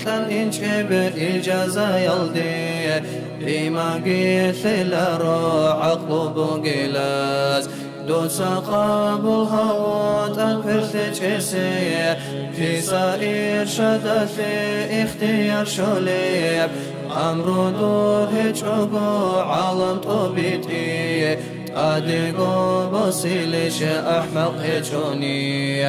مثل إنشب إجازة يلدي إما قيث لرو عقل بقلاز دوس قابل هوت الفرت جسي في سائر شدث اختيار شوليب أمر دور هجوغو عالم طبيتي أدقو بصيلش أحمق هجوني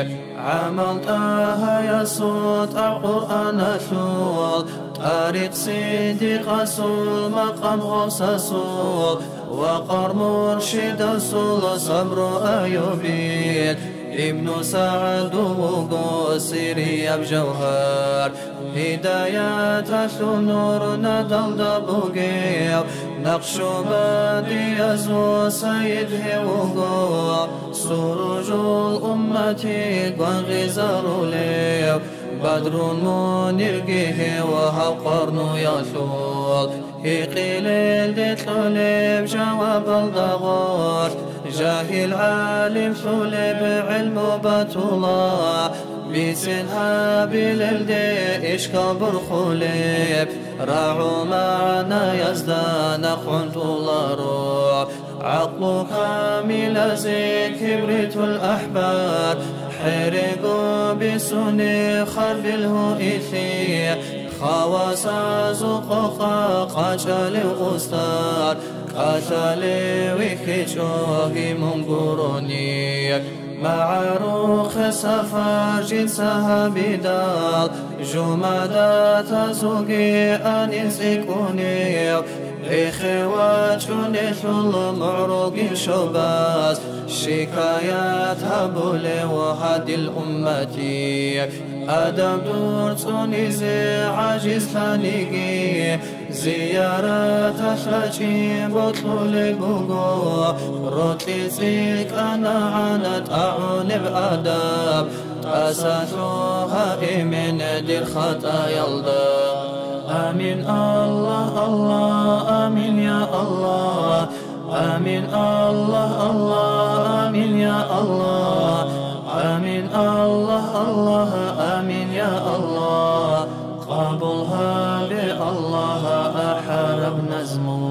عملتها يا صوت القرآن ثول طريق صديق رسول مقام غوث رسول وقر مرشد رسول صبر أيوبين ابن سعد وقصيري بجوهر هدايات رسول نور ندل دبوغيو نقش بادي يزو سيد هوغو سروج الأمة وغزار ليو بدر منير جه وهو قرن يثول يقيل الدتلب جواب الضغار جاهل عالم ثلب علم بطلا بسنها باللدي إشكبر خلب راعوا معنا يزدان قنت الله عقل كامل زي كبريت الأحبار حرقوا بسني خرب الهئثي خواص زقوقا قجل غستار قتلي وكجوه منقروني معروخ سفر جنسها بدال جمادات زوجي أنسكوني إخواتوني ثل معروق شباز شكايات هبول وهدي الأمة أدم دورتوني زي عجز ثانيقي زيارات أخرجي بطل بوغو روتي زيك أنا عنت أعون بأدب أساسوها إمن دير خطا يلدا آمين الله الله آمين يا الله آمين الله الله آمين يا الله آمين الله الله آمين يا الله قبلها بالله أحرب نزمو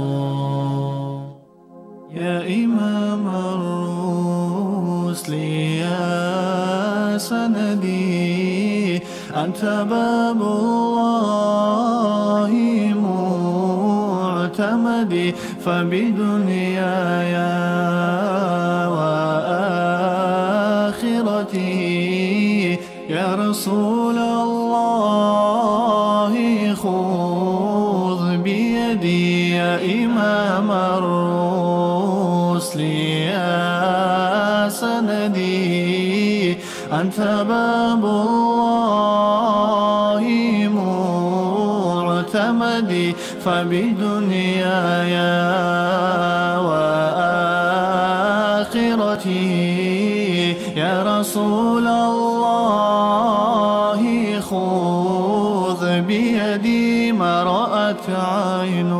يا إمام الرسل يا سندي أنت باب الله معتمدي فبدنياي وآخرتي يا رسول الله خذ بيدي يا إمام الرسل يا سندي أنت باب الله معتمدي فبدنياي وآخرتي يا رسول الله خذ بيدي ما رأت عين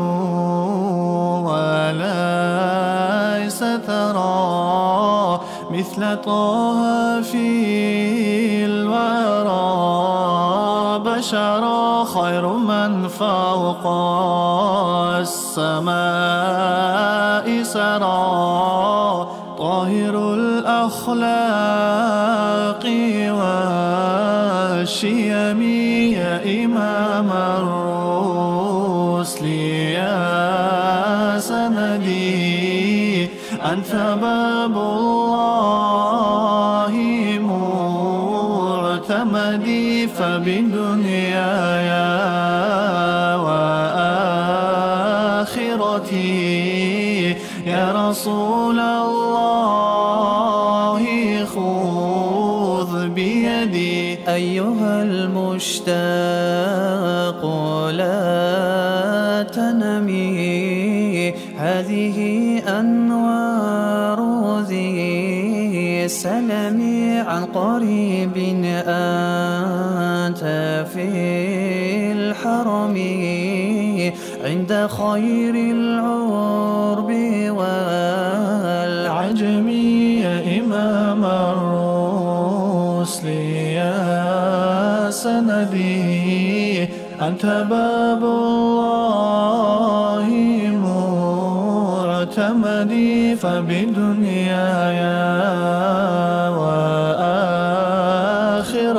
وليس ترى مثل طه في الورى بشرا خير من فوق السماء سرى طاهر الأخلاق والشيم يا إمام الرسل يا سندي أنت باب الله معتمدي فبدنياي وآخرتي يا رسول الله خذ بيدي أيها المشتاق لا تنمي هذه أنوار ذي السلام عن قريب أنت في الحرم عند خير العرب والعجم يا إمام الرسل يا سندي أنت باب الله معتمدي فبدنياي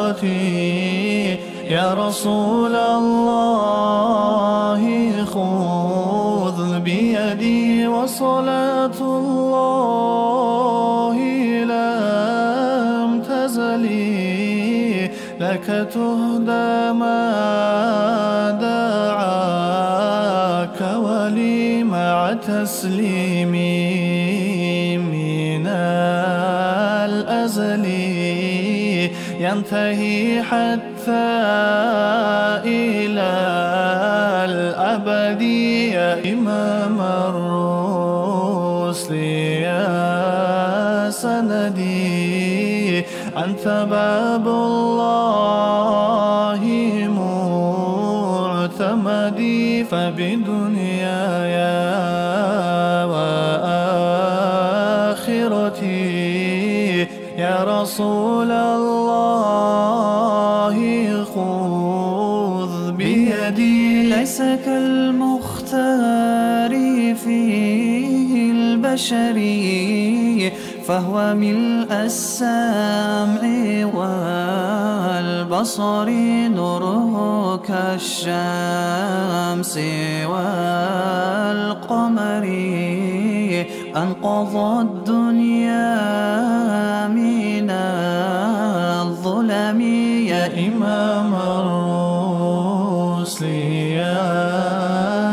وآخرتي يا رسول الله خذ بيدي وصلاة الله لم تزلي لك تهدى ما دعاك ولي مع تسليمي من الأزل ينتهي حتى إلى الأبد يا إمام الرسل يا سندي أنت باب الله معتمدي فبدنياي وآخرتي يا رسول الله خذ بيدي ليس كالمختار فيه البشري فهو ملء السمع والبصر نوره كالشمس والقمر أنقذ الدنيا من الظلم يا إمام الرسل يا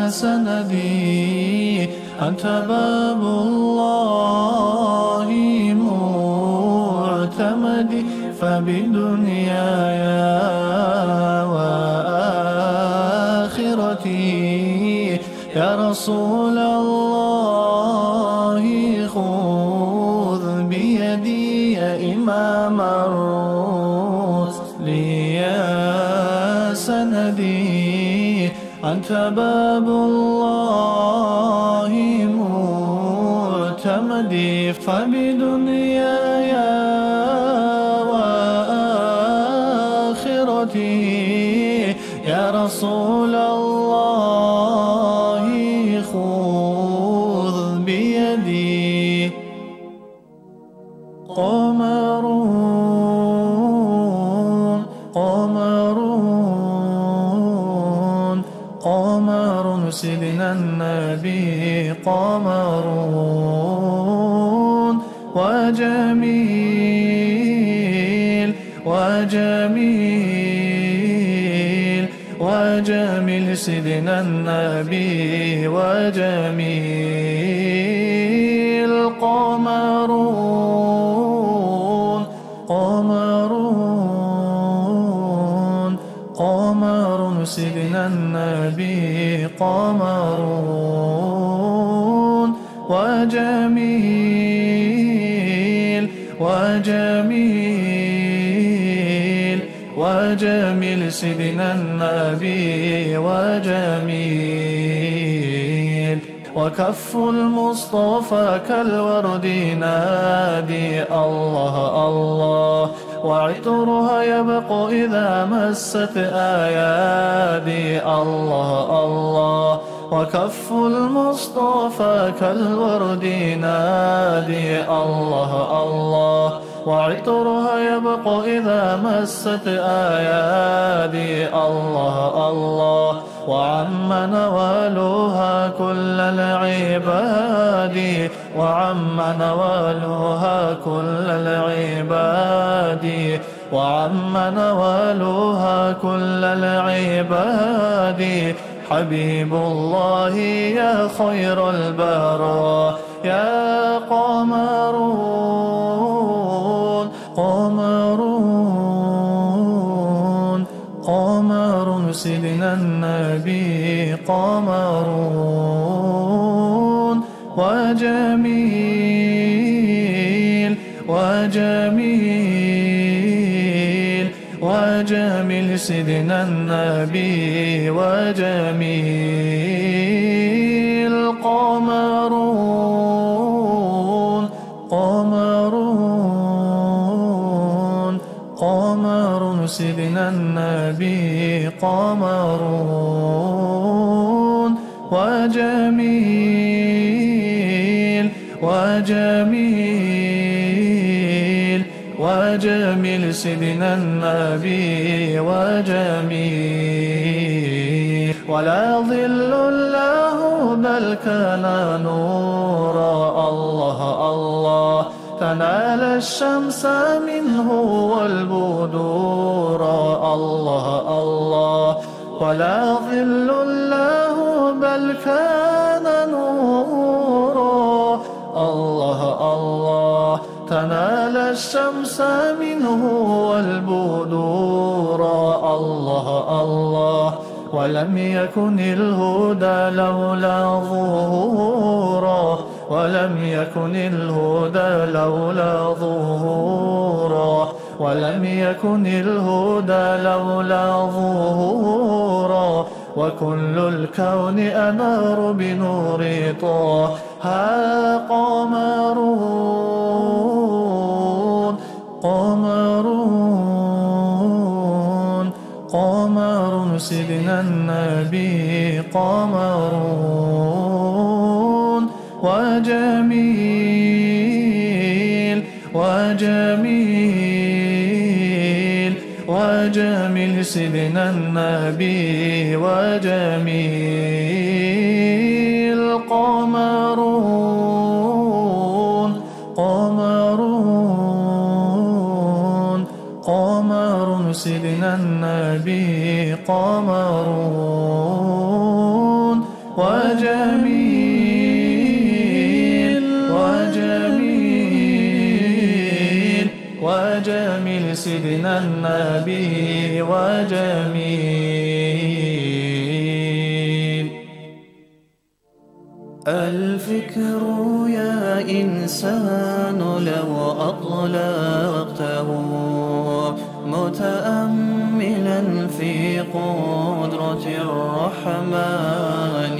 سندي أنت باب الله معتمدي فبدنياي وآخرتي يا رسول الله خذ بيدي يا إمام الرسل يا سندي أنت باب الله معتمدي فبدنياي وآخرتي يا رسول الله خذ بيدي قمرون قمرون قمر سيدنا النبي قمرون وجميل وجميل وجميل سيدنا النبي وجميل قمرون قمرون قمر سيدنا النبي قمرون وجميل وجميل وجميل سيدنا النبي وجميل وكف المصطفى كالورد نادي الله الله وعطرها يبقى إذا مست آيادي الله الله وكف المصطفى كالورد نادي الله الله وعطرها يبقى إذا مست آيادي الله الله وعم نوالها كل العباد وعم نوالها كل العباد وعم نوالها كل العباد حبيب الله يا خير البرايا يا قمرون قمرون قمر سيدنا النبي قمرون وجميل وجميل وجميل سيدنا النبي وجميل قمرون قمرون قمر سيدنا النبي قمرون وجميل وجميل وجميل سيدنا النبي وجميل ولا ظل له بل كان نورا الله الله تنال الشمس منه والبدور الله الله ولا ظل له بل كان نورا الله الله تنال الشمس منه والبدور الله الله ولم يكن الهدى لولا ظهورا ولم يكن الهدى لولا ظهورا ولم يكن الهدى لولا ظهورا وكل الكون أنار بنور طه قمرون قمرون قمر سيدنا النبي قمرون وجميل وجميل وجميل سيدنا النبي وجميل قمرون قمرون قمر سيدنا النبي قمرون وجميل وجميل وجميل سيدنا النبي وجميل الفكر يا إنسان لو أطلقته متأملا في قدرة الرحمن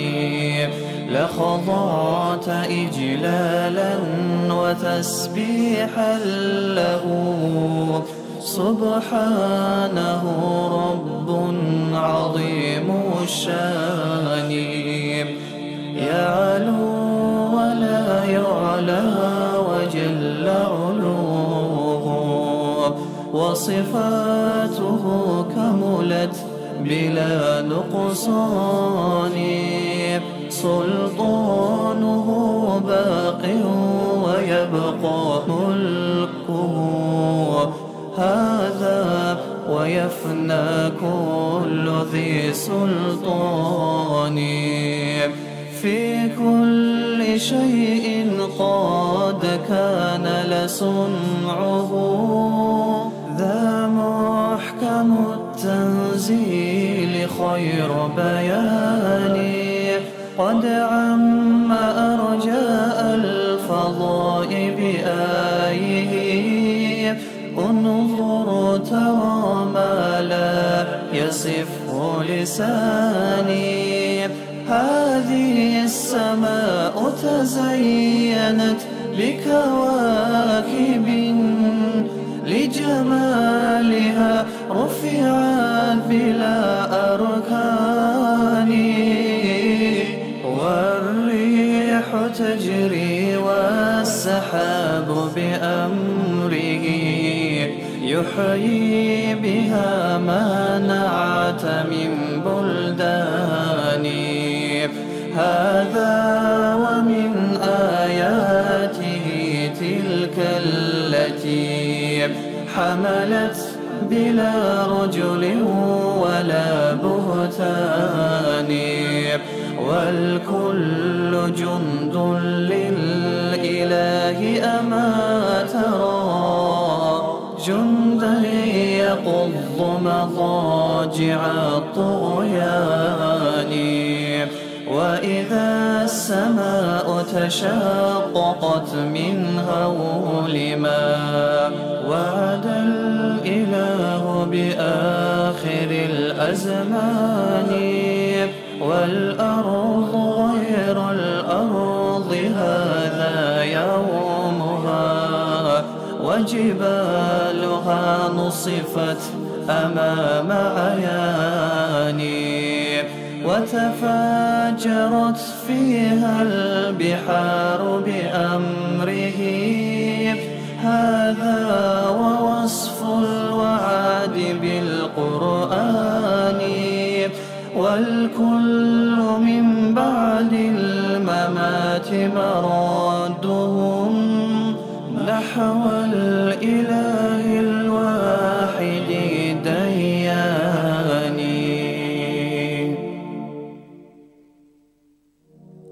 لخضعت إجلالا وتسبيحا له سبحانه رب عظيم الشان يعلو ولا يعلى وجل علوه وصفاته كملت بلا نقصان سلطانه باق ويبقى ملكه هذا ويفنى كل ذي سلطان في كل شيء قد كان لصنعه ذا محكم التنزيل خير بيان قد عم أرجاء الفضاء بآيه انظر ترى ما لا يصفه لساني هذه السماء تزينت بكواكب لجمالها رفعت بلا أركان والريح تجري والسحاب بأمره يحيي بها ما نعت من بلدان هذا ومن آياته تلك التي حملت بلا رجل ولا بهتان والكل جند للإله أما ترى جندا يقض مضاجع الطغيان وإذا السماء تشققت من هول ما وعد الإله بآخر الأزمان والأرض غير الأرض هذا يومها وجبالها نصفت أمام عياني وتفجرت فيها البحار بأمره هذا ووصف الوعد بالقرآن والكل من بعد الممات مردهم نحو الإله الواحد الديان.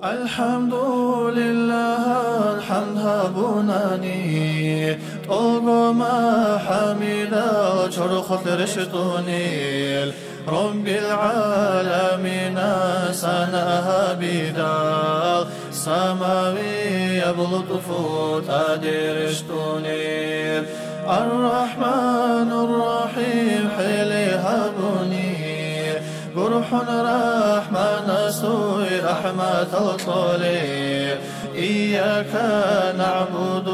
الحمد لله الحمد هبوناني طلقما حميدا شرخت رشتوني رب العالمين سنها بدال سماوي يبلطف تدرشتوني الرحمن الرحيم حلي هبوني قرح رحمن سوي رحمة الطليب إياك نعبد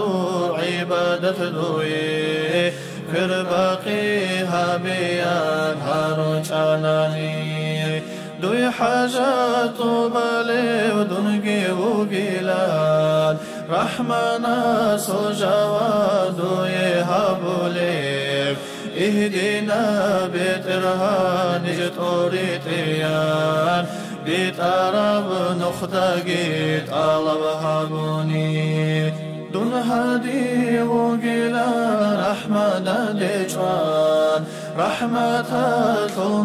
عبادة دوي كربقيها بيان هارجاناني دوي حاجات بالي ودنقي وقلال رحمنا سجواد يهبولي اهدنا بترهان جتوريتيان بتعرب نخدقيت طلب هبوني دون هدي وقلا رحمنا ديجوان رحمة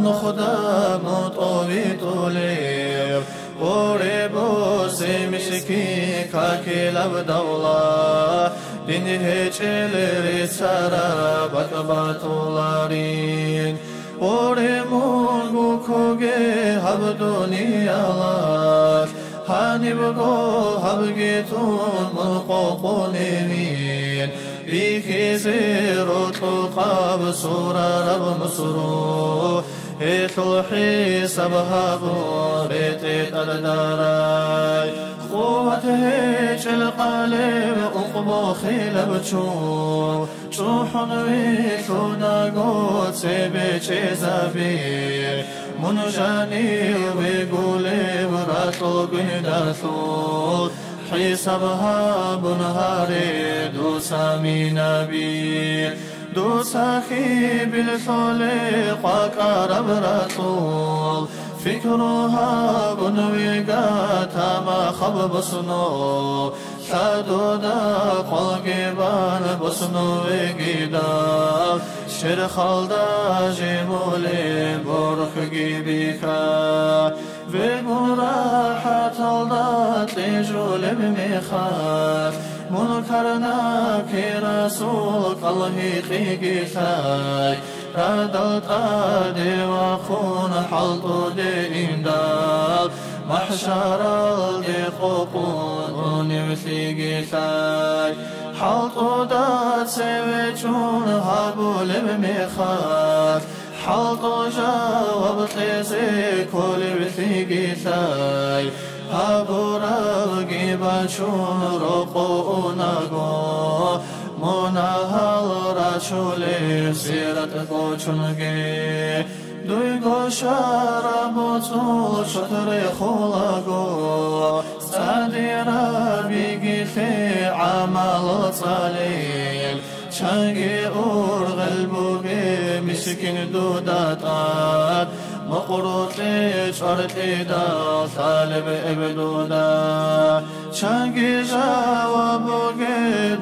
نخدا مطوي طوليب وريبو سيمشكي كاكيلب دولة دينه چلري سارا بطبطولارين وريمون بوكوغي هبدوني الله هانيبغو هبجيتون مقوقونين بيكي زيرو تلقاب سورة رب مسرو إتلحي سبهابو بيتي ترداراي قوته القلب أقبو خيلبتشو شوحن ويكونا قوت سيبيشي زبير منجاني ويقولي براتو قنداثو حسابها بنهاري دوسا من نبي دوسا خي بالثولي قاقرب رسول فكرها بنويقاتا ما خب بسنو حدودا قلقبان بسنو وقيدا شرخالدا جمولي برخ جيبيكا وقراحة الدات لجول بمخاف منكرنا كي رسولك الله خيقيتاي ردلت آدي وخون حلطو دي إندال محشر الدي قوقون وثيقيتاي حلطو دات سيويتشون هابول بمخاف حلطو جاوب تيزي كل بثيقيتاي هابو رغي باشون رقوناغو مناهل راشولي سيرت قوچنگي دويغو شاربوتو شطري خلاغو ساديرا بيغيثي عمل صليل شاقي أورغلبو بمسكين دوداتات مقروطي شرطي دا طالب ابدودا شاقي جاوبو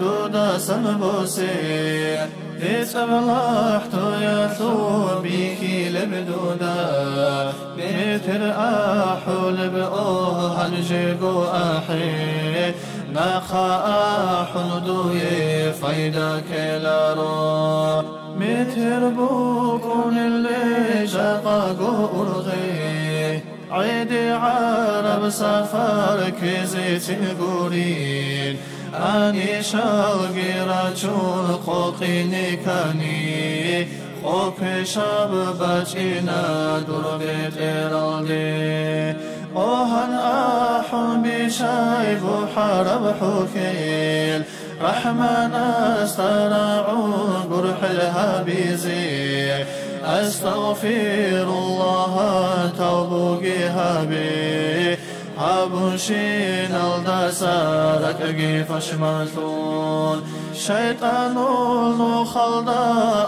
دودا سنبوسي تسبلحتو يثو بيكي لبدودا بيتر أحول بأوه هنجيقو أحي ناخا أحندوي فايدا كيلارو متر بوكون اللي جاقاقو أرغي عيدي عرب سفر كزيت قورين أني شالقي رجل قوقيني كاني خوب شب بچينا دور بيت إرالدي اوهن أحن بشايب وحرب حكيل رحمن استرعون قرح الهبيزي أستغفر الله توبوغي هابي أبوشين الدسارك أجي فشمثون شيطان المخلدا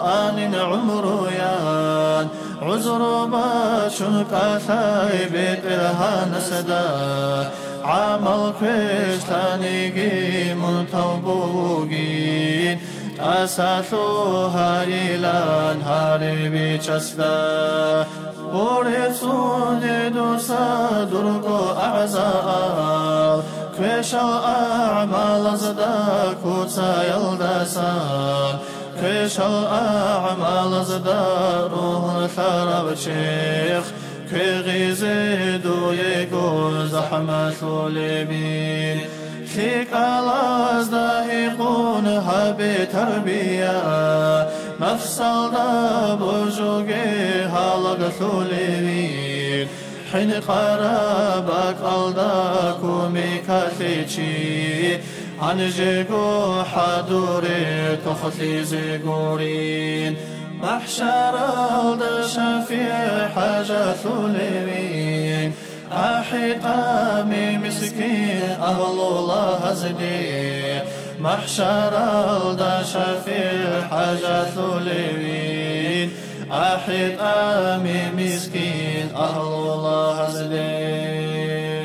أن عمرو يان عذر باشنك ثايبت إرهان سدا عمل كشتانيجي منتوبوغين أساسو هاريلان هاربي چسدا ورسون دوسا درقو أعزاء كويش الأعمال زدا كوتا يلدسان كويش الأعمال زدا روح ثرب شيخ كي غيزيدو يكو زحمة لبين فيك ألاز داهقون هبي تربية مفصل دا بوجوغي هالغ ثوليين حين قربك ألداكو ميكاثيشي عن جيغو حدوري تخثي زيغورين محشر الدشافي حاجة ثوليين أحيط أمي مسكين أهل الله هزدي محشر الدشافي حاجة ثوليين أحيط أمي مسكين أهل الله هزدي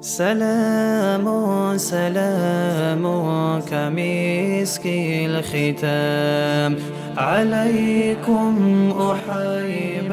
سلام سلام كمسك الختام عليكم أحيب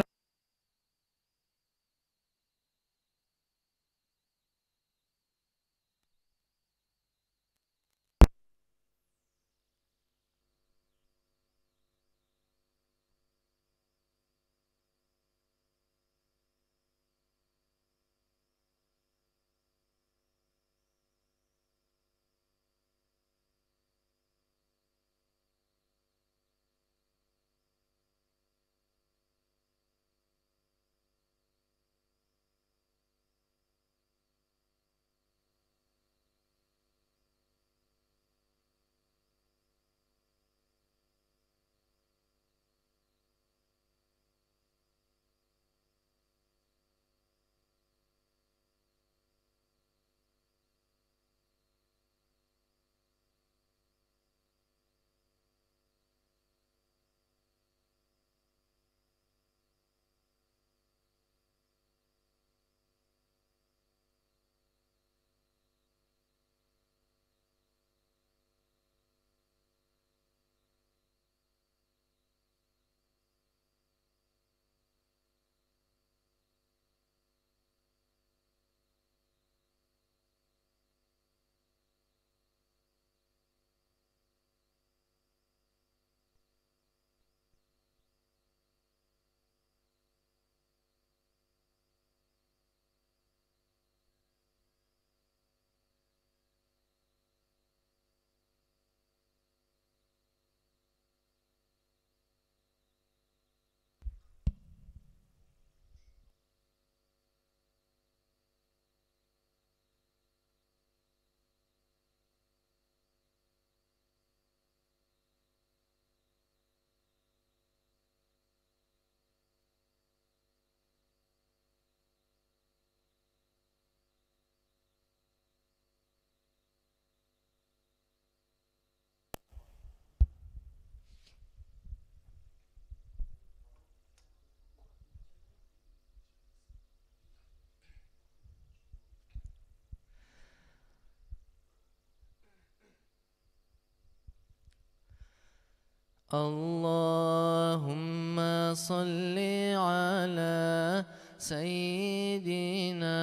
اللهم صل على سيدنا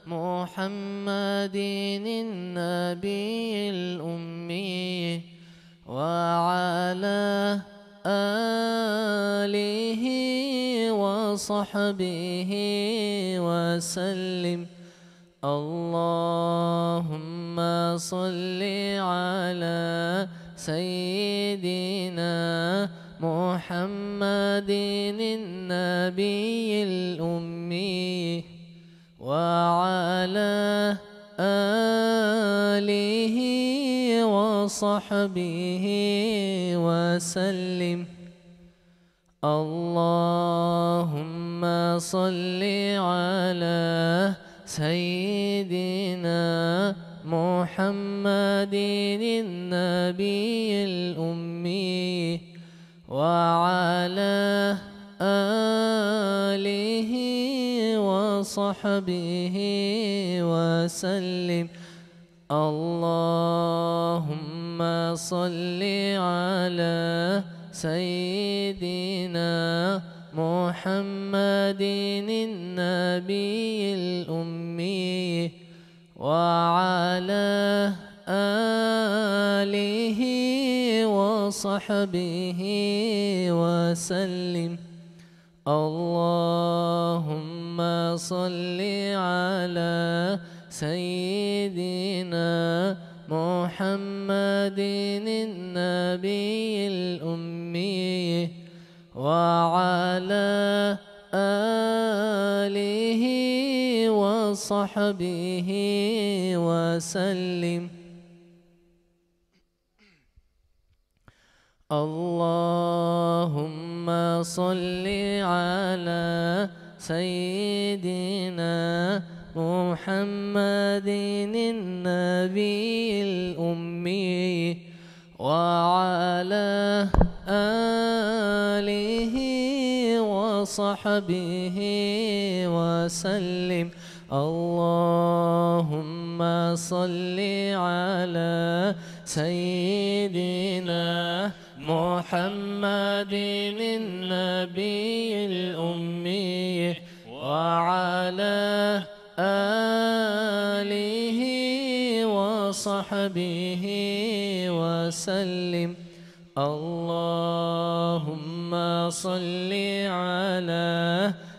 محمد النبي الأمي وعلى آله وصحبه وسلم. اللهم صل على سيدنا محمد النبي الأمي وعلى آله وصحبه وصحبه وسلم. اللهم صل على سيدنا محمد النبي الأمي وعلى آله وصحبه وسلم. اللهم صل على سيدنا محمد النبي الأمي وعلى آله وصحبه وسلم. اللهم صل على سيدنا محمد النبي الأمي وعلى آله وصحبه وسلم. اللهم صل على سيدنا محمد النبي الأمي وعلى آله وصحبه وسلم. اللهم صل على سيدنا محمد النبي الأمي وعلى آله وصحبه وسلم. اللهم صل على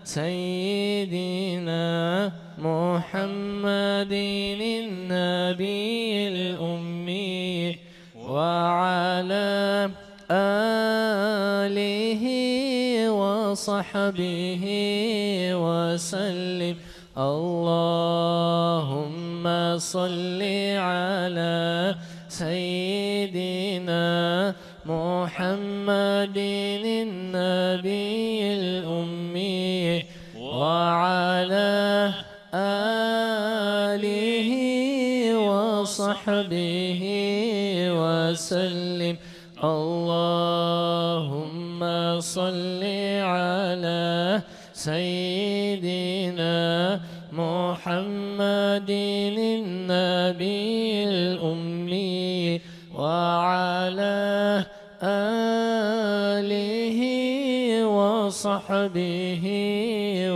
سيدنا محمد النبي الأمي وعلى آله وصحبه وسلم. اللهم صل على سيدنا محمد النبي الأمي وعلى آله وصحبه وسلم. اللهم صل على سيدنا محمد النبي الأمي وعلى آله وصحبه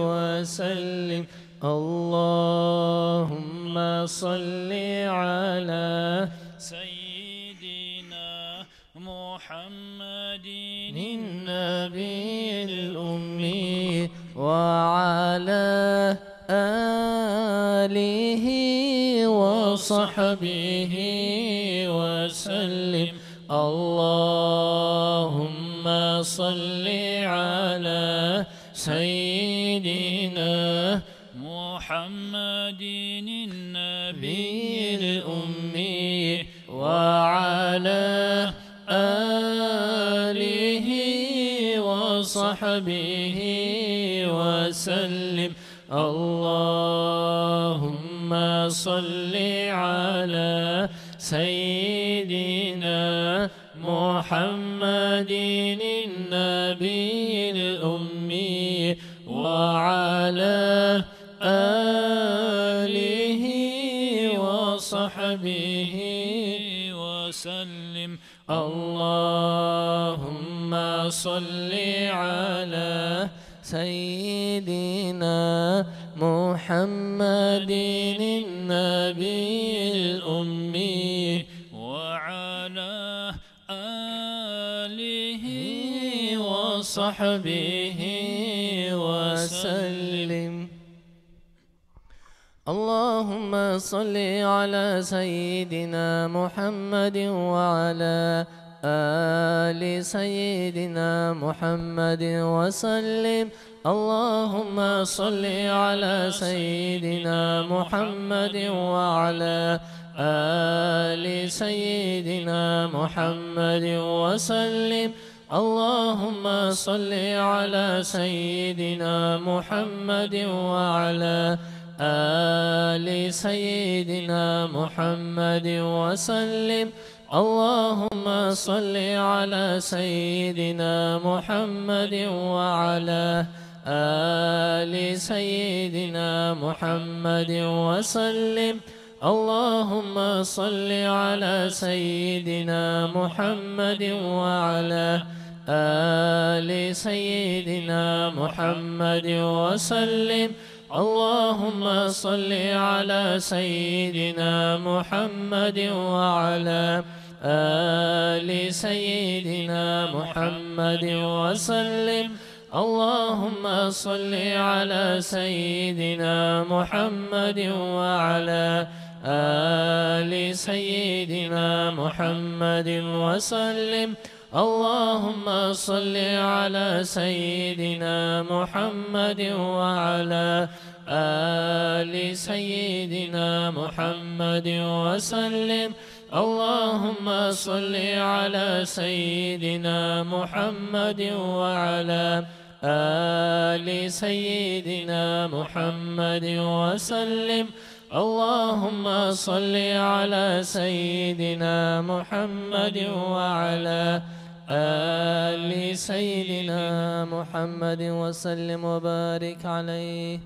وسلم. اللهم صل على سيدنا محمد النبي الأمي وعلى آله وصحبه وسلم. اللهم صل على سيدنا محمد النبي الأمي وعلى آله وصحبه وسلم. اللهم صل على سيدنا محمد النبي الأمي وعلى آله وصحبه وسلم. اللهم صل على سيدنا محمد النبي الأمي وعلى آله وصحبه وسلم. اللهم صل على سيدنا محمد وعلى آل سيدنا محمد وسلم. اللهم صل على سيدنا محمد وعلى آل سيدنا محمد وسلم. اللهم صل على سيدنا محمد وعلى آل سيدنا محمد وسلم. اللهم صل على سيدنا محمد وعلى آل سيدنا محمد وسلم. اللهم صل على سيدنا محمد وعلى آل سيدنا محمد وسلم. اللهم صل على سيدنا محمد وعلى آل سيدنا محمد وسلم. اللهم صل على سيدنا محمد وعلى آل سيدنا محمد وسلم. اللهم صل على سيدنا محمد وعلى آل سيدنا محمد وسلم. اللهم صل على سيدنا محمد وعلى آل سيدنا محمد وسلم. اللهم صل على سيدنا محمد وعلى آل سيدنا محمد وسلم وبارك عليه.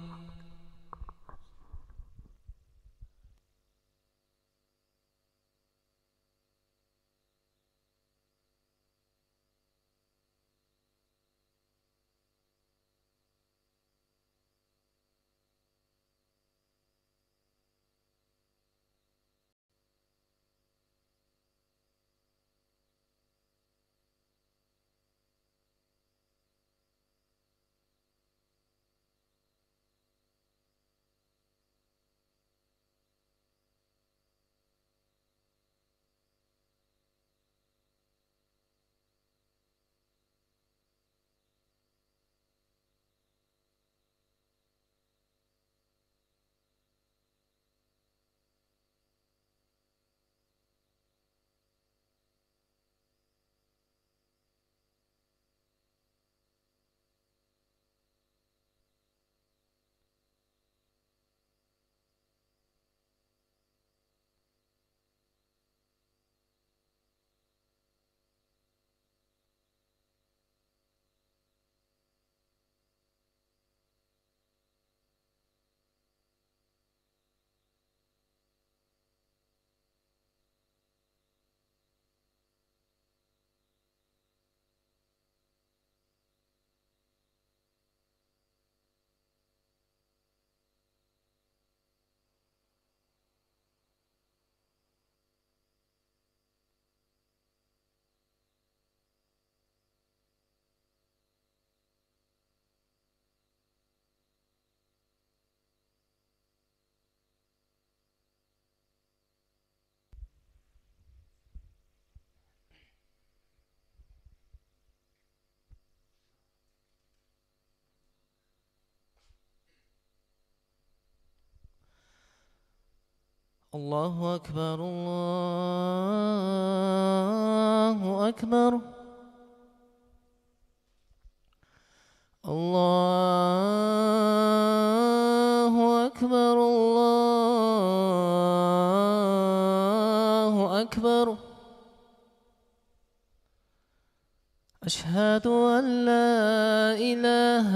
الله أكبر الله أكبر. الله أكبر الله أكبر. أشهد أن لا إله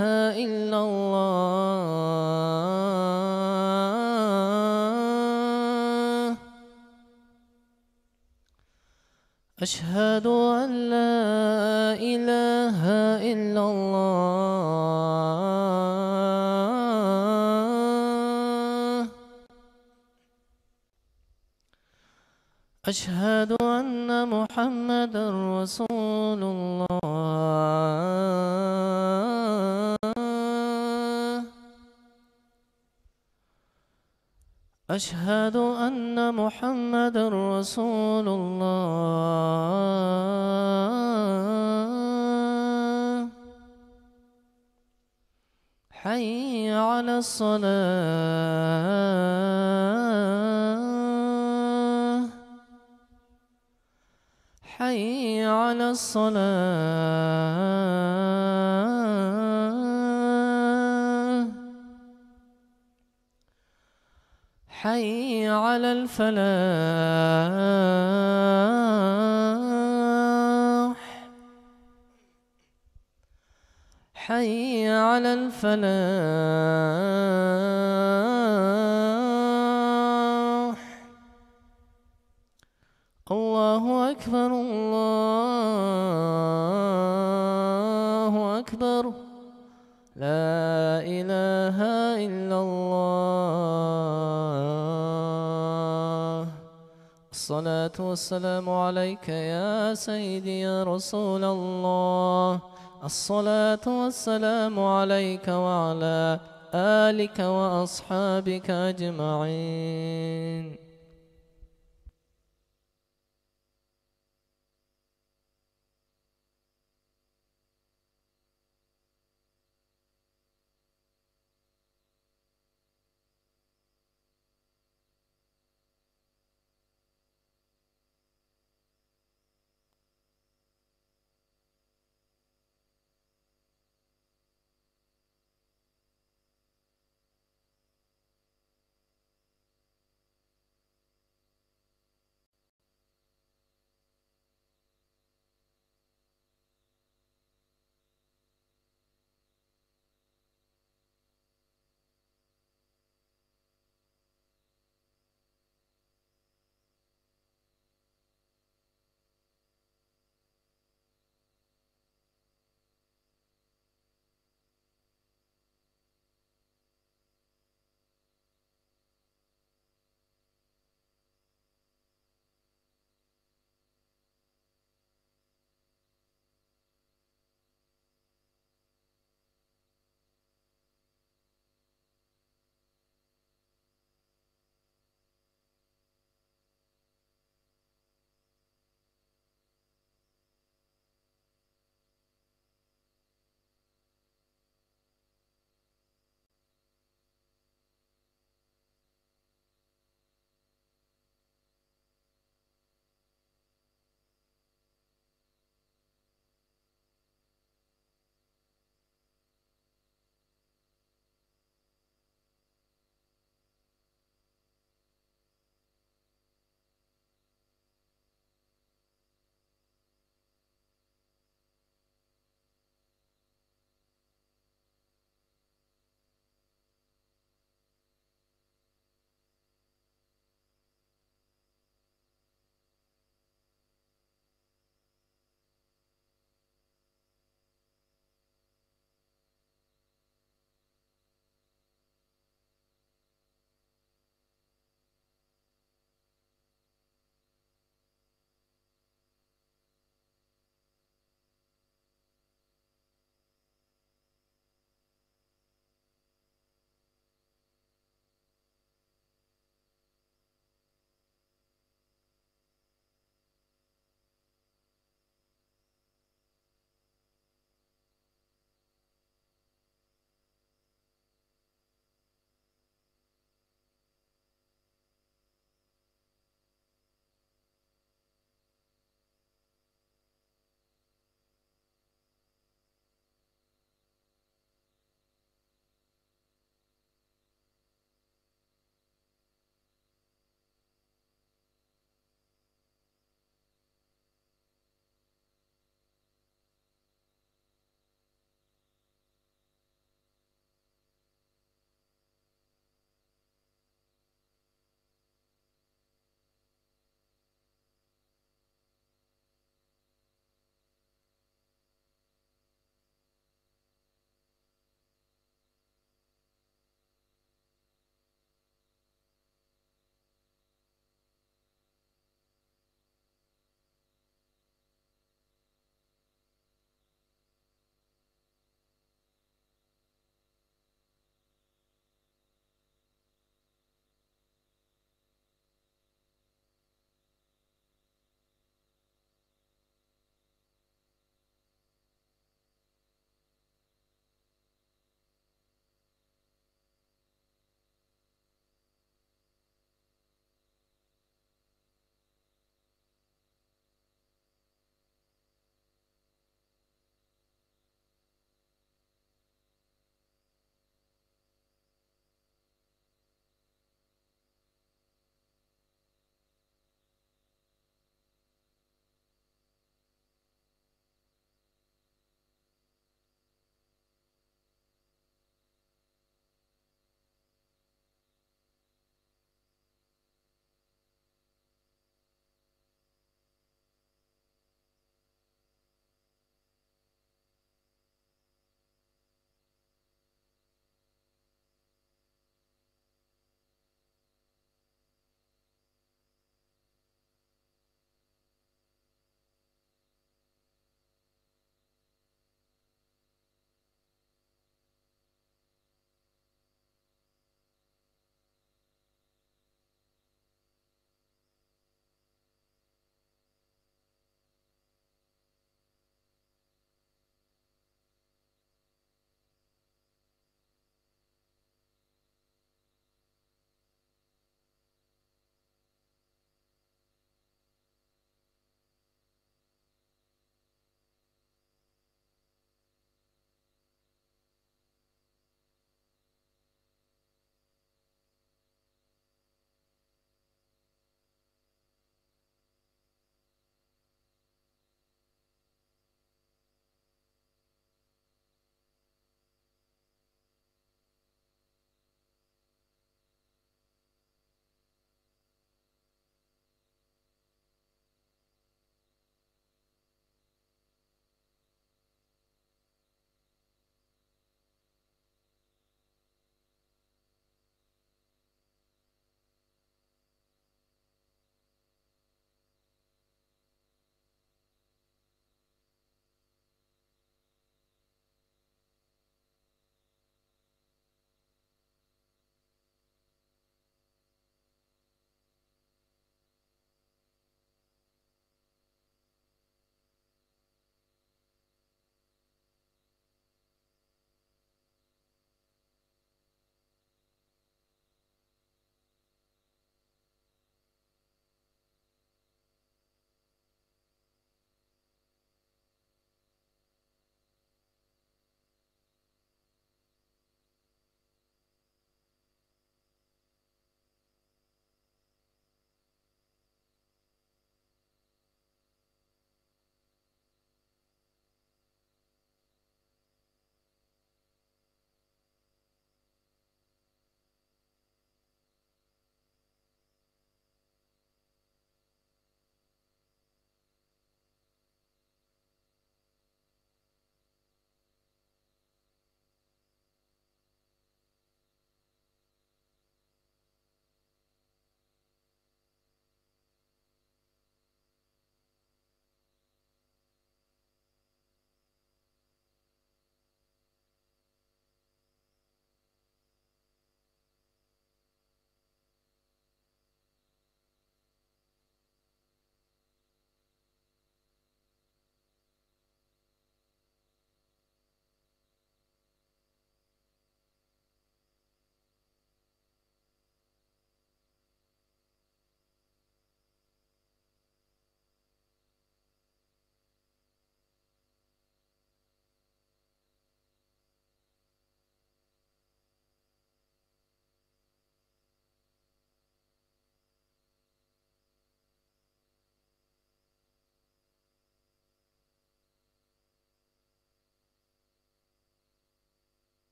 إلا الله. أشهد أن لا إله إلا الله. أشهد أن محمدا رسول الله. أشهد أن محمدا رسول الله. حي على الصلاة. على الصلاة حي على الفلاح حي على الفلاح الله أكبر الله أكبر لا إله إلا الله الصلاة والسلام عليك يا سيدي يا رسول الله الصلاة والسلام عليك وعلى آلك وأصحابك أجمعين.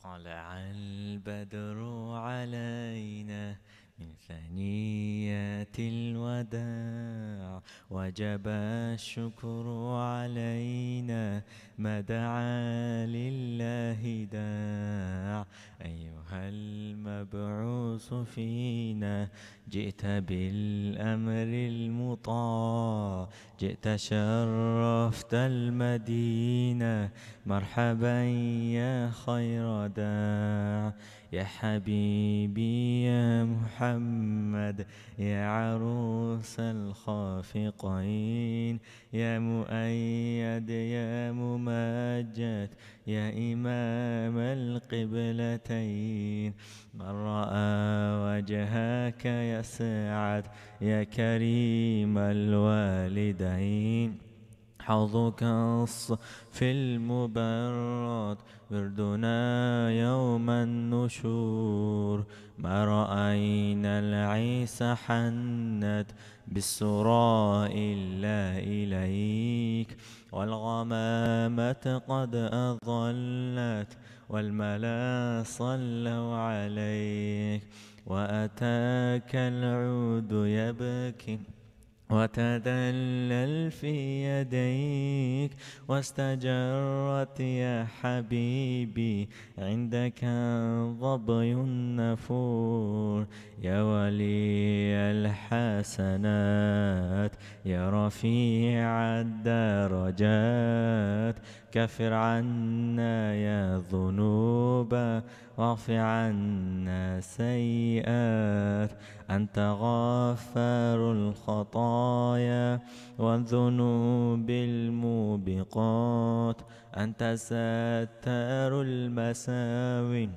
طلع البدر علينا من ثنيات الوداع، وجب الشكر علينا ما دعا لله داع. أيها المبعوث فينا جئت بالأمر المطاع، جئت شرفت المدينة مرحبا يا خير داع. يا حبيبي يا محمد يا عروس الخافقين، يا مؤيد يا ممجد يا إمام القبلتين. من رأى وجهك يسعد يا كريم الوالدين. حوضك الصف المبرد وردنا يوم النشور، ما رأينا العيس حنت بالسراء إلا إليك. والغمامة قد أظلت والملا صلوا عليك، وأتاك العود يبكي وتدلل في يديك، واستجرت يا حبيبي عندك ظبي النفور. يا ولي الحسنات يا رفيع الدرجات، كفر عنا يا ذنوب واغفر عنا سيئات. أنت غفار الخطايا والذنوب الموبقات، أنت ستار المساوي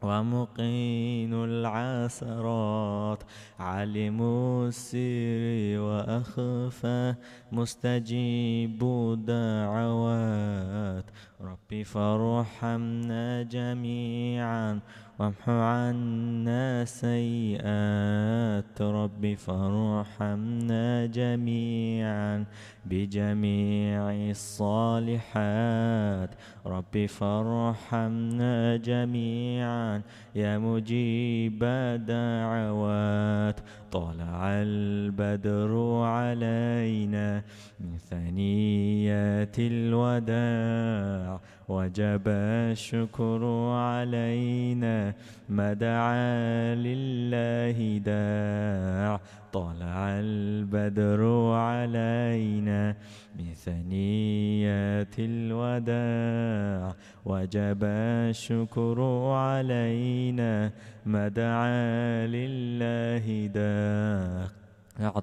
ومقين العثرات. عالم السر وأخفى مستجيب الدعوات. ربي فارحمنا جميعا وامح عنا سيئات. ربي فارحمنا جميعا بجميع الصالحات. ربي فارحمنا جميعا يا مجيب الدعوات. طلع البدر علينا من ثنيات الوداع، وجب الشكر علينا ما دعا لله داع. طلع البدر علينا من ثنيات الوداع، وجب الشكر علينا ما دعا لله داع.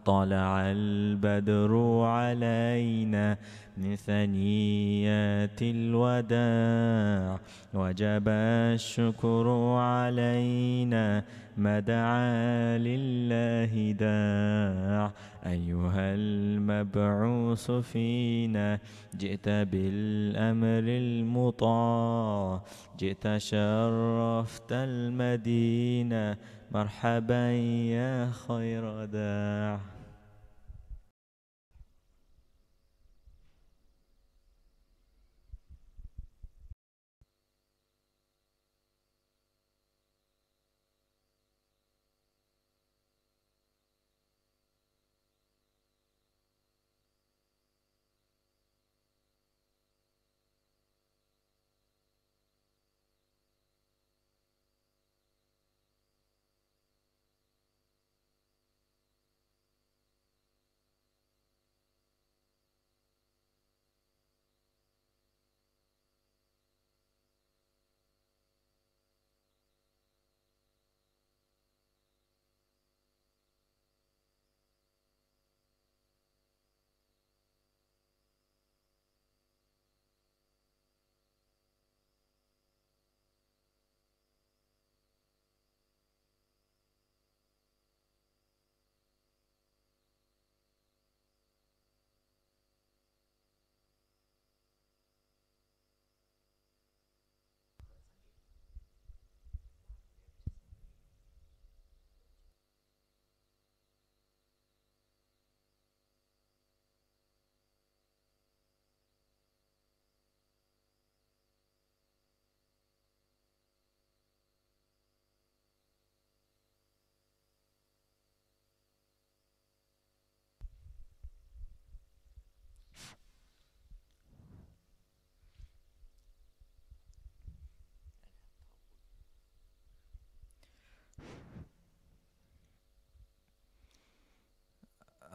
طلع البدر علينا من ثنيات الوداع، وجب الشكر علينا ما دعا لله داع. أيها المبعوث فينا جئت بالأمر المطاع، جئت شرفت المدينة مرحبا يا خير داع.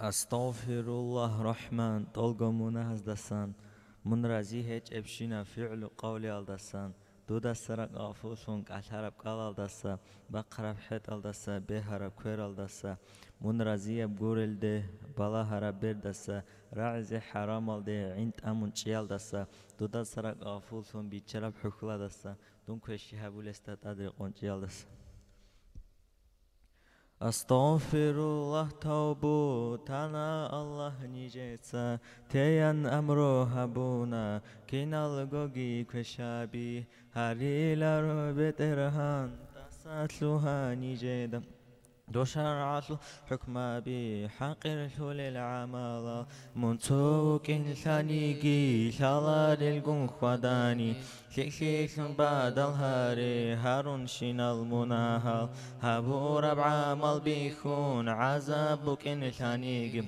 Astaghfirullah Rahman tolgomuna hazdasan munrazi hiç ebşina fi'lu qavli aldasan dudassarak afusun qalharab qal aldasa baqarab het aldasa beharab kör aldasa munrazi abgurelde bala harab berdasa ra'izi haram alde int amun çiyaldasa dudassarak afusun biçarab hukladasa dun kweşihabul estat adri qonçiyaldasa Astaghfirullah tawbu tana Allah nijetsa teyan amro habuna kinal gogi kweshabi harilar beterhan tasatluha nijedam دوشرعت حكم بحقر حول العمالة منتوك ثانيكي شالار القن خداني شيخ بعد الهاري هارون شين المناها هابو ربع مال بيخون عذابك ثانيكي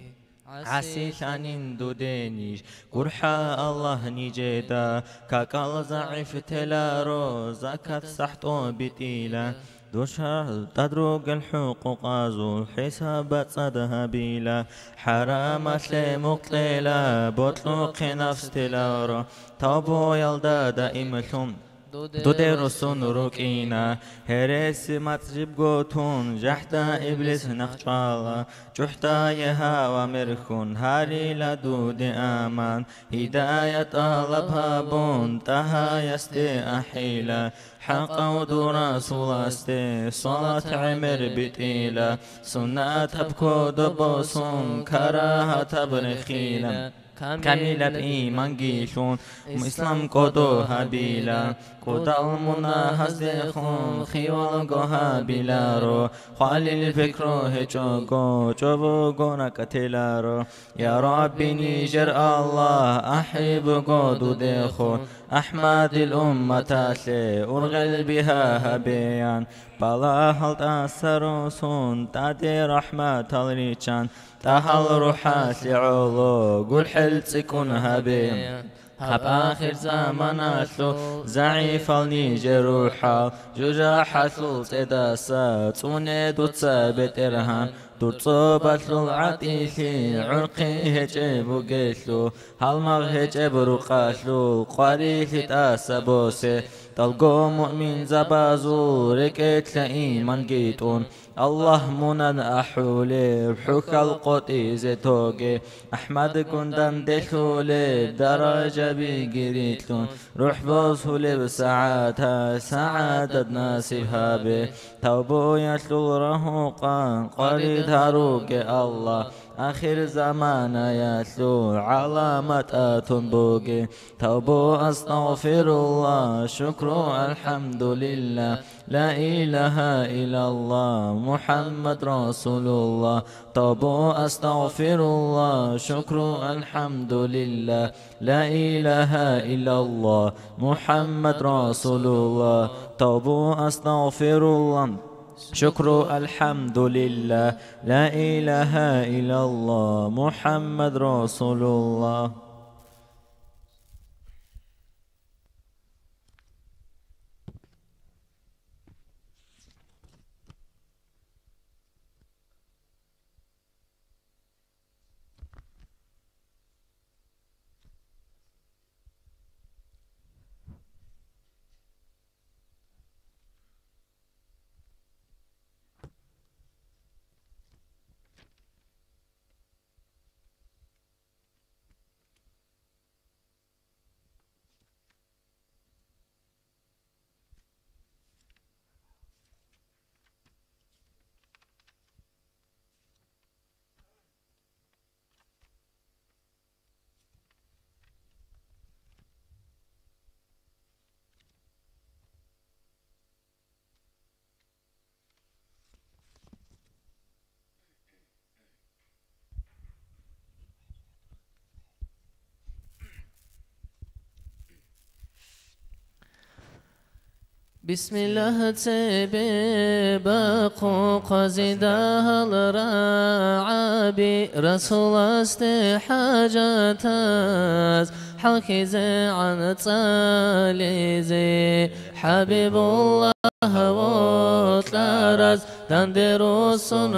عسي ثانين دودينيش قرحة الله نجيدا كاكال ضعيف تلارو زكاة صحتو بتيلا دوشار تدروق الحقوق ازو حسابات صدها بيلا حرامات لمقتلا بطلوق نفس تلارو تابو يلدا دائم ثم دودرسون روكينا هرس مطرب قوتون جحتا إبليس نخشالا جحتا يهاوى مرخون هاري لدود آمان هداية طلبها بون تها يستي أحيلا حق ودورا سولاستي صلاة عمر بتيلا سنة تبكو دبوسون كراها تبرخيلا كاملة بإيمان جيشون إسلام كودو هابيلا كودال منا هزدخون خيوال جو هابيلارو خالي الفكرو هجوغو جوبوغو نكتلارو يا ربي نيجر الله أحب قودو دخون أحمد الأمة تاسي أرغل بها هبيان بلا هل تأثروسون تادي رحمة الريشان تهل روحات لعولو قول حل تكون هبيان هب آخر زمان أسلو زعيف النيجر روحا جوجا حسلو تداسا توني دوتسا بترهان دوتسو بسلو العتيسي عرقي هجب قيسلو هالمغ هجب رقاسلو قريسي تاسا بوسي تلقو مؤمن زبازو ركت لإيمان جيتون الله منن أحولي بحك القطي زيتوغي أحمد كندن دخولي بدرجة بيجريتلون روح بوصولي بساعتها سعادة ناسبها بي توبو يسلو رهوقا قريد هاروك الله آخر زمان يسلو علامة تنبوغي توبو أستغفر الله شكر الحمد لله لا إله إلا الله محمد رسول الله توبو أستغفر الله شكر الحمد لله لا إله إلا الله محمد رسول الله توبو أستغفر الله شكر الحمد لله لا إله إلا الله محمد رسول الله بسم الله تبي باقو قزيدها الرعابي رسول استحاجتاز حكيزي عن تاليزي حبيب الله وطلارز دندروسون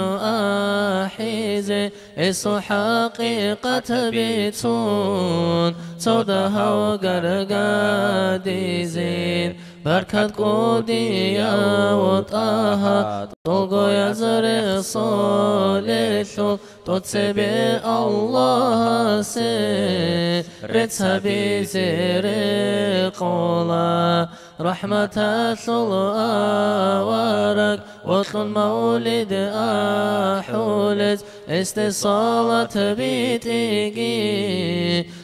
أحيزي إسو حقيقة بيتون صدها وقرقادي زين بركة قودي يا وطاها طلقو يزرق صالحو تتسبي الله سرتها بزرق قولا رحمة ورق وطل المولد أحولت استصالة بيتيجي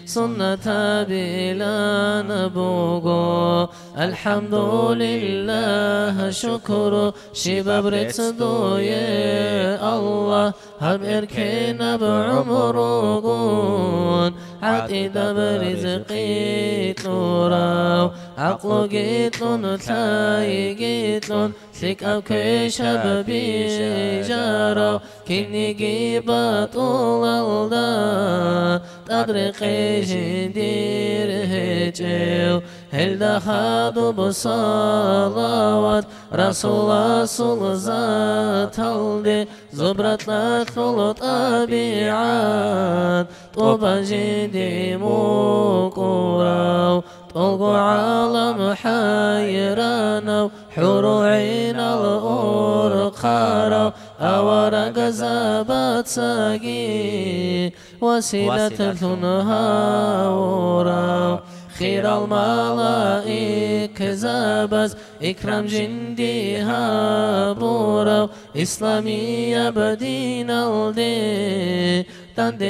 سنة بلا نبوغو الحمد لله شكر شباب رتصدو يا الله هم إركينا بعمرون عقيدة برزقي تلوراو عقلو جيتلون تلاي جيتلون ثك أو كيشاب بيجارو كيني جيبا طول الدا تدرقي جندير هجيو هل دخادو بصلوات رسول ذات هلدي زبرت لكل طبيعات طوبى جدي مقراو طلقو عالم حيرانا حورو عين الأورقارا أورق زابت ساقي وسيلة ثنها خير الملائك زابز إكرام جنديها بورا إسلامية بدين الدين تندي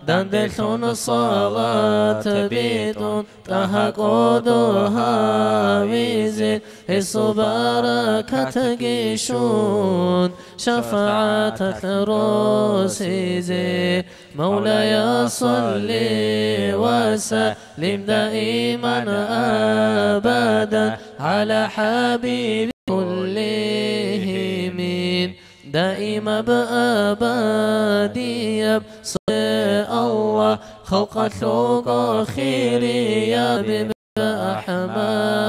دندلتون الصلاة بيتون تهقودها ويزين إسو بركة جيشون شفاعة الروسيزي مولاي صلي وسلم دائما أبدا على حبيب كلهم دائما بأبدي الله خلق ثوق خيري يا بأحمدي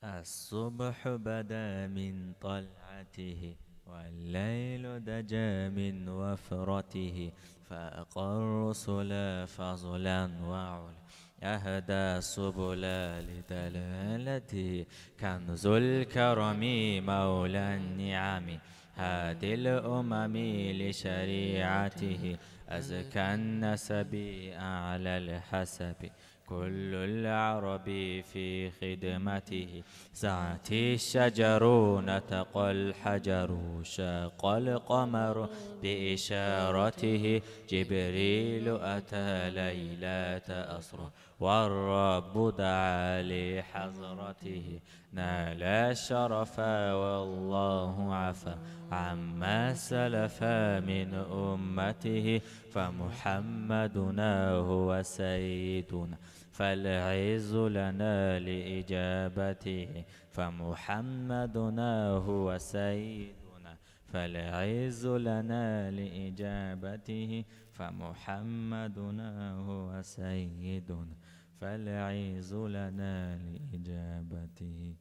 الصبح بدا من طلعته والليل دجى من وفرته فأقى الرسل فضلا وعلا أهدى سبل لدلالته كنز الكرم مولى النعم هادي الأمم لشريعته أزكى النسب أعلى الحسب كل العرب في خدمته سعت الشجر نطق الحجر شاق القمر بإشارته جبريل أتى ليلة أسرى والرب دعا لحضرته نال الشرف والله عفا عما سلف من أمته فمحمدنا هو سيدنا فالعز لنا لإجابته فمحمدنا هو سيدنا فالعز لنا لإجابته فمحمدنا هو سيدنا فالعز لنا لإجابته.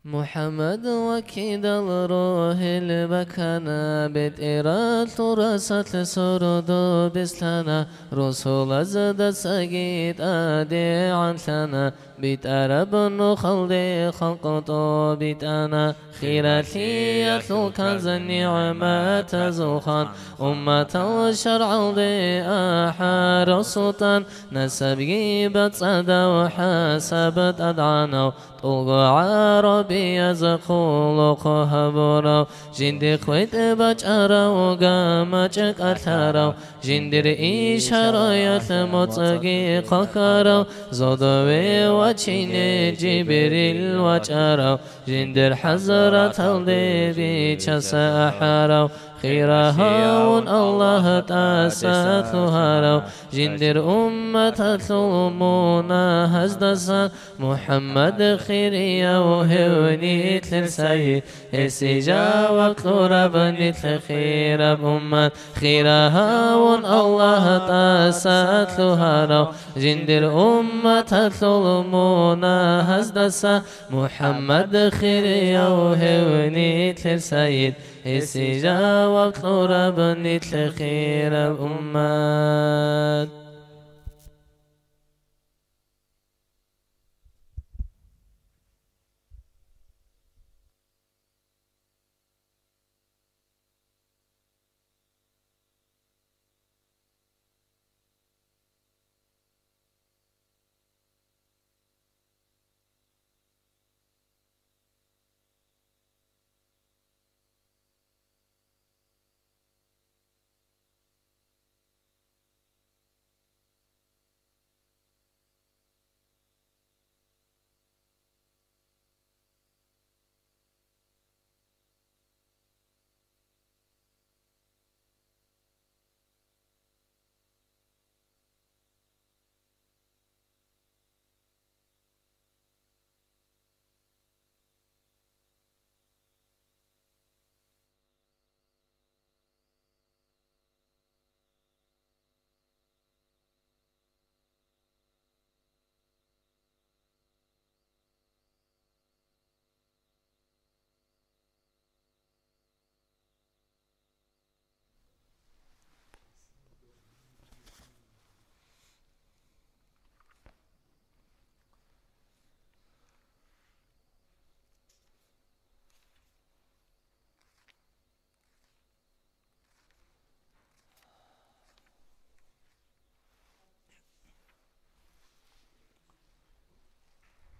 محمد وكيد الروح البكنا بتئرات رست سرد بسلنا رسول زد سجيد آدي عن سنة بتأرب نخلد خلقط بتأنا خيرتي يتلوك النعمات زوخان أمة الشرع بأحار السلطان نسبي بتصدى وحسبت أدعانا طوق عربي يزقول قهبرا جندي خويت بجارا وقامتك أثارا جندر إشارة يتمتقي قكارا زودوي وچيني جبريل وجارا جندر حزرة الدبي چسحارا خيرها الله تاسثها جندر أمة ثلمونا هزدسا محمد خيريا وهوني تلسي السجا وقلرب نتخير بأمة خيرها الله تاسثها جندر أمة ثلمونا هزدسا محمد خيريا وهوني تلسي السجا وقلرب نتخير بأمة.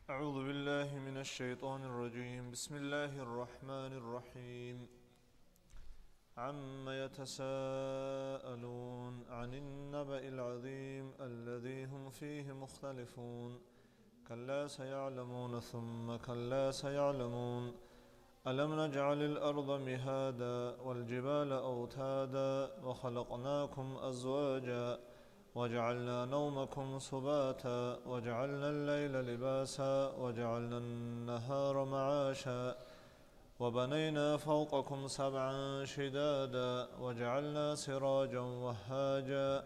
أعوذ بالله من الشيطان الرجيم بسم الله الرحمن الرحيم عما يتساءلون عن النبأ العظيم الذي هم فيه مختلفون كلا سيعلمون ثم كلا سيعلمون ألم نجعل الأرض مهادا والجبال أوتادا وخلقناكم أزواجا وجعلنا نومكم سباتا وجعلنا الليل لباسا وجعلنا النهار معاشا وبنينا فوقكم سبعا شدادا وجعلنا سراجا وهاجا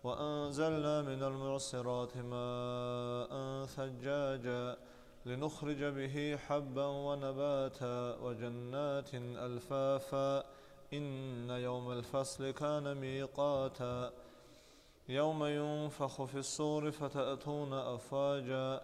وأنزلنا من المعصرات ماء ثجاجا لنخرج به حبا ونباتا وجنات ألفافا إن يوم الفصل كان ميقاتا يوم ينفخ في الصور فتأتون أفواجا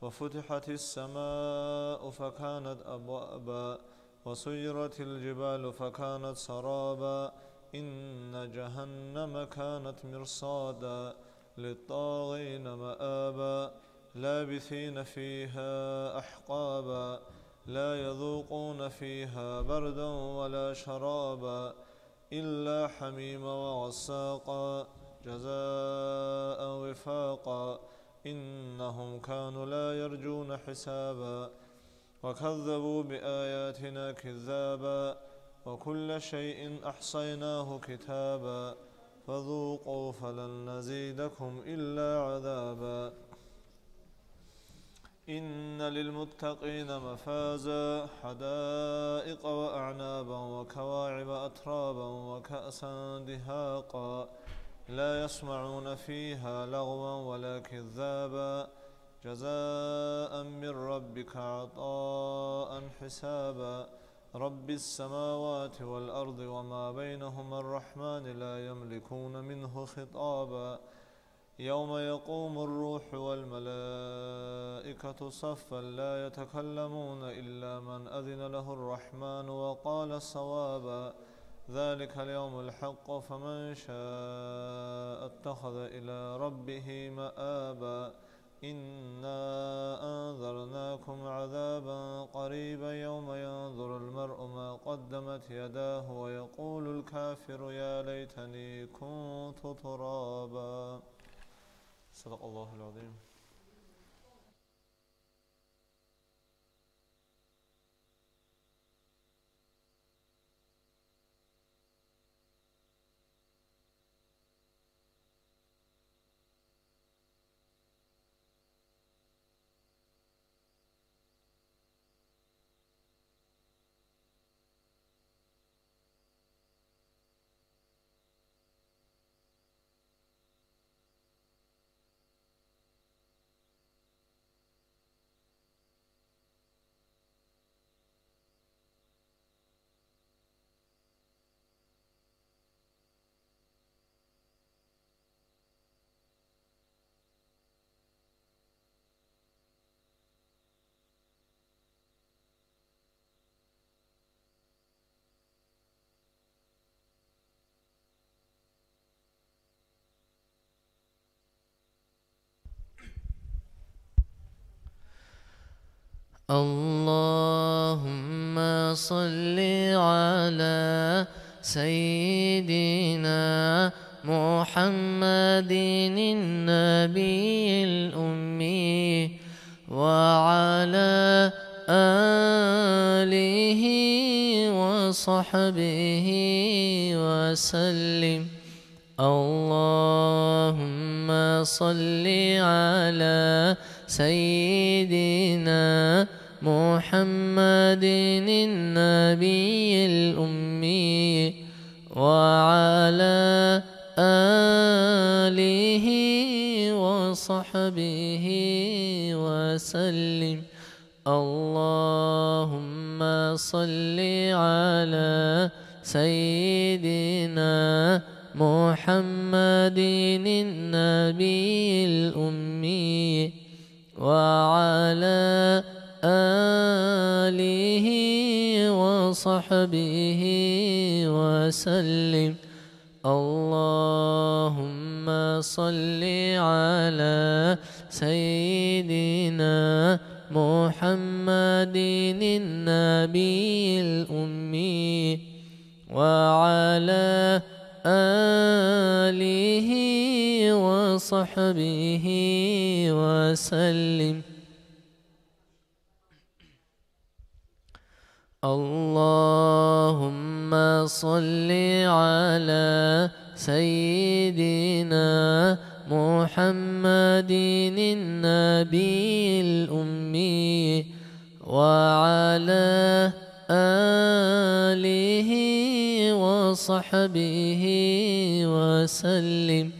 وفتحت السماء فكانت أبوابا وسيرت الجبال فكانت سرابا إن جهنم كانت مرصادا للطاغين مآبا لابثين فيها أحقابا لا يذوقون فيها بردا ولا شرابا إلا حميما وغساقا جزاء وفاقا إنهم كانوا لا يرجون حسابا وكذبوا بآياتنا كذابا وكل شيء أحصيناه كتابا فذوقوا فلن نزيدكم إلا عذابا إن للمتقين مفازا حدائق وأعنابا وكواعب أترابا وكأسا دهاقا لا يسمعون فيها لغوا ولا كذابا جزاء من ربك عطاء حسابا رب السماوات والأرض وما بينهما الرحمن لا يملكون منه خطابا يوم يقوم الروح والملائكة صفا لا يتكلمون إلا من أذن له الرحمن وقال صوابا ذلك اليوم الحق فمن شاء اتخذ إلى ربه مآبا إنا أنذرناكم عذابا قريبا يوم ينظر المرء ما قدمت يداه ويقول الكافر يا ليتني كنت ترابا صدق الله العظيم. اللهم صل على سيدنا محمد النبي الأمي وعلى آله وصحبه وسلم. اللهم صل على سيدنا محمد النبي الأمي وعلى آله وصحبه وسلم. اللهم صل على سيدنا محمد النبي الأمي وعلى آله وصحبه وسلم. اللهم صل على سيدنا محمد النبي الأمي وعلى آله وصحبه وسلم. اللهم صل على سيدنا محمد النبي الأمي وعلى وصحبه وسلم.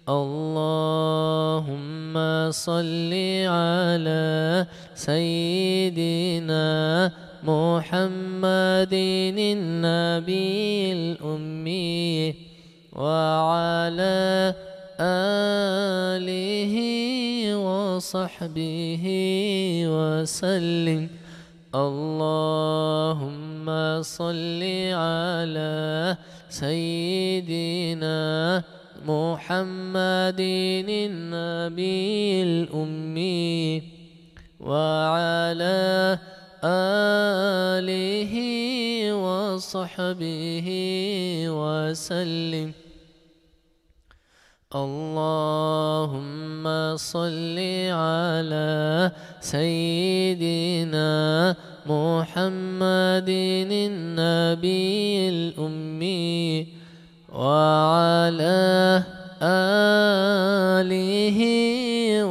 اللهم صل على سيدنا محمد النبي الأمي وعلى آله وصحبه وسلم. اللهم صل على سيدنا محمد النبي الأمي وعلى آله وصحبه وسلم. اللهم صل على سيدنا محمد النبي الأمي وعلى آله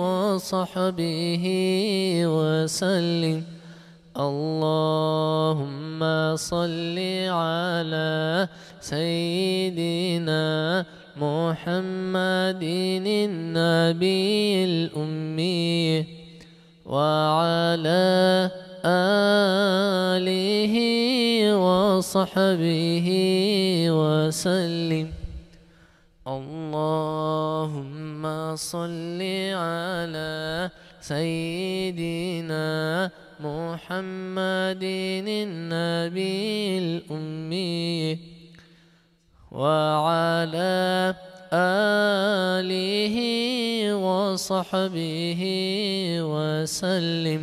وصحبه وسلم. اللهم صل على سيدنا محمد النبي الأمي وعلى آله وصحبه وسلم. اللهم صل على سيدنا محمد النبي الأمي وعلى آله وصحبه وسلم.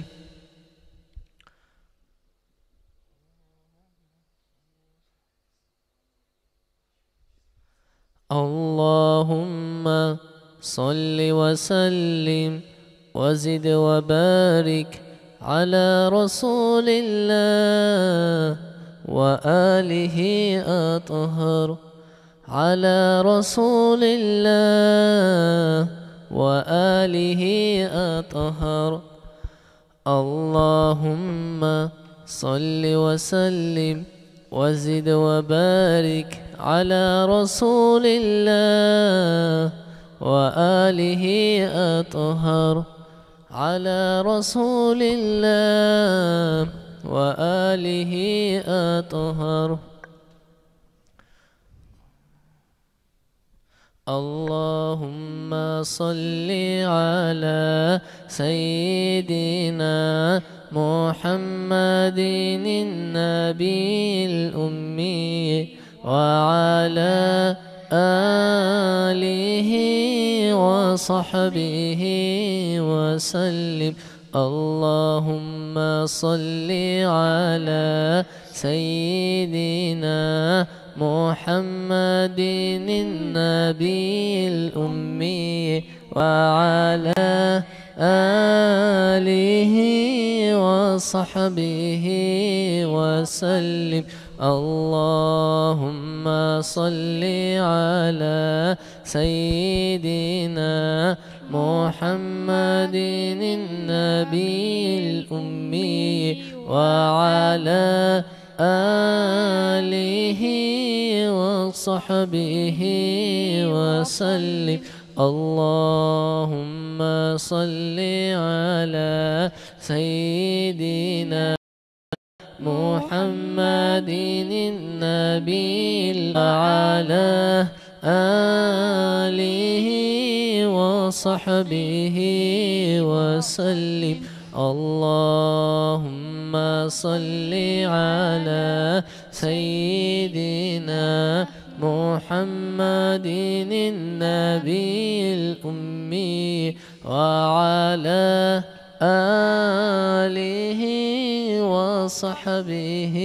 اللهم صل وسلم وزد وبارك على رسول الله وآله أطهر، على رسول الله وآله أطهر. اللهم صل وسلم وزد وبارك على رسول الله وآله أطهر، على رسول الله وآله أطهر. اللهم صل على سيدنا محمد النبي الأمي وعلى آله وصحبه وسلم. اللهم صل على سيدنا محمد النبي الأمي وعلى آله وصحبه وسلم. اللهم صل على سيدنا محمد النبي الأمي وعلى آله وصحبه وسلم. اللهم صل على سيدنا محمد النبي وعلى آله وصحبه وسلم. اللهم صل على سيدنا محمد النبي الأمي وعلى آله وصحبه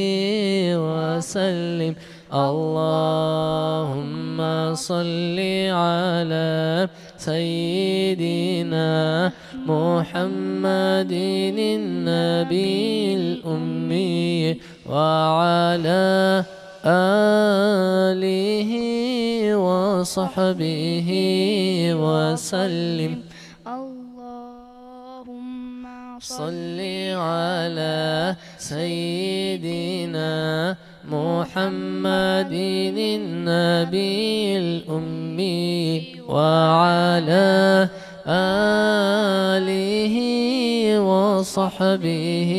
وسلم. اللهم صل على سيدنا محمد النبي الأمي وعلى آله وصحبه وسلم. اللهم صل على سيدنا محمد النبي الأمي وعلى آله وصحبه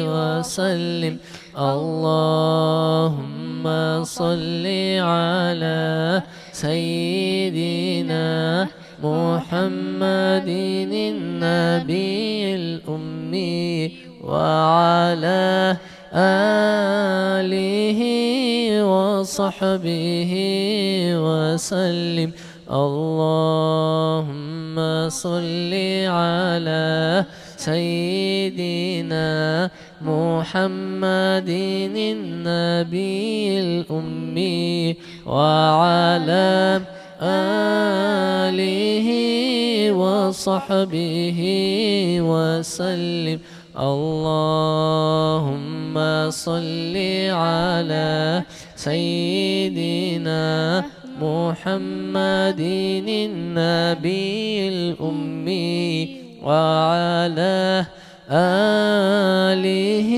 وسلم. اللهم صل على سيدنا محمد النبي الأمي وعلى آله وصحبه وسلم. اللهم صل على سيدنا محمد النبي الأمي وعلى آله وصحبه وسلم. اللهم صل على سيدنا محمد النبي الأمي وعلى آله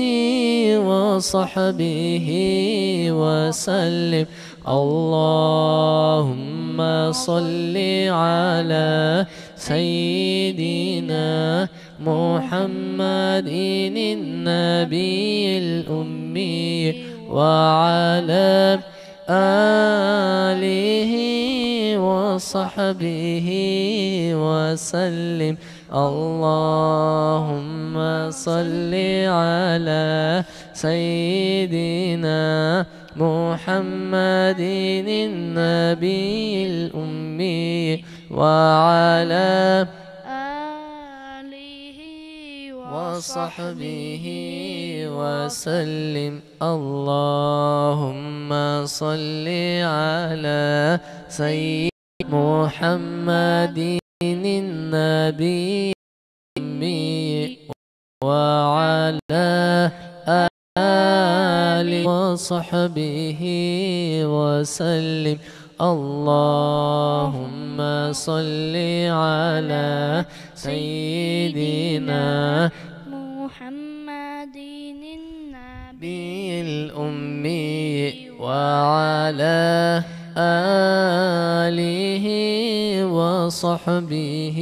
وصحبه وسلم. اللهم صل على سيدنا محمد النبي الأمي وعلى آله وصحبه وسلم. اللهم صل على سيدنا محمد النبي الأمي وعلى آله وصحبه وسلم. اللهم صل على سيدنا محمد النبي الأمي وعلى آله وصحبه وسلم. اللهم صل على سيدنا محمد النبي الأمي وعلى آله وصحبه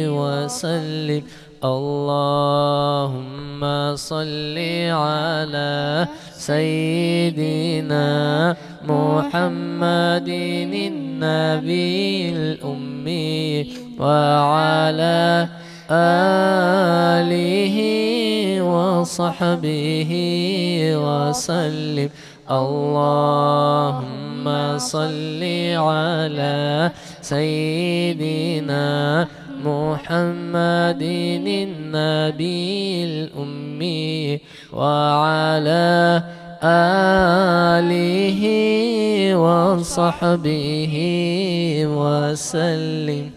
وسلم. اللهم صل على سيدنا محمد النبي الأمي وعلى آله وصحبه وسلم. اللهم صل على سيدنا محمد النبي الأمي وعلى آله وصحبه وسلم.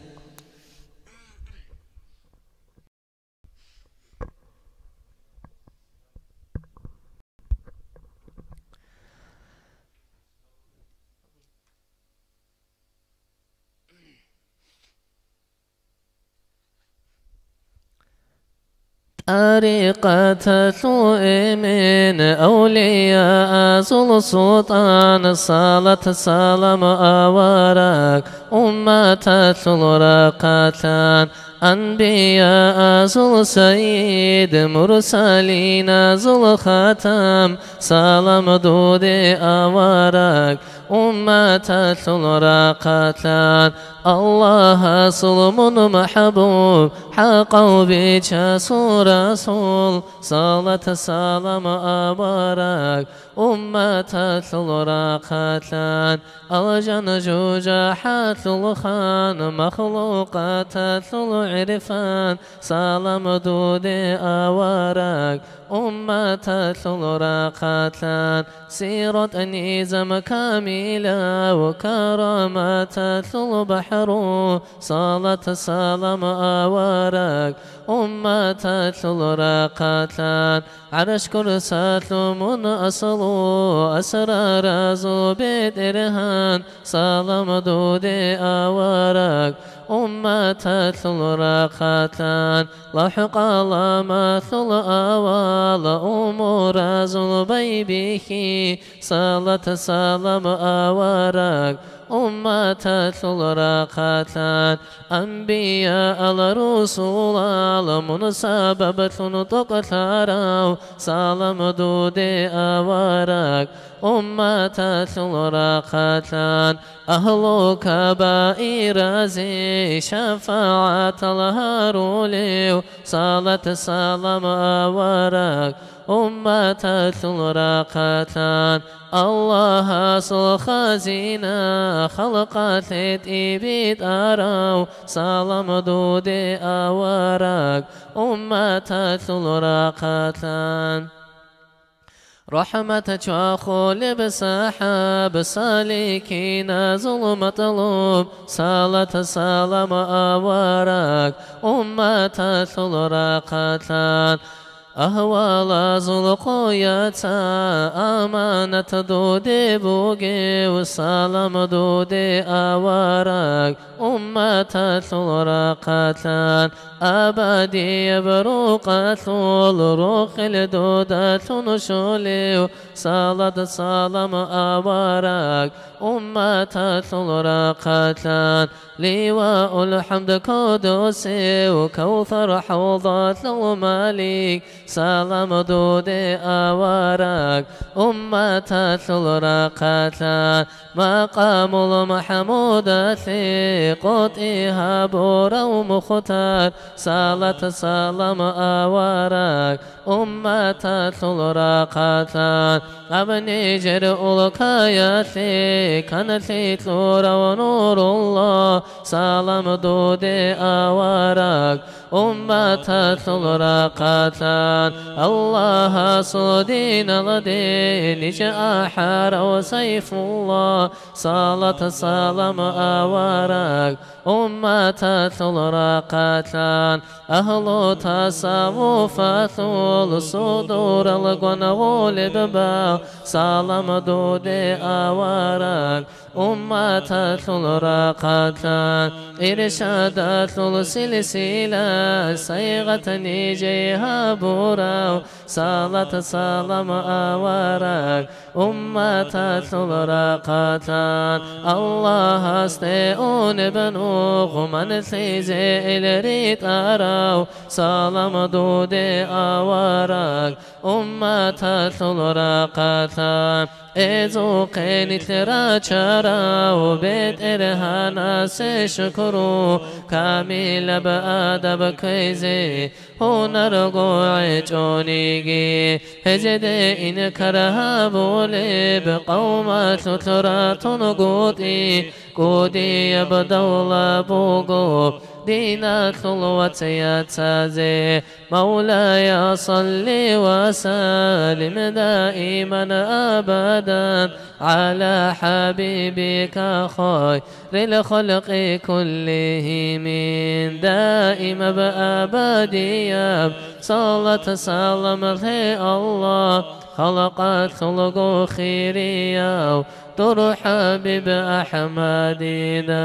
طريقة ثوء من أولياء ذو السلطان صلاة سلام أوراك أمة ثلرقتان أنبياء ذو السيد مرسلين ذو الختام سلام دود أوراك أمة ثلرقتان الله سلم محبوب حقا بجسور رسول صلاة سلام أبارك أمة ثلرقتان الجن جوجحات الخان مخلوقات ثلعرفان سلام دود أوارك أمة ثلرقتان سيرة نيزم كاملة وكرامات ثلبحر صلاة سلام أوارك أمة ثلرقتان عرش كرسات من أصل أسرار ذو بدرهان سلام دود أوارك أمة الرقتان لحق لما ثل أوال أمور زلبي به صلاة سلام أورك أمة الرقتان أنبياء الرسول المنسببة تقتروا سلام دود أورك أمة الرقتان أهل كبائر زي شفاعة الهارولي صلاة سلام أورك أمة الرقتان الله خزينة خلقت إبيد أراو سلام دود أورك أمة الرقتان رحمتك وخول بسحاب سالكين ظلم طلوب صلاة سلام أورك أمة الرقتان أهوال زلقية أمانة دودي بوغي وسلام دودي أورك أمة الرقتان أبدي بروقة الروح الدودة نشولي صلاة سلام أورك أمة الرقتان لواء الحمد قدسي وكوثر حوضات الملك سلام دودي أورك أمة الرقتان مقام المحمود ثقة إيهاب ومختار صلاة سلام أورك أمة الرقتان أبني جرء الكاياتي كانت تلور ونور الله سلام دودي أورك أمة الرقتان الله صدين الدين جاء حار وسيف الله صلاة سلام أورك أمة الرقتان أهل تصوف ثول صدور القنغول ببا سلام دودي أورك أمة الرقتان إرشاد السلسلة صيغة نيجيها بورا صلاة سلام أورك أمة الرقتان الله استيئون بنوغ من ثيزي الريت أراو سلام دودي أورك أمة الرقتان إذوقين تراجرا وبيت إرهانا سيشكرو كامل بأدب كيزي هنرقو جونيجي هجد إن كرهابولي بقومة ترات قودي يبدو بوغو دينا خلوة يتازي مولاي صل وسلم دائما أبدا على حبيبك خير الخلق كلهم دائم بأبديا صلاة سلام الله خلقت خلق خيريا ترحب بأحمدنا.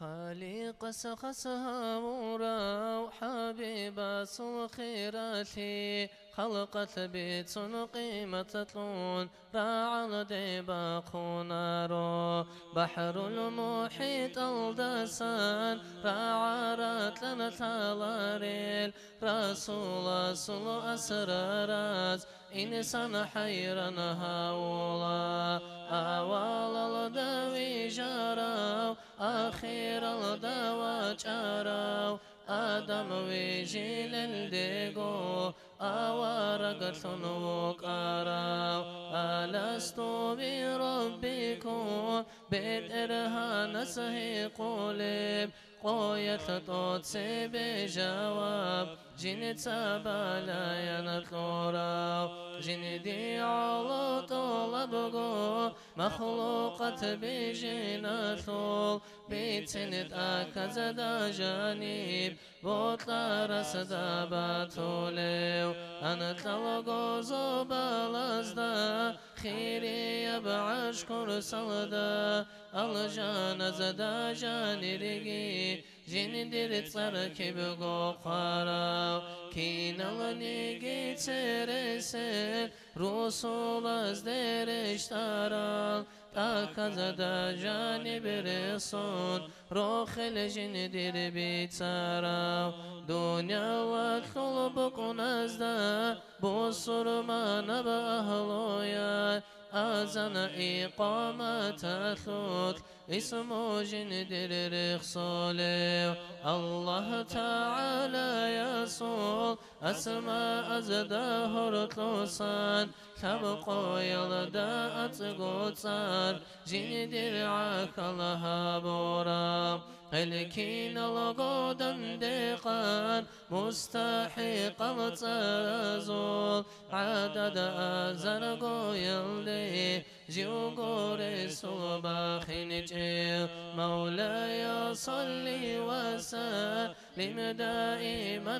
خالق سخسها مورا وحبيب صلخيراتي خلقت بيت قيمة طلون راعى ديبا خنارو بحر المحيط الدسان راعى راتلنا تالاريل رسول صلو أسراراز إنسان حيران هاولا أول الدوي جراو آخر الدوا جراو آدم ويجيل الديقو أوارق ثنوك أراو ألست بربكم بيت إرهان سهي قلب قوية توتسي بجواب جني تسابالا ينطلوراو جني دي على طلبقو مخلوقة بجينا ثول بيتسند أكز دا جانب بوطلا رسدا باتوليو أنا تلقو زبالازدا خيري يبعش كرسالدا الجان زدا جاني ريجي جين دير تصركي بقو قراو كين النيجي ترسل رسول ازدر اشترال تاكز دا جاني برسون روخ الجين دير بيتسراو دنيا وطلب كنازدا بصر ما نبا أهلويا أذن إقامة ثوت اسمه جندر رخصولي الله تعالى يصول أسماء أزدهر تلوسان تبقى يلدا أتقوتان جندر عاكلها بورا الكين الغودن ديقان مستحق التزول عدد أزرقو يلدي جوغوري صباخين جيل مولاي صلي وسلم دائما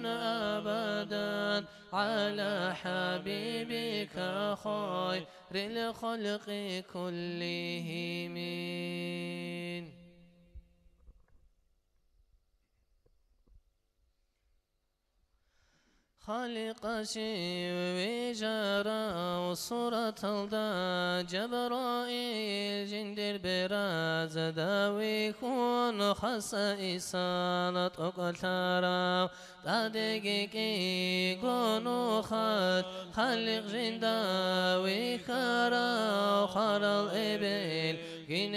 أبدا على حبيبك خير الخلق كلهم خالق شيء جرى وصورة الدا جبرائيل جندر براز داوي كون خصائصان تقترى تدقيقي قونو خات خالق جنداوي خرا خرا الإبل كين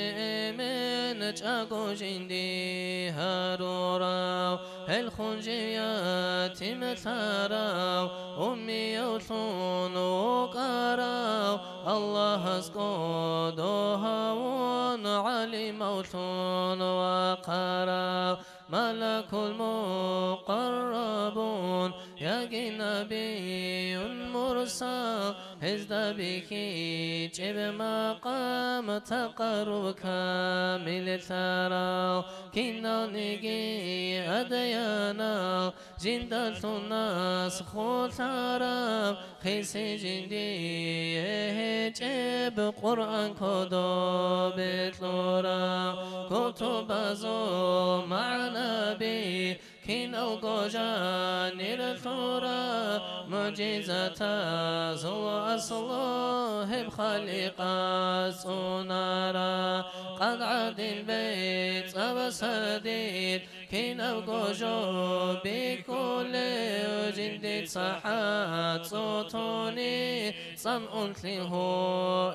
من تشاكو جندي هارورا الخنجيات مثاراو أمي يوثون وقاراو الله اسقودوها ونعلي موثون وقاراو ملك المقربون يا نبي مرسل هزد بكي جب مقام تقرب كامل تراو كنا نجي أديانا جندل الناس خوتارا خيس جندي جب قرآن كدو بتلورا كتب زو معنا بي كين القجان الثورة معجزة زو أصله بخليقة سنارا قد عاد البيت أبسديد كين القجو بكل جلد صحات صوتوني صنعت له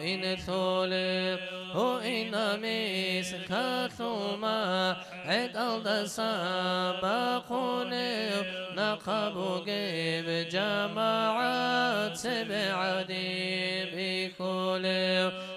إن ثولي هو إن مسكثما عد الدسابقوني نقب جيب جماعات سبعدي بكل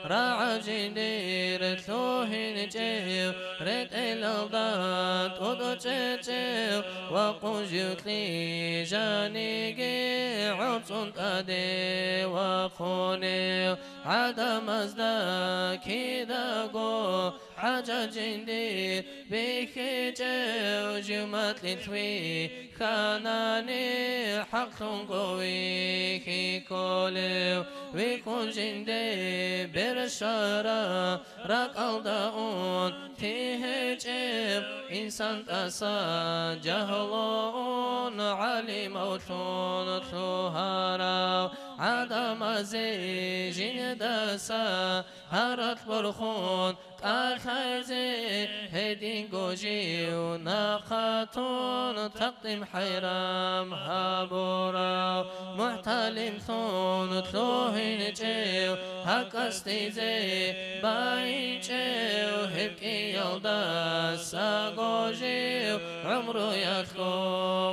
راعج دير ثوهن جيو رد الألداد ودجيجيو وقجيوت لي جانيجي عطن تدي وخونيو عدم ازداكي داقو حاجة جندي بيكي جو جمت لثوي خاناني حق قوي كي كوليو ويكون جندي برشارة راك الداون هجم إنسان تسا جهلون علم وثون ثهارا عدم زيجين دسا هرت برخون كالخيزي هدين قوجي وناقاتون تقدم حيرام هابورا محتلم ثون ثلوهن جيو هكستيزي باين جيو هبكي يلدا ساقوجيو عمرو يدخو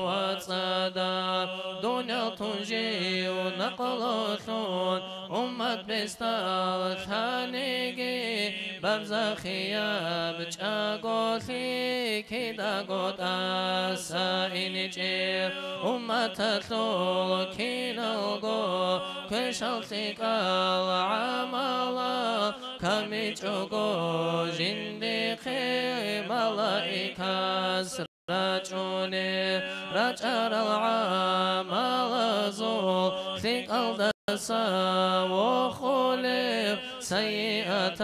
وتصدى دنيا تنجيو نقلوثون أمت بستال ثانيجي برزخيا بجاقوثي كدا قد أسائنجي أمت تلو كينوغو كشلتك العمالا كميجوغو جندقي ملائكة رجوني رجال العمال زول ثقل دسا وخلف سيئة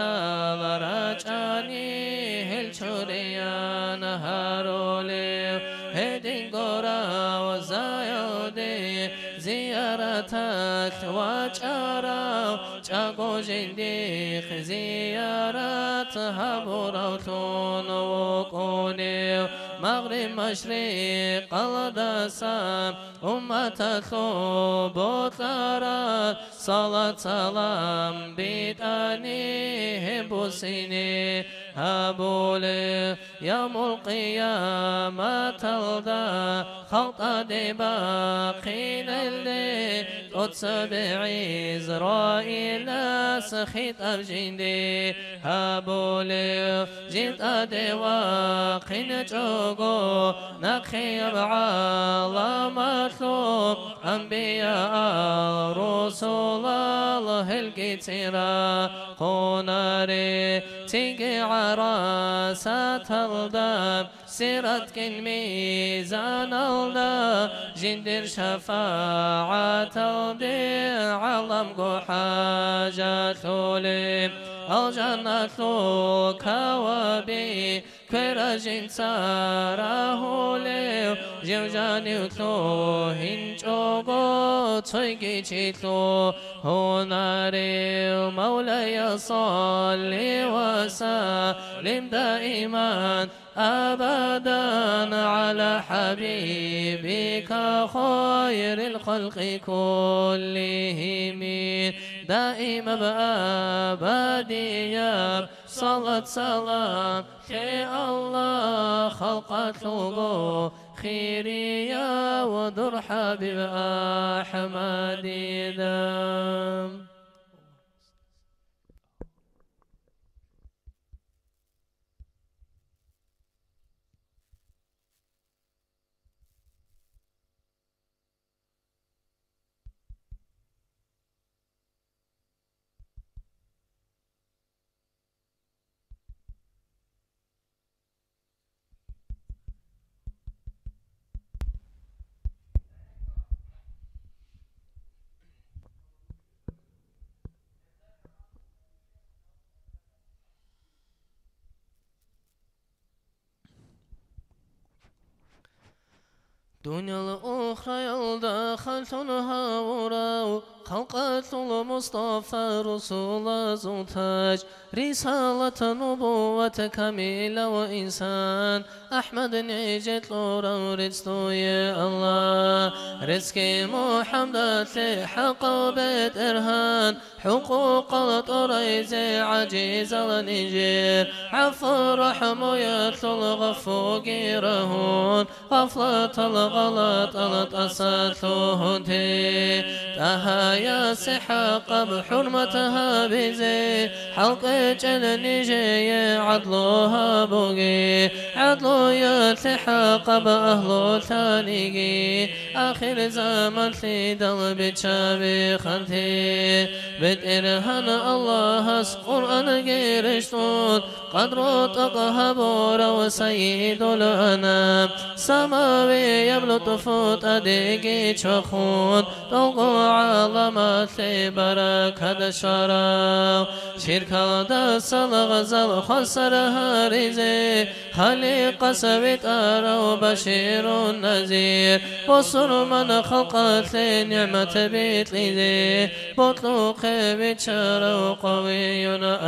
الرجاني هالشريان هارولي هدين قرى وزايودي زيارتك وجارة جاقو جنديق زيارات هبوروتون وقوني مغرب مشرق الدسام أمة ثبوت صلاة سلام بداني بوسيني هبولي يوم القيامة تلدى خلط دباقين اللي تتسبع إسرائيل سخيط أبجندي هبولي جنت دواقين جوغو نقي بعالم مطلوب أنبياء رسول الله الكتيرا قناري تيجي عراسات الدم سيرتك الميزان الدا جندر شفاعة الدي علم حاجة لي الجنة كوابي كراجين ساره لي جوجاني وتلو هنجوغو تسويكي تشيتلو هناري مولاي صلي وسلم دائما أبدا على حبيبك خير الخلق كلهم دائما بأبديا صلاة سلام يا الله خلقته خيريا ودر حبيب أحمد دام دنيا الأخرى يلدى خلفها وراو خلقت المصطفى رسول زوتاج رسالة نبوة كاملة وإنسان أحمد نجت لورا ورزتو يا الله رزقي محمد حق بيت إرهان حقوق الطريز عجيز النجير عفو رحم يطل غفو قيرهون غفلة الغلط التساثه تي تهايا سحاق بحرمتها بزي حلق جننجي عدلها بقي عدلو يلتحق بأهل ثانيقي آخر زمن في دلب شابي خنتي بترهن الله قرآن قرشتون قدر تقهبور وسيد الأنام سماوي يبلط فوت أديكي تشخون تلقوا على مغامات بركة شرا شرك دسل غزل خسر هارزي خليق سبت أرو بشير نذير وصر من خلقت نعمة بيت لذي بطلق بشر قوي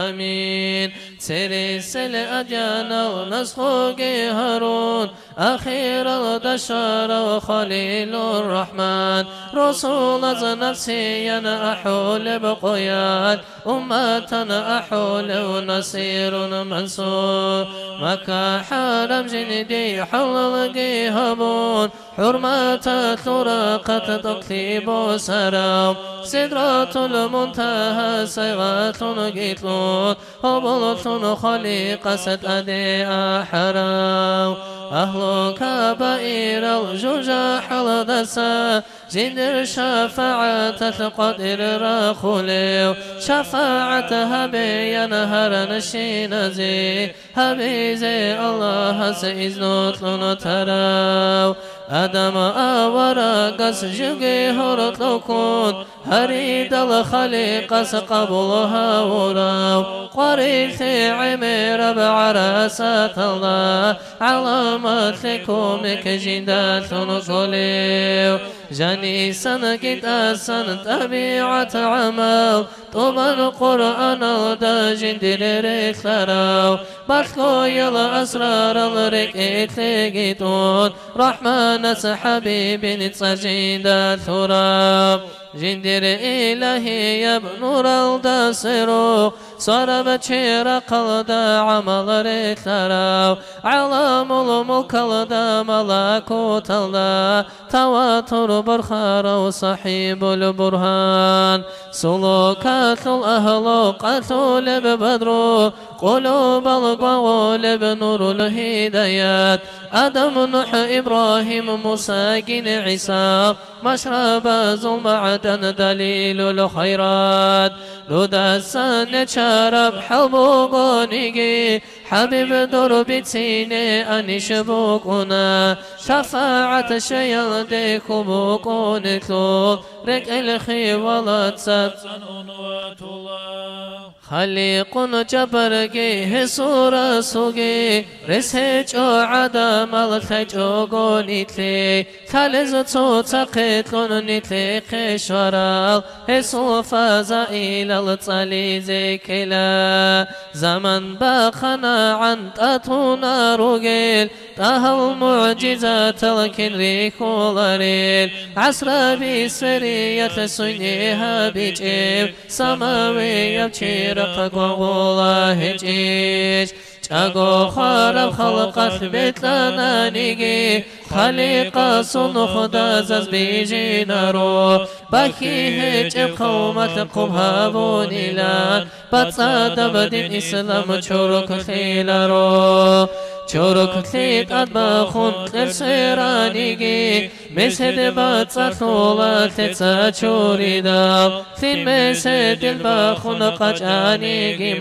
أمين سرسل أجانا ونسخوك هارون أخير الدشار خليل الرحمن رسول نفسي أنا أحول بقياد أمة أحول ونصير منصور مكة حرم جندي حلل هبون حرمة ثراقة تكتيب سرام سدرة المنتهى صيغة قتلون هبلة خليقة ستأدي حرام أهل كبائر الجوجة حلدسا زندر شفاعة القدر رخوليو شفاعة هبي نهر نشينزي هبي زي الله سيزنوت لنتراو آدم أورقس جوجي هرط لكون هريد الخليقة قبلها وراو قريت عمير بعراسات الله علامات لكمك جندات نقوليو جاني سنة سنة طبيعة عمل طوبى القرآن ودا جندر ريخلاراو بحكو يلا أسرار الركيت لقيتون رحمن حبيب نتسجين دا ثراب جندر إلهي يا بنور الدسرو صار بشير قلدا عمل ريخلاراو علام الملك الدا ملكوت الله تواتر برخار صحيب البرهان سلوكات الأهلاقات لببدر قلوب القوالب نور الهدايات آدم نوح إبراهيم موسى جن عيسى مشرب زمعة دليل الخيرات لدسان شرب حبوغونيجي حبيب درب سيني أني شبوكنا شفاعة شيال ديكو بوكون كلو رك الخيوالات سبسن أنوات الله خليق جبركي سورة سوغي رسج عدم الخجو غونيتلي خالز تسقط لونيتلي خشورال هسو فازائل الطلي زكلا زمن باخنا عن تاتونا روغيل تهل معجزات الكنري كولاريل عصر بسرية سنيها بيجيب سماوي يبشير فقوله جيش جاغو خرب خلقت بيتنا نيجي خليقة صنخ دازز بيجي نارو باكي هجب قومة قبها بونيلا بتصاد بدين إسلام چورك خيلارو چورك خيت أدباخون ترسيرانيجي مسد باتساخولا تتسا چوري دام ثين مسد الباخون قجانيجي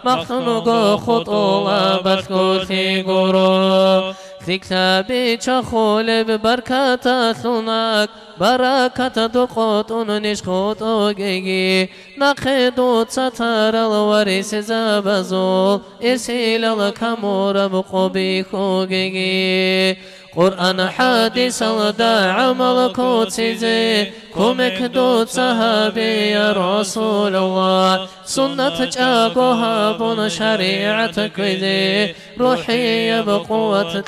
مختنوغو خطولا باتكو ثيغورو ثكتابي چخول ببركة ثناك بركة دقوتون نشخوتو جيجي نقدو تسطر الوريس زبزول إسيل الكامور بقبي خوجيجي قرآن حديث الدا عمل كوتسيزي كومك دوت صحابي يا رسول الله سنة جاقوها بون شريعة كويزي روحي بقوة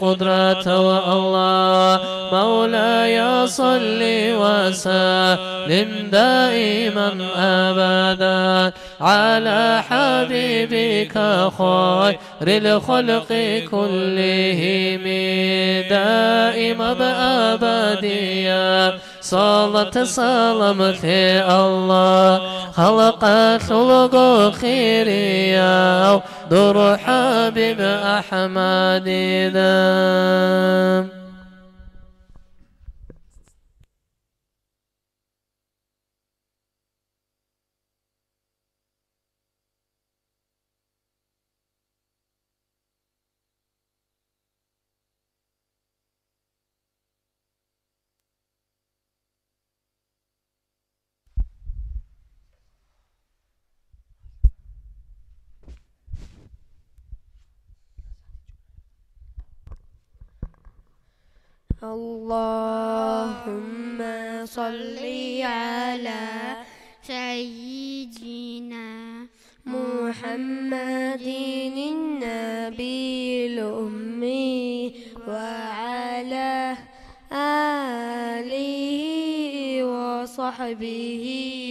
قدرة الله مولاي صل وسلم دائما أبدا على حبيبك خير الخلق كلهم دائما بأبديا صلاة سلامة الله خلقت خلق خيريا دور حبيب أحمد دام اللهم صل على سيدنا محمد النبي الأمي وعلى آله وصحبه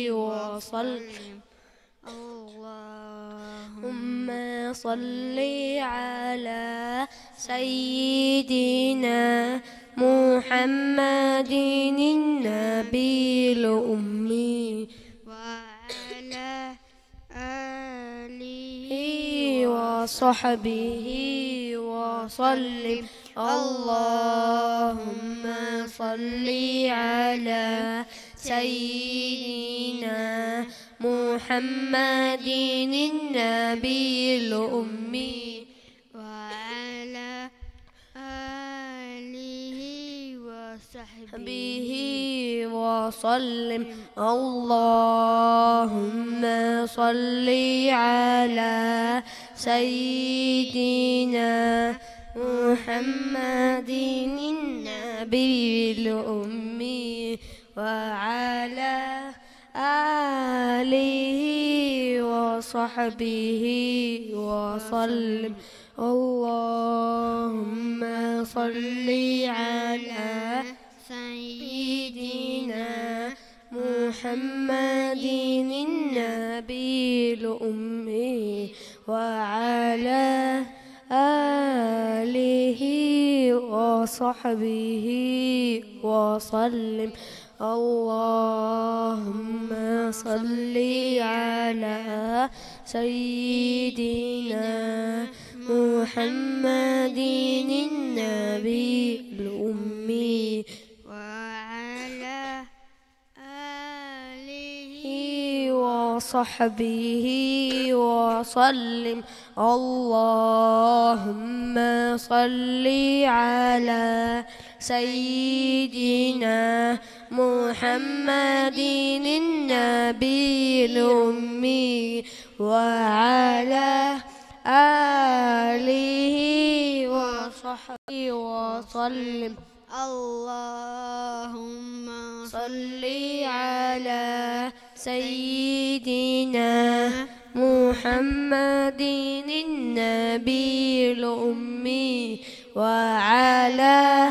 وسلم. اللهم صل على سيدنا محمد النبي الأمي وعلى آله وصحبه وسلم. اللهم صل على سيدنا محمد النبي الأمي وعلى آله وصحبه وسلم. اللهم صل على سيدنا محمد النبي الأمي وعلى آله وصحبه وسلم. اللهم صل على سيدنا محمد النبي الأمي وعلى آله وصحبه وسلم. اللهم صل على سيدنا محمد النبي الأمي وعلى آله وصحبه وسلم. اللهم صل على سيدنا محمد النبي الأمي وعلى آله وصحبه وسلم. اللهم صل على سيدنا محمد النبي الأمي وعلى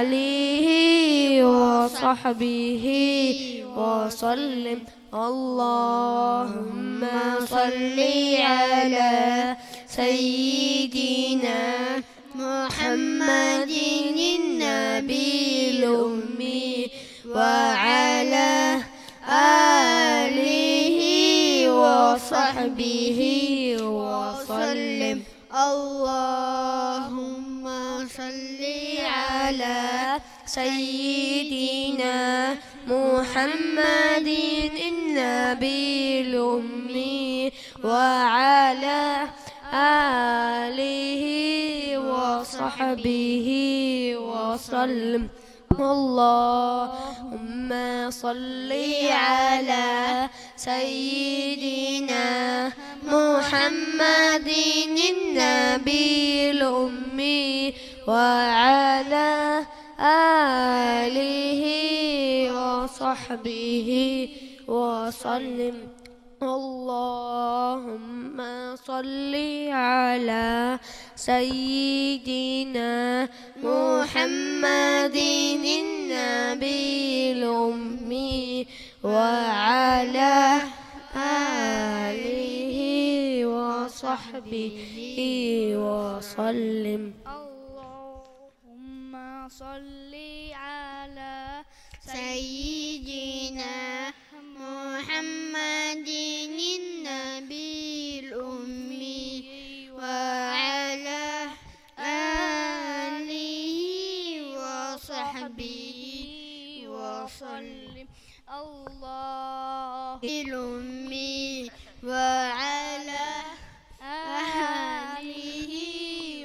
آله وصحبه وسلم. اللهم صل على سيدنا محمد النبي الأمي وعلى آله وصحبه وسلم. اللهم صل على سيدنا محمد النبي الأمي وعلى آله وصحبه وسلم. اللهم صل على سيدنا محمد النبي الأمي وعلى آله وصحبه وسلم. اللهم صل على سيدنا محمد النبي الأمي وعلى آله وصحبه وسلم. اللهم صل على سيدنا محمد النبي الأمي وعلى آله وصحبه وسلم. الله الأمي وعلى آله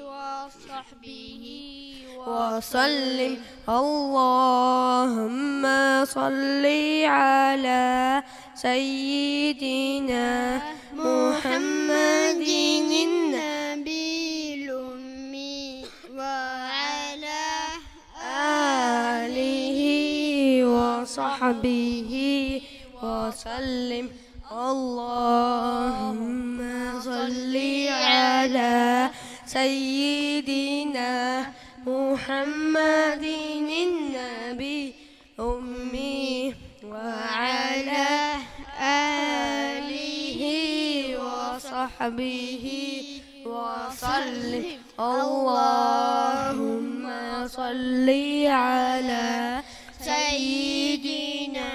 وصحبه وسلم. اللهم صل على سيدنا محمد النبي الأمي وعلى وصحبه وسلم. اللهم صل على سيدنا محمد النبي الأمي وعلى آله وصحبه وسلم. اللهم صل على سيدنا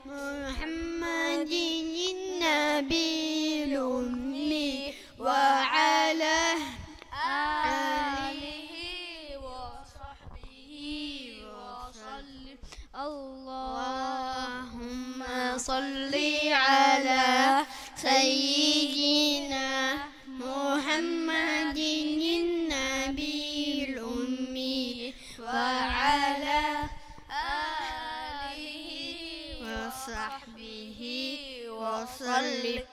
محمد النبي الأمي وعلى آله وصحبه وسلم. اللهم صل على سيدنا محمد النبي الأمي وعلى آله وصحبه وسلم.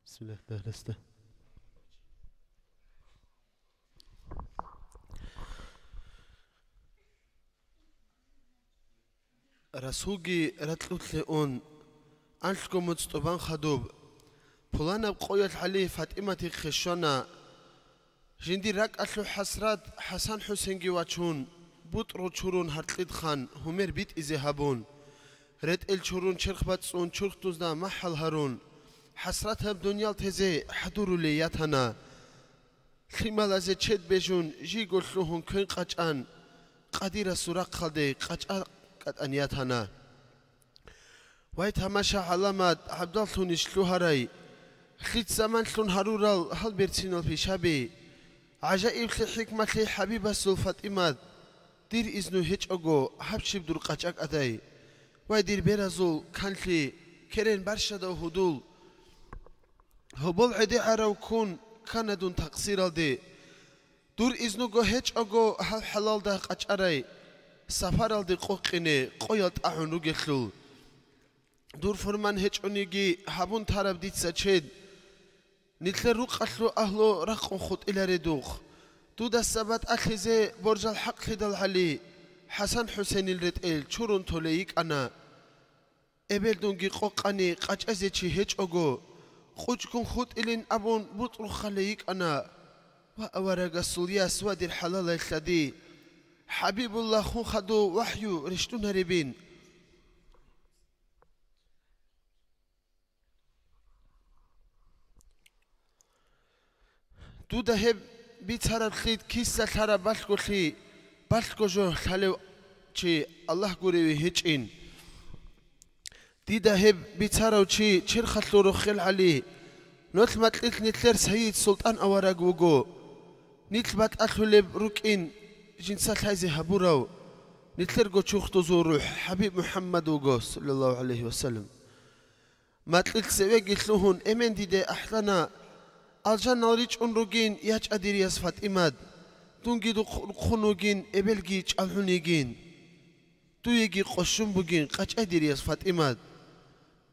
بسم الله درسته. رسوجي رتلوت لون أنتكم مستبان خدوب فلانا بقوية عليه فاطمة خشونا جندي راك أتلو حسرات حسن حسين جواتشون بطرو تشورون هرتليد خان همير بيت إزهابون رد الشورون شرخ باتسون شرخ توزنا محل هارون حسرتها بدنيا تزي حضور لياتنا خيمالا زي تشد بيجون جي قلت لهم كن قجان قدير سراق خلدي قجان قد أنياتنا وايت هماشا علامات عبدالتون يشلوها راي خليت زمان شلون هرورال هل بيرتينو البيشابي عجائب حكمة لي حبيبة سلفات إماد دير إذنو هيج أغو حبشي بدور قاچاك أداي واي دير بيرازول كانت لي كيرين برشا دو هدول هبول عدي عراو كون كان دون تقصير دي دور إذنو غو هيج أغو هل حلال دا قاچاراي سفر دي قوقيني قويلت أحونو جخلول دور فرمان هيج أونيجي هبون تارب ديت ساچيد نتلر روق أخلو أهلو رقم خود إلى ردوخ دود السبت أخيزي برج الحق خدال علي حسن حسين الرتئل چورون توليك أنا إبل دونجي قوقاني قاچ أزيچي هيج أغو خوش كن خود إلين أبون بطرو خليك أنا وأورق السولياس وادي الحلال الخدي حبيب الله خون خدو وحيو رشتون هربين دودا هب بيتهرب خيد كيسة ثرى بالكو خي بالكو جو خلو چي الله قريوي هيجين ديدا هب بيتهرب چي چير خطلو رخيل علي نوتل ماتلت نتلر سيد سلطان أوراق وغو نتل بات أخلو لب روكين جنسات هايزي هبوراو نتلر قو چوختو زو روح حبيب محمد وغو صلى الله عليه وسلم ماتلت سويق يتلوهن امن ديدا أحلنا الجنة ريج أنروجين ياج أديرياس فاطمة تونجي دو خنوجين إبلجيج الحنيجين تويجي قشم بوجين قاج أديرياس فاطمة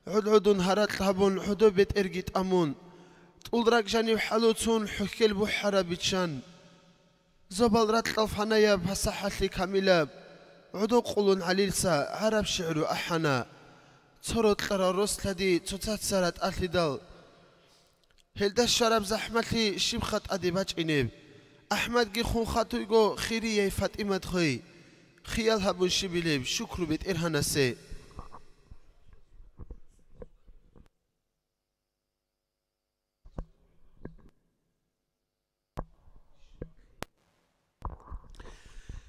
عدعدون هرات لهبون حدو بيت إرجيت أمون تقول راك جاني حلوتون حكيل بحرة بيتشان زبال رات لفحنايا بحصحة لي كاملة عدو قولون عليلسا عرب شعرو أحنا تروت لرا روسلدي تتات سارت أثلدال هلدا الشراب زحمتي شبخت أديباج إنب أحمد جي خون خاتويغو خيري يا فاطمة خوي خيال هبون شبيلب شكر بيت إرهانسي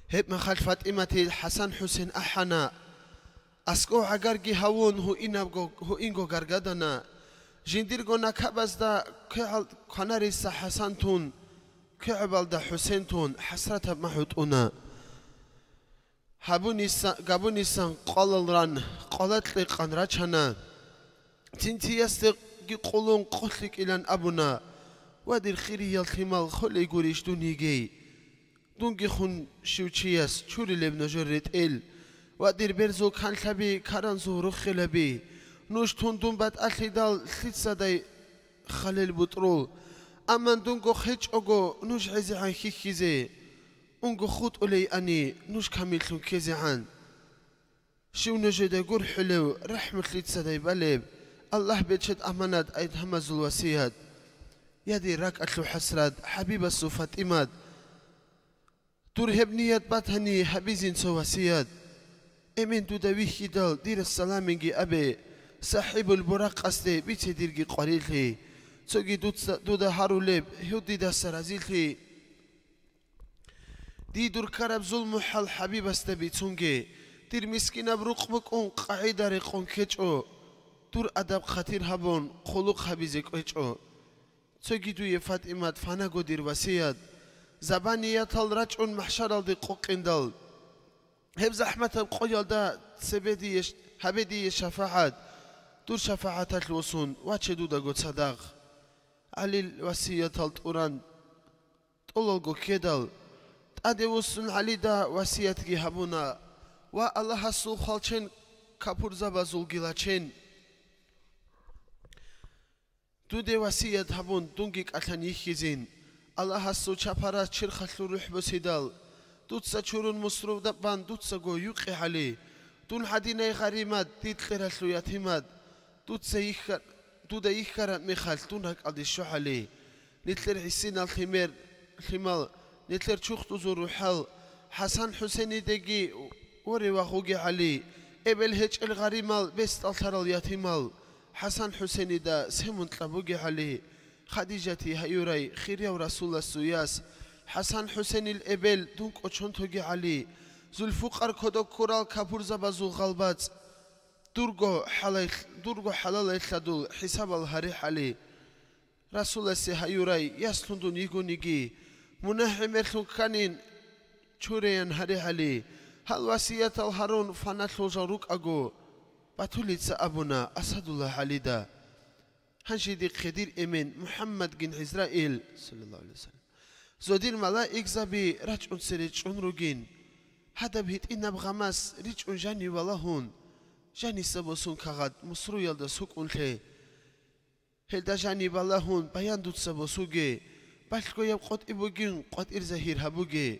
هب مخال فاطمة حسن حسين أحنا أسكو عقارجي هون هو إنغو غرغدنا جنديرغو نكبز دا كناريسا حسن تون كعبال دا حسين تون حسرتها محوطونا غابونيسان قلل قالت لي قنراتشانا تنتي يستقي قولون قلتك إلان أبونا وادير خيري الخمال خلي قريش دونيجي دونجي خون شوچياس چوري لبنا جريت إل وادير برزو كان لبي كارانزو رخي لبي نوش تندون بات أخي دال خيتسا داي خليل بطرول أمان دونغو خيج أغو نوش عزي عن خيخيزي أنغو خود أولي أني نوش كامل تون كيزي عن شو نجي دا قول حلو رحمة خيتسا داي باليب الله بيتشد أمانات أيد همز الوسياد يدي راك أتلو حسراد حبيب الصوفات إماد ترهب نيات باتهني حبيزين سو وسياد إمين دو داويخي دال دير السلامينجي أبي صاحب البراق أستي بيتي ديرجي قريلي تسوغي دودا هارو لب هودي دا سرازيلي دي دور كرب ظلم حال حبيب استبي تونجي دير مسكينة بروق اون قاعدة ريقون كيچو دور أدب خطير هبون خلوق حبيزك ويچو تسوغي دو يفات إماد فاناغو دير وسياد زباني يطل رجعون محشر دي قوقين دال هب زحمة قويل دا هبدي شفاعات دور شفاعات الوصون واتشدو دا قد صداق علي الوسية الطوران طولو كيدال تادي وصون علي دا وسية هبونا والله السو خالچين كابور زبازول گيلاچين دو دي وسية هبون دونگيك أتن يخيزين الله السو چپارا چير خلو روح بسيدال دوتسا چورون مصروف دبان دوتسا گو يوقي علي دون حديني غريمات ديت خيرسلو يتيمات دودا يخرا ميخال دونك أدي شو علي نتلر حسين الخمال نتلر چوختو زو روحال حسن حسيني دقي وري وخوغي علي إبل هج الغريمال بست ألتر اليتيمال حسن حسيني دا سيمون تلابوغي علي خديجتي هيوراي خيريا ورسول السوياس حسن حسين الإبل دونك أشونتوغي علي زلفقر كودو كورال كابورزا بازو غالبات دورغو حلال إخلادول حساب الهريح علي رسول السي هيوراي يسلندون يغو نيجي مناحم إرثو كانين چوريان هريح علي هل وسيات الهارون فاناتلو جاروك أغو باتوليتسا أبونا أسد الله علي دا هنشيدي خدير إمين محمد جن إسرائيل صلى الله عليه وسلم زودير ملائك زبي رجعون سريجون روجين هذا بهت إن بغماس رجعون جاني والهون جاني سبوسون كغاد مصرو يلدا سوق أنتي هلدا جاني والهون بيان دوت سبوسوجي بلكو يبقت إبوجين قد إرزهير هبوجي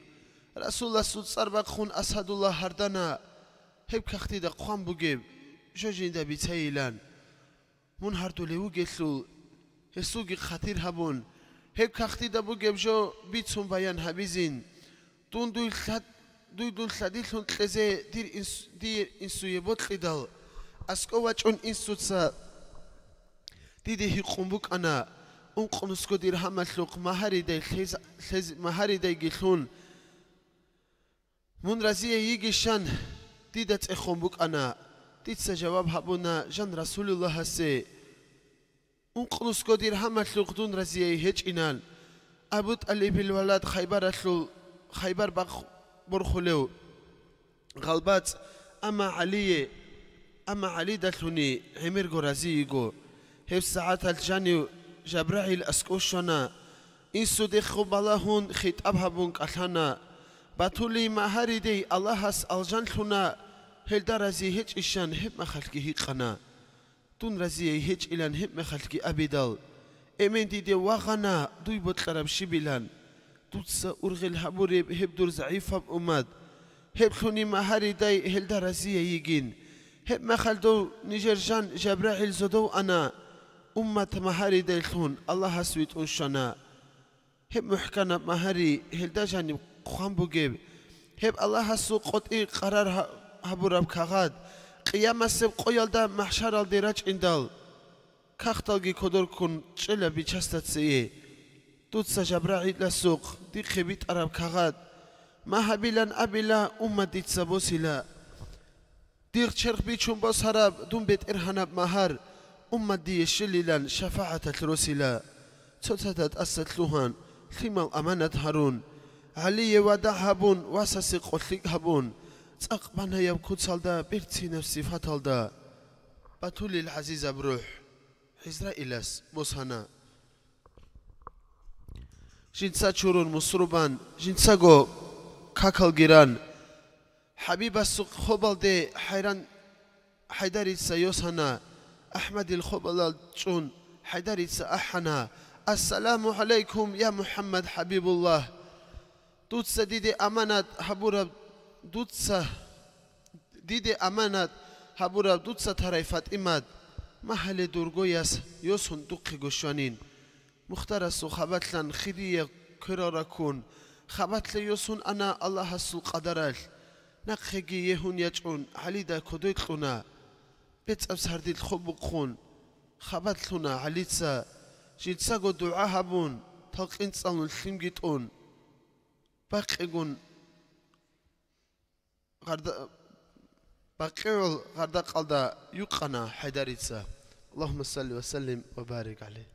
رسول الله سود صربق خون أسد الله هردنا هب كختي دا قام بوجي جوجين دا بيتايلان من هردو ليو جيسو هسوجي خطير هبون هب كختي دا بوجي بجو بيتسون بيان هبيزين دون ثديلون تلزي دير إنسو يبوت خدال أسكو واجون إنسو تسا ديدي هيقومبوك أنا قنسكو دير همسلوق مهاري داي جيلون من رزيه يجيشان ديدت إخومبوك أنا ديتسا جواب هبونا جان رسول الله هسي قنسكو دير همسلوق دون رزيه هج إنان أبوت ألي بالولاد خيبر برخلو غلبات أما علي دلوني عمير غرازيغو هف ساعات الجاني جبرائيل أسكوشنا إنسو دخو بالهون خطاب هبونك ألهانا باتولي مهاري دي الله هس الجان لنا هل درازي هج إشان هب مخلقي هيقنا دون رزي هج إلان هب مخلقي أبيدال إمين دي واغنا دوي بطلرب شبيلان دوتسا أرغل هبوريب هب دور زعيفة بأماد هب خوني مهاري داي هل درازي يجين هب مخلدو نيجرجان جبرائيل زدو أنا أمة مهاري داي خون الله هسويت أنشانا هب محكنا مهاري هل داجاني قوام بوغيب هب الله هسو قطئي قرار هبوراب كغاد قيام السب قويل دا محشر الدراج اندال كاختالغي كودور كون چلا بيچستت سيه دوتسا جبرائيل لسوق دي خبيت عرب كغاد ما هبيلان أبيلا أمة ديتسا بوسيلا دير چرخ بيچون بوس هراب دون بيت إرهاناب مهار أمة دي شليلان شفاعة الرسيلا تتتت أسد لوهان ثمال أمانة هارون علي ودع هبون واساسي قتلق هبون تقبانا يبكوت سالدا بيرتي نفسي فاتالدا باتولي العزيزة بروح إسرائيلس بوسهانا جنسا چورون مصروبان جنسا گو كاكال جيران حبيب السوق خبال دي حيران حيداري سيوسهانا أحمد الخبال چون حيداري سأحنا السلام عليكم يا محمد حبيب الله دوتسا ديدي أمانات حبورا دوتسا ديدي أمانات حبورا دوتسا ترايفات إماد محل دورغوياس يوسون دوقي گوشوانين مختارسو خباتلان خيرية كراراكون خباتل يوسون أنا الله هسو قدرال نقخيجي يهون يجعون عليدا كودويتلونا بيت أبسهردي الخبقون خباتلونا عليتسا جيتساقو دعا هبون تلقين تسالون الخيمجيتون باقيقون باقيول غردا قلدا يقنا حيداريتسا اللهم صل وسلم وبارك عليه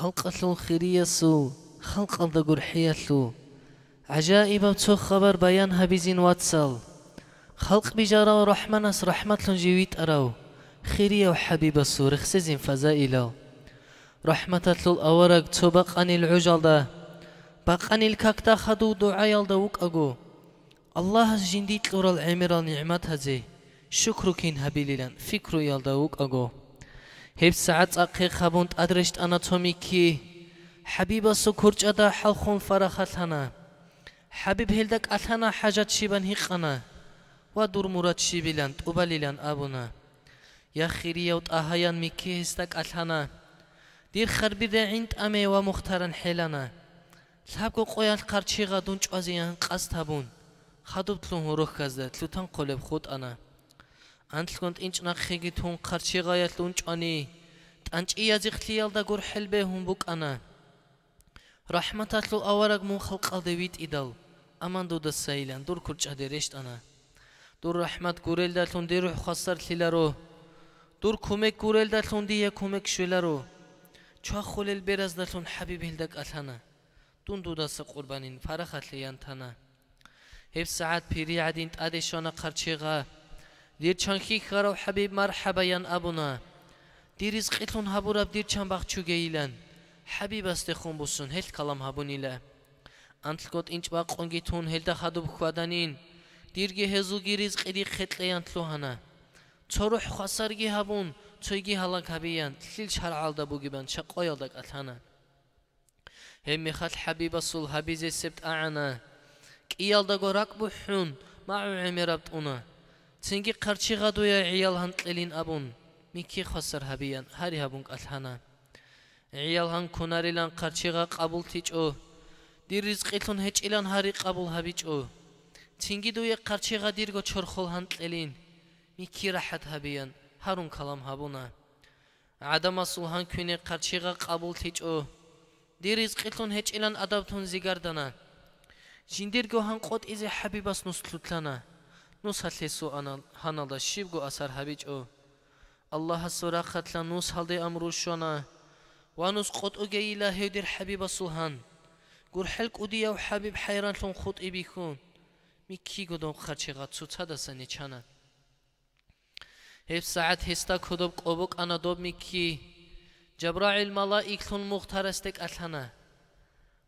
خلق له خيريسو خلق الدقر حيالو عجائب بتو خبر بيان هبيزين واتسال خلق بجارة رحمناس رحمة لن جيويت أراو خيرية وحبيب السور خسزين فزائلا رحمة لل أورق تو بقاني العجل ده بقاني الكاكتا خدو دعايال دوك أغو الله جنديت لورا العمر النعمات هزي شكرو كين هبيليلان فكرو يال دوك أغو هيب ساعات أقي خابونت أدرشت أناتوميكي حبيب السكورج أدا حلخون فرخت هنا حبيب هلدك أثنا حاجات شيبان هيقنا ودور مراد شيبيلان تقبليلان أبونا يا خيرية وتأهيان ميكي هستك أثنا دير خربي دا عند أمي ومختارن حيلانا لحبكو قويان قارتشيغا دونج أزيان قاستابون خدوب تلون هروخ كازده تلو تنقلب خود أنا أنت كنت إنش ناخيجي تون قارتشيغا يتلونج أني تانج إيا زيختليال دا قور حلبه هم بوك أنا رحمة تلو أورق مون خلق الدويت إدال أمان دو دسايلان دور كرج أدريشت أنا دور رحمة قوريل دالتون دي روح خسر تلارو دور كوميك قوريل دالتون دي كوميك شولارو چوا خولل براز دالتون حبيب هلدك أثانا دون دو دست قربانين فرخت ليان تانا هف ساعات بيري عدين تادشانا قرچيغا دير چانخي خارو حبيب مرحبا يان أبونا دير رزقتلون هبوراب دير چان باقچو گيلان حبيب استخون بوسون هل كلام هبونيلا أنت قد إنش باقونجي تون هل دخدو بخوادانين ديرجي هزوجي رزق إدي خطليان تلوهنا تروح خسرجي هبون تيجي هلاك هبيان تليل شرع على دبوجي بان شقايا دك أثنا هم خال حبيب الصل حبيز السبت أعنا كيال دقو ركبو حون معو عمربت أنا تنجي قرشي غدو يا عيال هنتلين أبون ميكي خسر هبيان هاري هبونك أثنا عيال هن كوناريلان قرشيغا قبول تيجو دير رزقيتون هيج إلان هاري قبول هبيجو تنجي دوية قرشيغا ديرغو چرخول هنتلين ميكي راحت هبيان هارون كلام هبونا عدم أصل هن كوني قرشيغا قبول تيجو دير رزقيتون هيج إلان أدابتون زيگاردانا جنديرغو هن قد إزي حبيباس نسلوتلانا نوس هتلسو أنا هنالدا شيبغو أسار هبيجو الله سوراخت لنوس هالدي أمروشونا وانوس قد أجي لا هيدر حبيب سلهان قر حلق أدي أو حبيب حيران لون خود إبيكون ميكي قدوم خرشيغات سوتادا سني چانا هيف ساعت هستا كدوب قبوك أنا دوب ميكي جبرائيل ملائك لون مختارستك أتلنا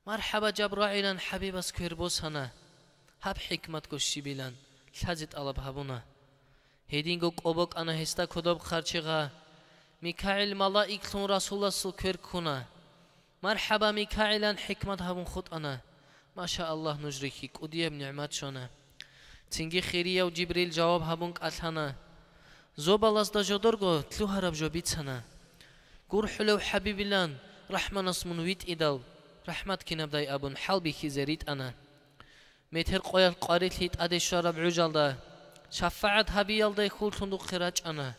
مرحبا جبرائيلان حبيب اسكيربوس هنا هب حكمت كوشي بيلان لحزت ألب هبونا هيدينغو قبوك أنا هستا كدوب خرشيغا ميكائيل ملائك لون رسول الله سل كنا مرحبا ميكائيلان حكمت هبون خود أنا ما شاء الله نجريكي قدية بنعمات شونا تنجي خيرية وجبريل جواب هبونك أتلنا زوبالاز دا جدرغو تلو هرب جو بيتسنا قور حلو حبيب لان رحمة نصمون ويت إدال رحمة كنبداي أبون حلبي خزريت أنا ميتر قويل قاريت هيت أدي شرب عجل دا شفاعت هبيال دا يخول تندق خراج أنا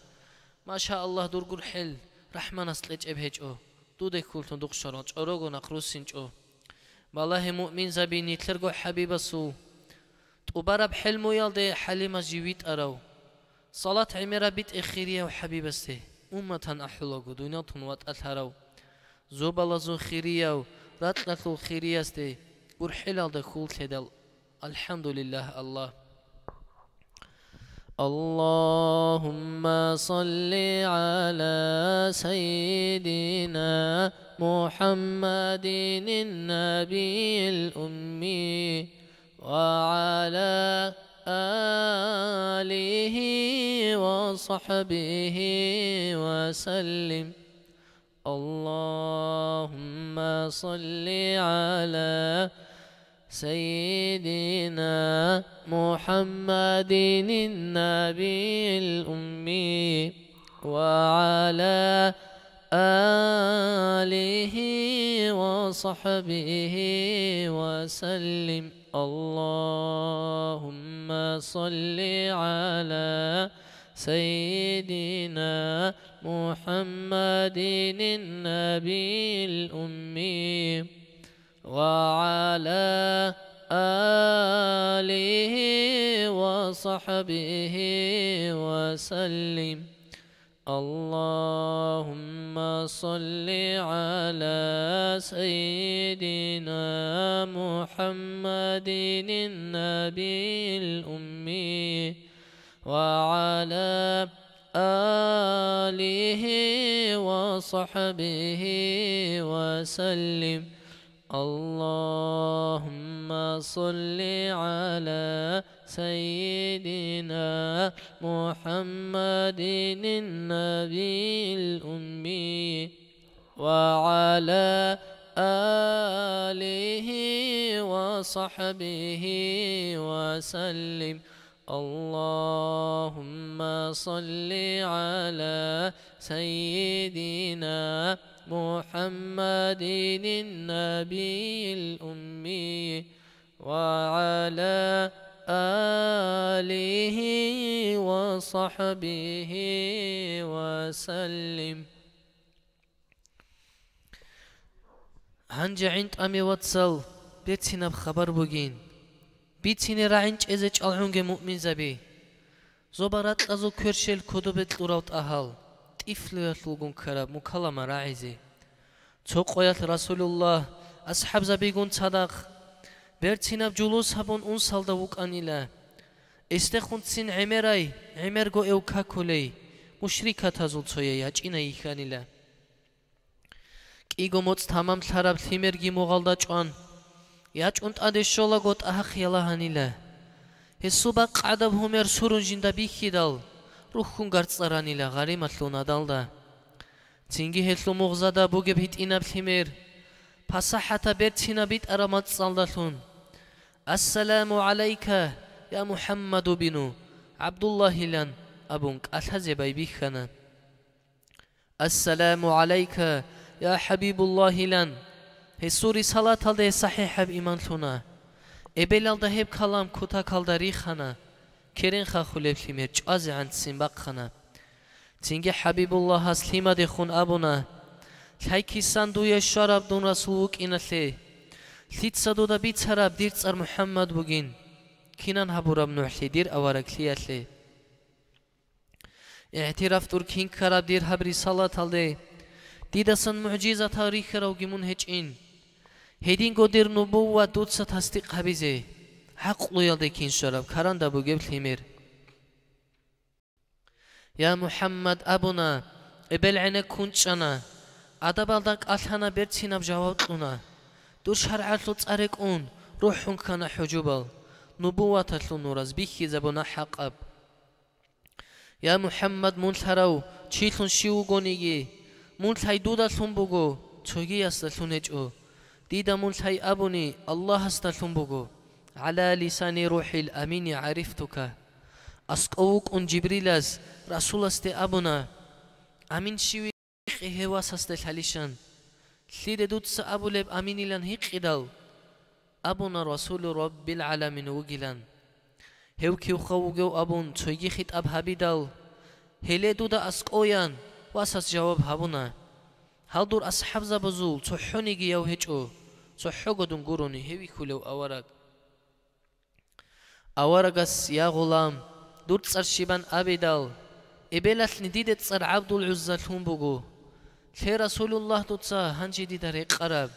ما شاء الله دور قور حل رحمة نصلج أبهج أو دو دا يخول تندق شراج أروغو نقروس سنج أو بالله مؤمن زبيني تلرغو حبيب سو تقبرب حلمو يال دا حليمة جيويت أراو صلاة عميرة بيت إخيرية وحبيبستي أمتان أحلوغو دونياتون وات أتهراو زوبالا زو خيرية راتلتو خيرية استي قر حلال دا خول تدل الحمد لله الله اللهم صل على سيدنا محمد النبي الأمي وعلى آله وصحبه وسلم اللهم صل على سيدنا محمد النبي الأمي وعلى آله وصحبه وسلم اللهم صل على سيدنا محمد النبي الأمي وعلى آله وصحبه وسلم اللهم صل على سيدنا محمد النبي الأمي وعلى آله وصحبه وسلم. اللهم صل على سيدنا محمد النبي الأمي وعلى آله وصحبه وسلم. اللهم صل على سيدنا محمد النبي الأمي وعلى آله وصحبه وسلم. هنجا عند أمي واتسل بيتنا بخبر بوجين بيتني راعنج إذا جالعونج مؤمن زبي زبرات أزو كرشل كدوبت لوراوت أهل طفليات لوجون كراب مكالمة راعيزي توقيات رسول الله أصحاب زبيجون صدق بيرتنا بجلوس هبون أنسال دوك أنيلا استخون تسين عمراي عمرغو إو كاكولي مشركة تزول صويا يجينا يخانيلا كيغو موت تمام تلارب ثمرغي مغالدا جوان يجونت أدش شولا غوت أحق يلاهانيلا هسوبا قادب همير سورون جندا بيخيدال روحكون غارتصارانيلا غاريماتلونا دالدا تينجي هتلو مغزادا بوغي بهيت إناب ثمر فصحة بيرتنا بيت أرامات صالدالون. السلام عليك يا محمد بن عبد الله لن أبونك الحزبي بيخنا. السلام عليك يا حبيب الله لن هسوري صلاة الده صحيحة بإيمان لنا إبلال دهب كلام كتا كالداري خنا كرين خاخولي بلمير جازي عن سنباق خنا تنجي حبيب الله سليمة دخون أبونا تحيكي ساندوية شراب دون رسولك إنالي ليت سادو دا بيت سراب دير تسار محمد بوغين كينان هبوراب نوحلي دير أوارك لياتلي اعتراف تركين كراب دير هبري صلاة الده ديدسن معجزة تاريخ روغي منهجين هيدين قدر نبوة دوتسة تصديق هبيزي حق لو يلدي كين شراب كاران دابو قبل همير. يا محمد أبونا إبل عينك كنتشنا أدبالدك ألحنا بيرتنا بجاوتلنا دور شرعات لتسارك روحون كان حجوبال نبوة تلو نورز بيخي زبونا حق أب. يا محمد منتهرو چيلون شيو غونيجي منتهي دودا ثنبوغو توغي يستلونجو ديدا منتهي أبوني الله استلونبوغو على لسان روحي الأمين عرفتك أسقوك جبريلز رسول استي أبونا أمين شوي هواس استلحليشان ليد دوتس أبو لب أمين لن هيق إدال أبونا رسول رب العالمين وجلان هوكي وخوغو أبون توغي خيط أب هبيدال هلي دودا أسقويان واساس جواب هبونا هل دور أصحاب زبزول تحونيجي يو هجو تحوغو دنگوروني هوي كولو أورغس يا غلام دور تصر شيبان أبيدال إبلات نديد تصر عبد العزة بوغو لي رسول الله دوتسا هنجي دي داري قرب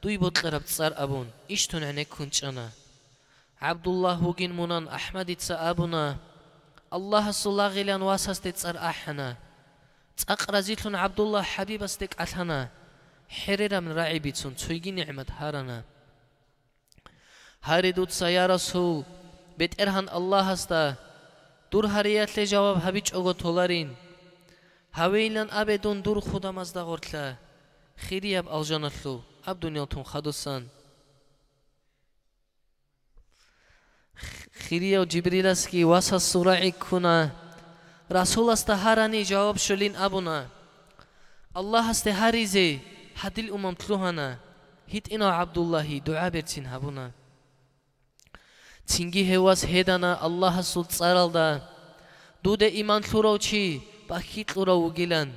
دوي بطلرب تصر أبون إشتون عنك كنت أنا عبد الله وجين منان أحمد تسا أبونا الله صلاغي لان واساس تتصر أحنا تأقرزيتون عبد الله حبيب استك أثنا حريرا من راعي بيتسون تويجي نعمة هارنا هاري دوتسا يا رسول بيت إرهان الله استا دور هريات لي جواب هبيج أغو تولارين هاويلان أبدون دور خدا مزدا غورتلا خيري أب الجنتلو أب دنيالتون خدوسان خيري جبريل اسكي واسا سورعي كنا رسول استهاراني جواب شلين أبونا الله استهاريزي حدل تلوهنا هيت إنا عبد الله دعا برتين هبونا تنجي هواس هيدانا الله سلط صارالدا دود إيمان تلوروشي بأكيد تلورو جيلان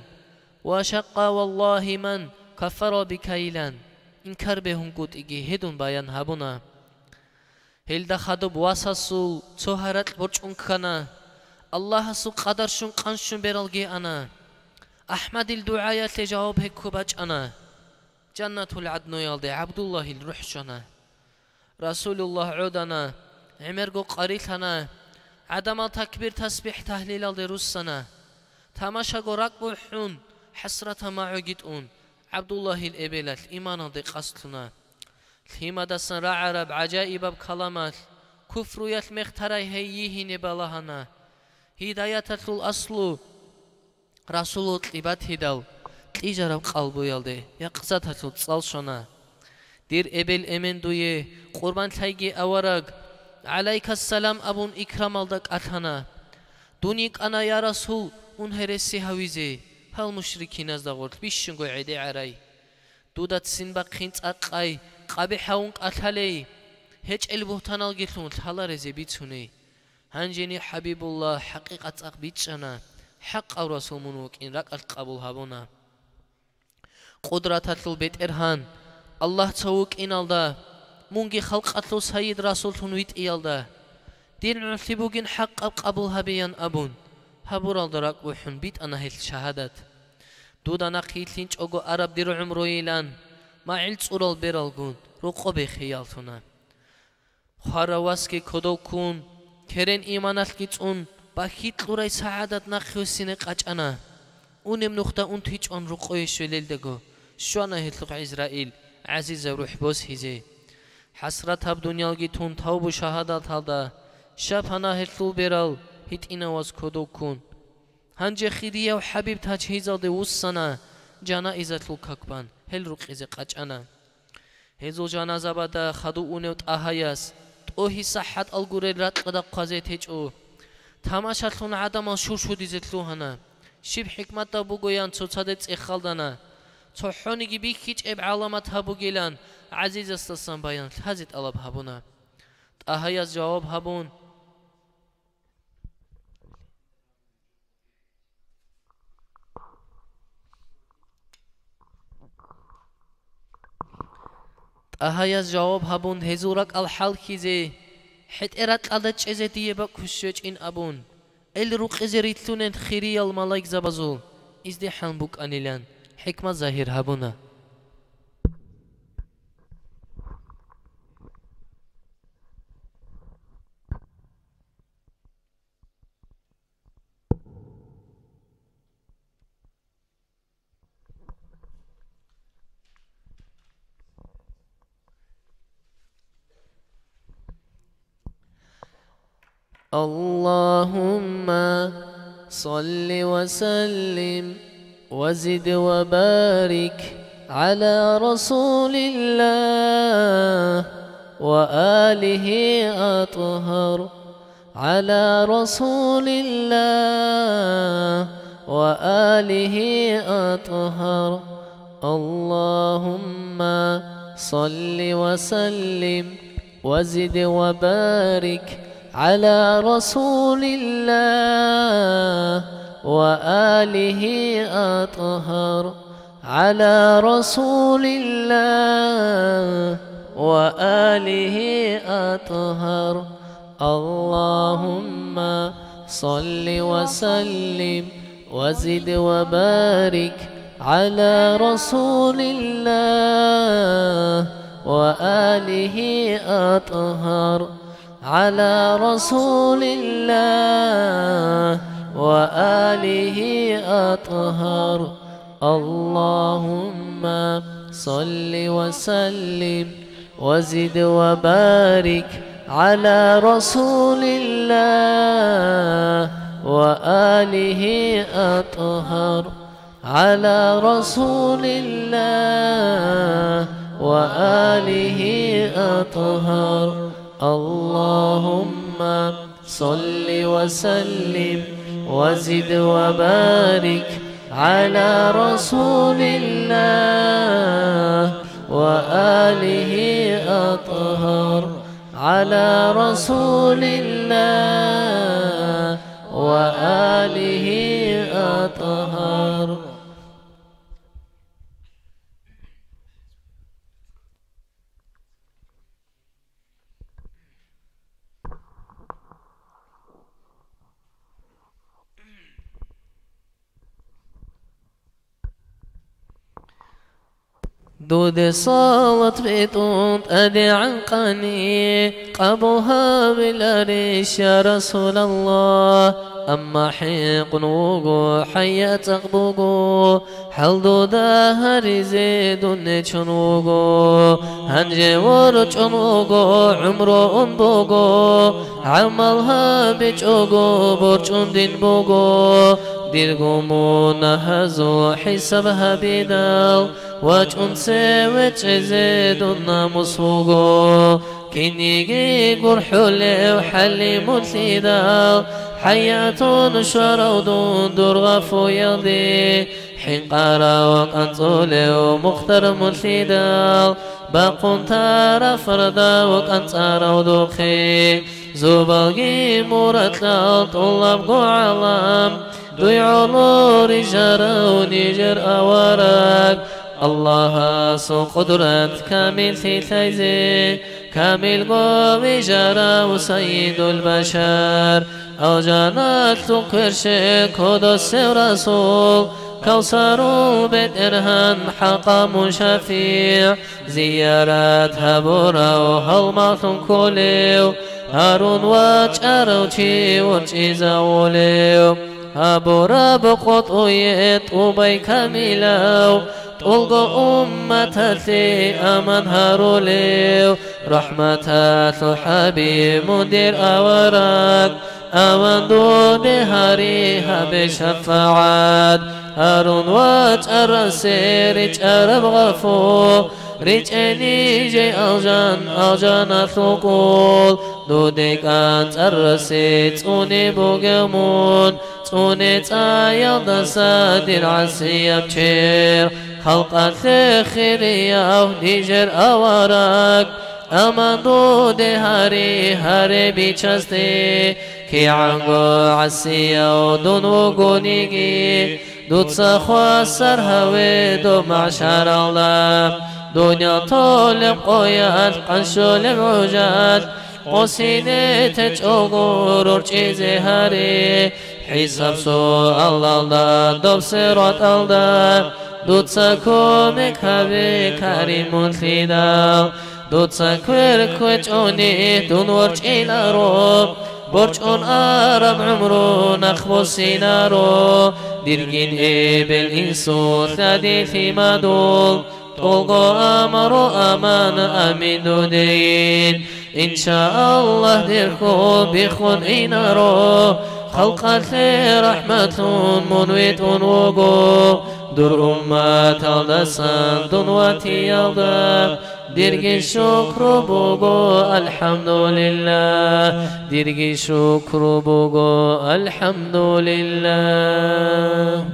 وشق والله من كفر بكيلان إنكار بهم قد إجي هدون بيان هبونا هلدا خدب واساسو تهرت برج أنكنا الله سو قدر شون قنشون برالجي أنا أحمد الدعاية لجواب هكوباج أنا جنة العدن يالدي عبد الله الرحشنا رسول الله عودنا عمرقو قريتنا عدم تكبير تسبيح تهليل الدي رسنا تماشاقو رقبو حون حسرة ما عقدون عبد الله الإبلة الإيمان الدي قصلنا الهيمة دسن رعرب عجائب بكلامات كفر يتمختري هيه نبالهنا هداية الأصل رسول الإبات هدال تيجرب قلبو يالدي يقصد تصالشنا دير إبل إمن دوية قربان تايجي أورق عليك السلام أبون إكرام الدك أتنا دونيك أنا يا رسول unheresi havize hal mushrikeen az dagort bishungo ide aray dudat sinba qints aqay qabi haun qataley hech elbuhtanal gitun halareze bitsune hanjeni habibullah haqiqat aq bitchana haq aw rasul munuk in raqat qabul habuna qudratatul beterhan Allah tawuk inalda mungi khalqatlu sayyid rasul tunwit iyalda din ultibugin haq qabul habiyan abun هبور الدرك وحن بيت أنا هيل شهادت دودنا قيلينش أجو عرب دير عمرويلان ما علت أورال بيرالجون رقبة خيالتنا خارواسكي كدوكون كرين إيمانات كيتون باكيت لوراي سعادت نخوسين قاچانا ونم نقطة أنتيج أن رقوي شليل دغو شوانا هيتلق إسرائيل عزيز روح بوس هيزي حسرت هب دنيا جيتون توب شهادت هذا شاب هنا هيتلو بيرال هيت إنواز كدوكون هنجي خيريا وحبيب تجهيز الدي وصنا جنائزة الككبان هل رقيز قاچانا هزو جنازة بدا خدو اونيوت آهاياس توهي صحة الغوري راتقدا قازي تيجو تماشاتلون عدم شورشو ديزتلو هنا شب حكمت بوغويان تصادت اخالدانا تحونيگي بيكيج اب علامات هبوغيلان عزيز استسان بيان حزت ألب هبونا آهاياس جواب هبون أهايز جواب هبون هزورك الحال كيزي حت إرات أدتش إزتي بكوشج إن أبون الروق إزريتلون خيري الملاك زبازول إزدي حنبوك أنيلان حكمة ظاهر هبونا اللهم صل وسلم وزد وبارك على رسول الله وآله أطهر على رسول الله وآله أطهر اللهم صل وسلم وزد وبارك على رسول الله وآله أطهر على رسول الله وآله أطهر اللهم صل وسلم وزد وبارك على رسول الله وآله أطهر على رسول الله وآله أطهر اللهم صل وسلم وزد وبارك على رسول الله وآله أطهر على رسول الله وآله أطهر اللهم صل وسلم وزد وبارك على رسول الله وآله أطهر على رسول الله وآله أطهر دود صالت بيتونت أدي عنقاني قبلها بالأريش يا رسول الله أما حيق نوغو حيا تقبوغو حل دودا هريزي دوني چنوغو هنجي ورو چنوغو عمرو انبوغو عملها بيچوغو برچون دين بوغو ديرغمو نهزو حسابها بيدال وچون سوچ زيدونا مسوغو كينيجي قرحولي وحلي مثيدال حياة شرود درغف يضي حين قارا وقنطولي ومختر مثيدال باقون تارا فردا وقنطارا ودوخي زوبالغي مرتلا طلاب قعلام دويعولو رجارا ونجر أوراك الله سو قدرت كامل ثيثيزي كامل قوي جرى وسيد البشر أو جانت تكرشي قدس رسول كوثر بيت إرهان حقام شفيع زيارات هبورا وهلمات كوليو هارون وجارو تشي وجي زاوليو هبورا بقطويت وبي كاميلو طلق أمتي أمن هاروليو رحمة حبيب مدير أوراك أمن دون هاريها بشفاعات هارون وجر سيرج أرب غفو رجعني جي ألجان ثقول دودك أنت الرسيت أوني بوغمون توني تايل دسادر عسي بشير خلقت خيريا ونيجر أوراك أمان دود هاري بيشستي كي عنقو عسيا ودون وقونيجي دود سخوا سرهوي دو معشر الله دنيا طولب قويات قنشولب عجات قوسيني تجوغور ورچيزي هاري حساب سو الله دوب سيرات الله دود سكومك هبي كريم ثيدا دود سكوير كوچوني دون ورچي لارو برچون آرام عمرو نخبو سينارو ديرگين بالإنسو ثادي في مدول طلقو أمرو أمان أمين دودين إن شاء الله ديركو بيخون إنارو خلقت رحمة منويت وقو در أمات الدسان دنواتي يلدف ديرجي شكر بوغو الحمد لله ديرجي شكر بوغو الحمد لله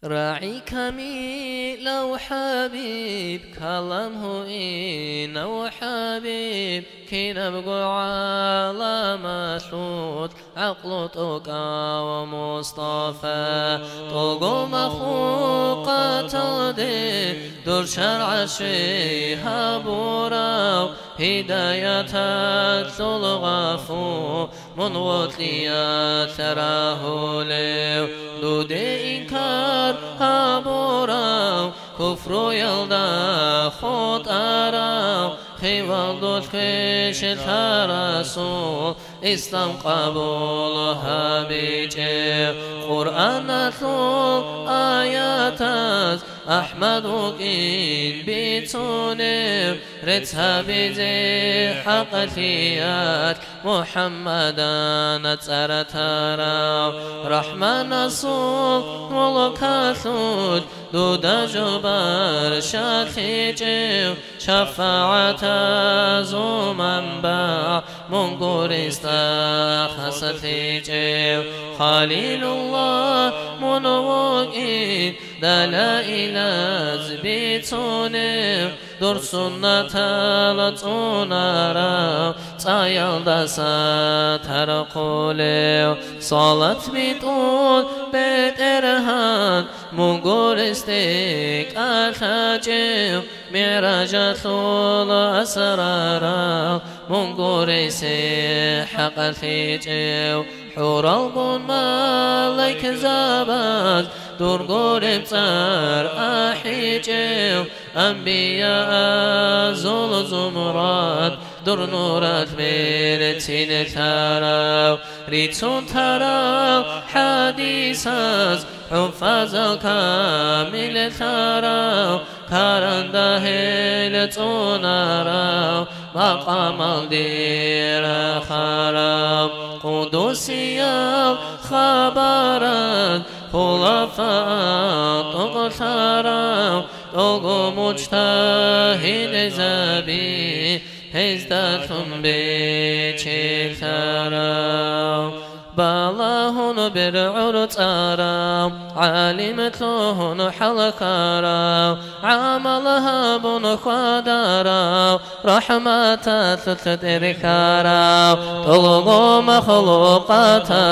راعي كميل وحبيب كلامه إنا وحبيب كي نبقى على مسعود عقل طوقا ومصطفى طوق مخلوقات دي دور شرع شيها بورا هداية الغفو من وطليات تراه ليو دود إنكار هابورا كفر يلدا خود أراو خيوال دود خيش الرسول إسلام قبولها بيجي قرآن طول آياتات أحمد وقين بيتوني رتها بيزي حقتيات محمدا نتسرتارا رحمن أصول ولكاثود دودا جبار شاخيجيو شفاعة زومن با منقورستا خسثيجيو خليل الله منوغين دلائل زبيتونيو دور سنة لطونارا تايلدسا ترقوليو صلاة بيتون بيت إرهان منقورستيك أخاجيو معراج ثول أسرارا منقورسي حق الثيجيو حور البون مالك زابات دور قرب صار أحيجيو أنبياء زول زمرات دور نورات ميرتين ثاراو ريتون ثاراو حديثات حفاظ الكامل ثاراو كاران داهل توناراو مقام الدير خاراو قدسيا خبرات خلفاء تغثاراو تغو مجتهد زبي هزدتهم بيشيك ثاراو بالاهن برعور تاراو عالمتلهن حلقاراو عملها بن خداراو رحمة تتركاراو تلغو مخلوقاتي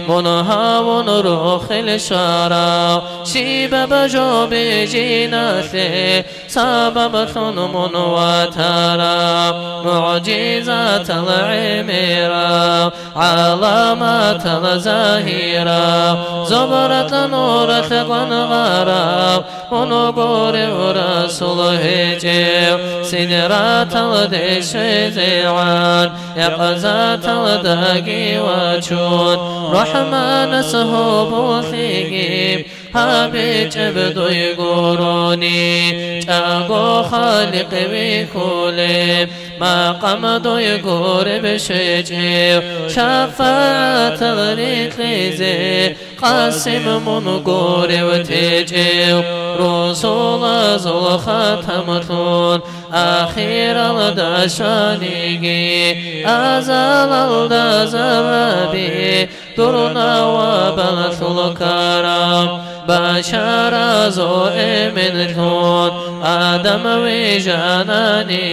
منها ونروخ الشاراو شيب بجو بجيناتي سبب ثنم وتاراو معجزات العميراو علامات الزاهرة زبرة نورة قنغرة ونقور ورسول هجيو سدرات الدش زيعان يقزات الدقي وجون رحمن سهوب ثقيب هابي جبدو يقوروني جاقو خالق بكولي ما قمدو يقور بشجيو شفاعة الريخيزي قاسم منقور وتجيو رسول زل ختمتون أخير الدشانيجي أزال الدزربي درنا وبلث الكرم بشر زوئم ثون آدم وجنانيجي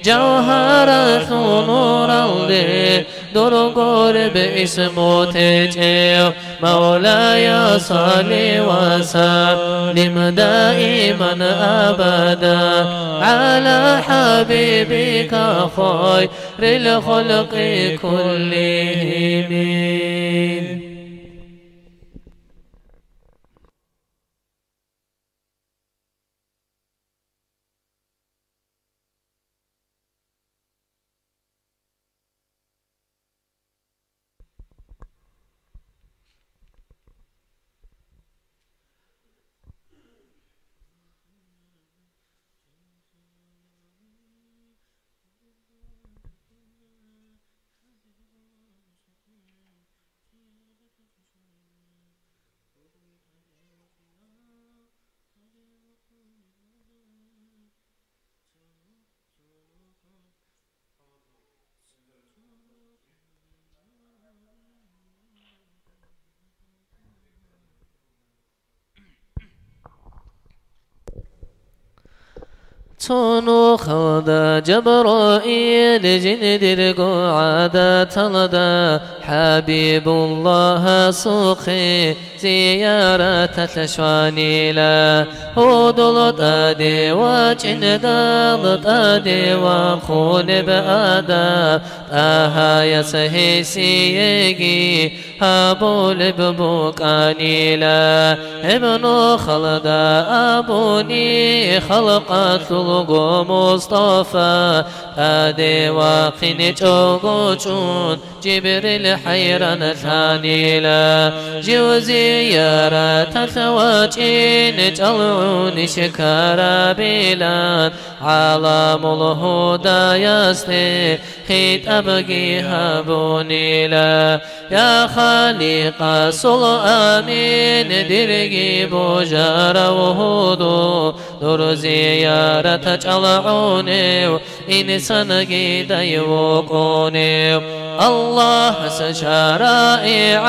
جوهر نور اللي درقور باسمه تجيو مولاي صلي وسلم دائما أبدا على حبيبك خير الخلق كلهم. تونو خلدا جبرائيل جندر قعادة تلدا حبيب الله سوخي زيارة تشواني لا هودل تادي وجندال تادي وخول بأدا تاها يسهي سيجي هابول ببوكاني لا ابن خلدا أبوني خلقت لغو مصطفى تادي واقين جوغوشون جبريل حيران ثاني لا جوزيارة تثواجين جلعون شكارا بلان عالم الهدى يستي خيت أبقي هابوني لا يا خالق صل آمين درجي بوجار وهدو دور زيارة تجلعوني إنسان جيدا يوقوني الله سشرائع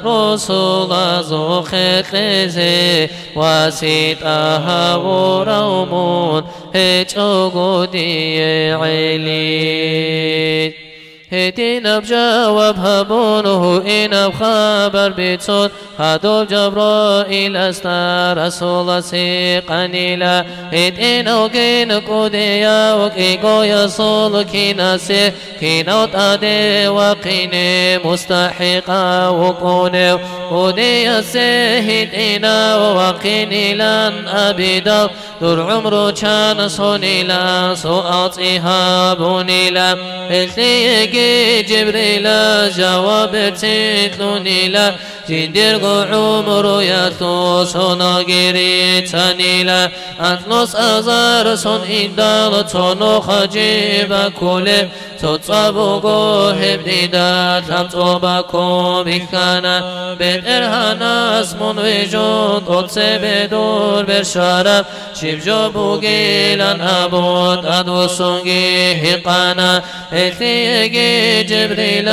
رسول زخخ زي واسيتها ورومون هيج أغودي علي هتين بجواب هبونه إن بخبر بيتون هدوب جبرائيل أستا رسول سيقانيلا هتين وكين كوديا وكيكو يصول كيناسي كينوت أدي وقيني مستحقا وكوني ودي سيهتينا وقيني لن أبدا دور عمرو كان صونيلا سؤاطيها بونيلا هتليك جبريل جواب تتلوني لا جندر عمر يتلو صناقري تانيلا أتلوس أزار صن إندال تونو خجيب كله تتصابقو هبديدات لمتوبكو بكانا بالإرهانا اسمون ويجون تتصبدور بالشرف شيب جوبو جيلان أبود أدو سنجي هقانا إثيجي جبريل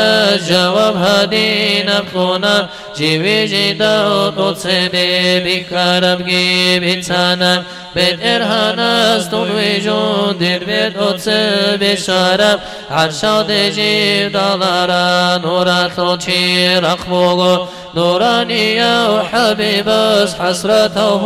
جواب هدينا بخونا جيبي جيدا تتصبي بكارب جيبتانا بالإرهانا استون ويجون دير بيت أتصبي شرف عرشاد جيب دالارا نورات لوشي رقبوغو نورانيا وحبيبس حسرته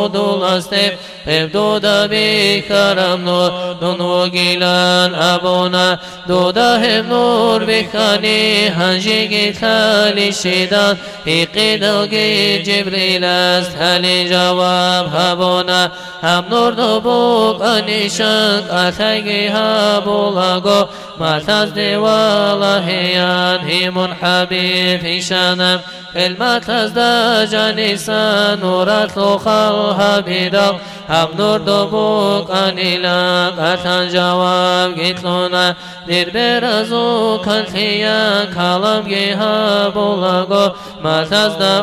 دولاستيب ابدودا بكرم نور دونو جيلان أبونا دودا هم نور بخاني هنجي خالي شيدان هيقيدوغي جبريل استهلي جواب هبونا هم نور نبوك أنيشان أخيجي هبولاغو ما تزدي والله يان هيمون حبيب هشانم كلمة تزدى جانيسا نورات لخالها بيدا هم نور دبوك أنيلا قتن جواب جيتلونا دير برزو كالتيا كلام جيها بولاغو ما تزدى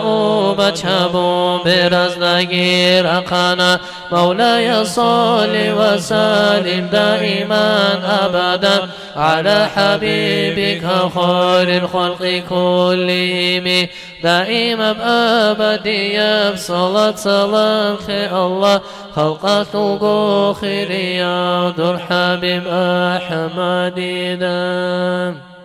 بچابون برزنا جيرقانا مولاي صل وسلم دائما أبدا على حبيبك خير الخلق كلهم دائما بأبدية بصلاة سلام في الله خلقته خير يا در حبيب أحمد دام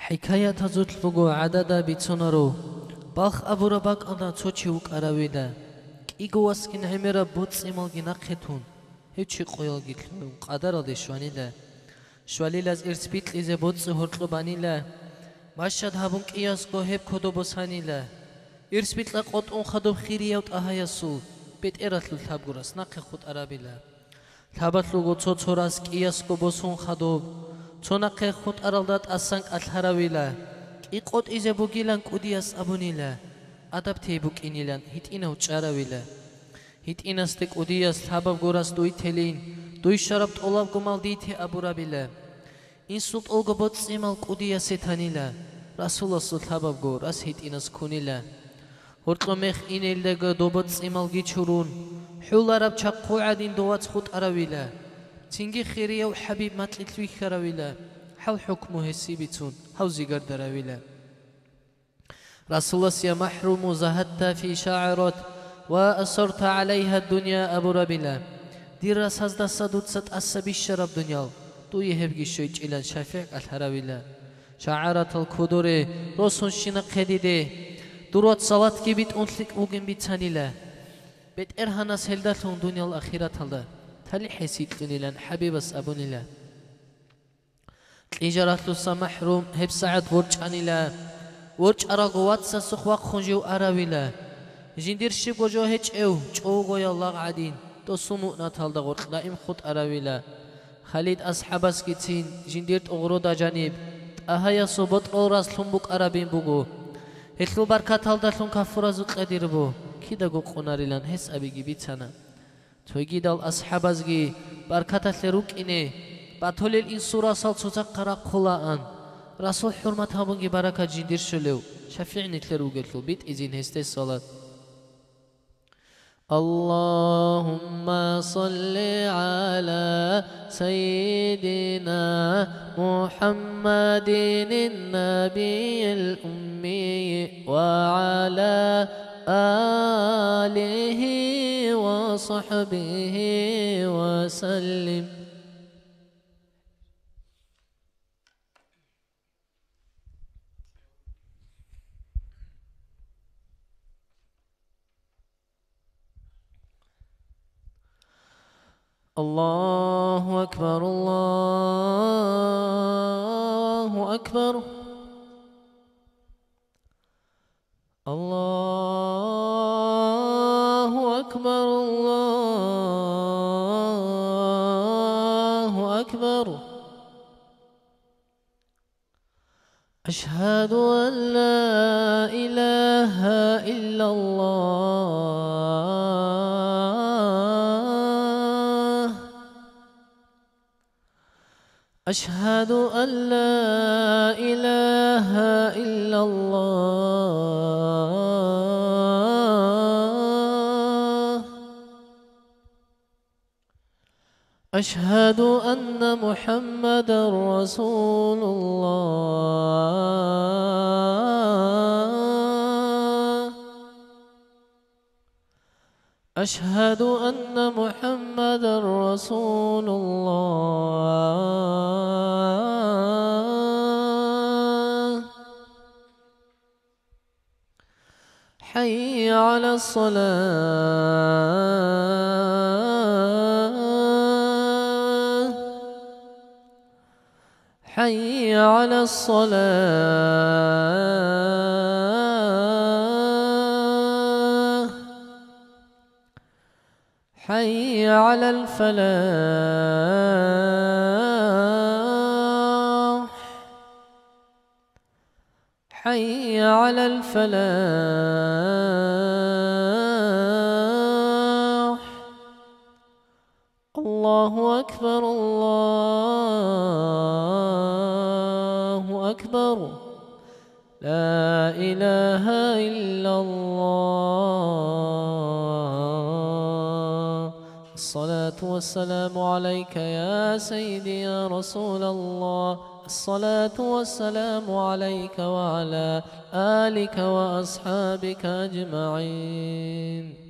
حكاية تزوت فوقو عددا بيتسونرو باخ أبو رباك أنا توشي وك أراويدا إيقو واسكين عميرا بوتس إمال جناقتون هيتشي قويل جيتلو قدر دي شوانيلا شواليلاز إرسبيت ليزي بوتس هورتلو بانيلا ماشاد هابون كياسكو هيب كودو بوسانيلا إرسبيت لقوت أون خدو خيريا وتأهياسو بيت إراتلو تابغوراس ناقي خود أرابيلا تابتلو غوتسو تسوراس كياسكو بوسون خدو توناقي خود أرالدات أسانك أتحراويلا إيقوت إزي بوغيلان كودياس أبونيلا أدابتي بوك إنيلان هيت إناو تشاراويلا هيت إناستيك أودياس تابب غوراس دوي تلين دوي شربت أولاب غمال ديتي أبورابيلا إنسوت أولغو بوتس إمال كودياس ستانيلا رسول الله تابب غوراس هيت إناس كونيلا هورتلو ميخ إنيل دغو دو بوتس إمال جيچورون حول رب چاقو عدين دوات خود أراويلا تنجي خيريا وحبيب ماتلتلوي خراويلا حل حكمه السيبتون هاوزي قرد راويلا رسول الله سيا محروم زهدت في شاعرات وأصرت عليها الدنيا أبو ربيلا دير راس هزدا صدود ست أسبي الشرب دنيا تو يهبجي شويج إلى شافع الهراويلا شاعرات الكودوري روسون شنا قديده دروت صلاة كي بيت أنتلك أوغن بيتانيلا بيت إرهاناس هلداتون دنيا الأخيرة هلدا تالي حسيت لنيلان حبيبس أبونيلا تليجارات لسا محروم هب ساعد ورج أنيلا ورج أراغوات سسخواق خنجيو أراويلا جندير شب وجو هج ايو چوغو يالله عدين تو سمو ناتال دا غرق دائم خود أراويلا خالد أصحابس كتين جنديرت أغرو دا جانب أهايا صوبت أوراس لنبوك أرابين بوغو هتلو بركات هالدا لن كفرازو قدير بو كيدا غو قناريلان هس أبيگي بيتانا تويگي دال أصحابزگي بركات لروك إني باتوليل إن سورة سال سوزاق قرا قلاءان رسول حرمت هابونگي بركة جندير شلو شفعني تلرو قلتلو بيت إزين هستي الصلاة اللهم صل على سيدنا محمد النبي الأمي وعلى آله وصحبه وسلم الله أكبر الله أكبر الله أكبر الله أكبر أشهد أن لا إله إلا الله أشهد أن لا إله إلا الله أشهد أن محمدا رسول الله أشهد أن محمدا رسول الله حي على الصلاة حي على الصلاة حي على الفلاح حي على الفلاح الله أكبر الله أكبر لا إله إلا الله الصلاة والسلام عليك يا سيدي يا رسول الله الصلاة والسلام عليك وعلى آلك وأصحابك أجمعين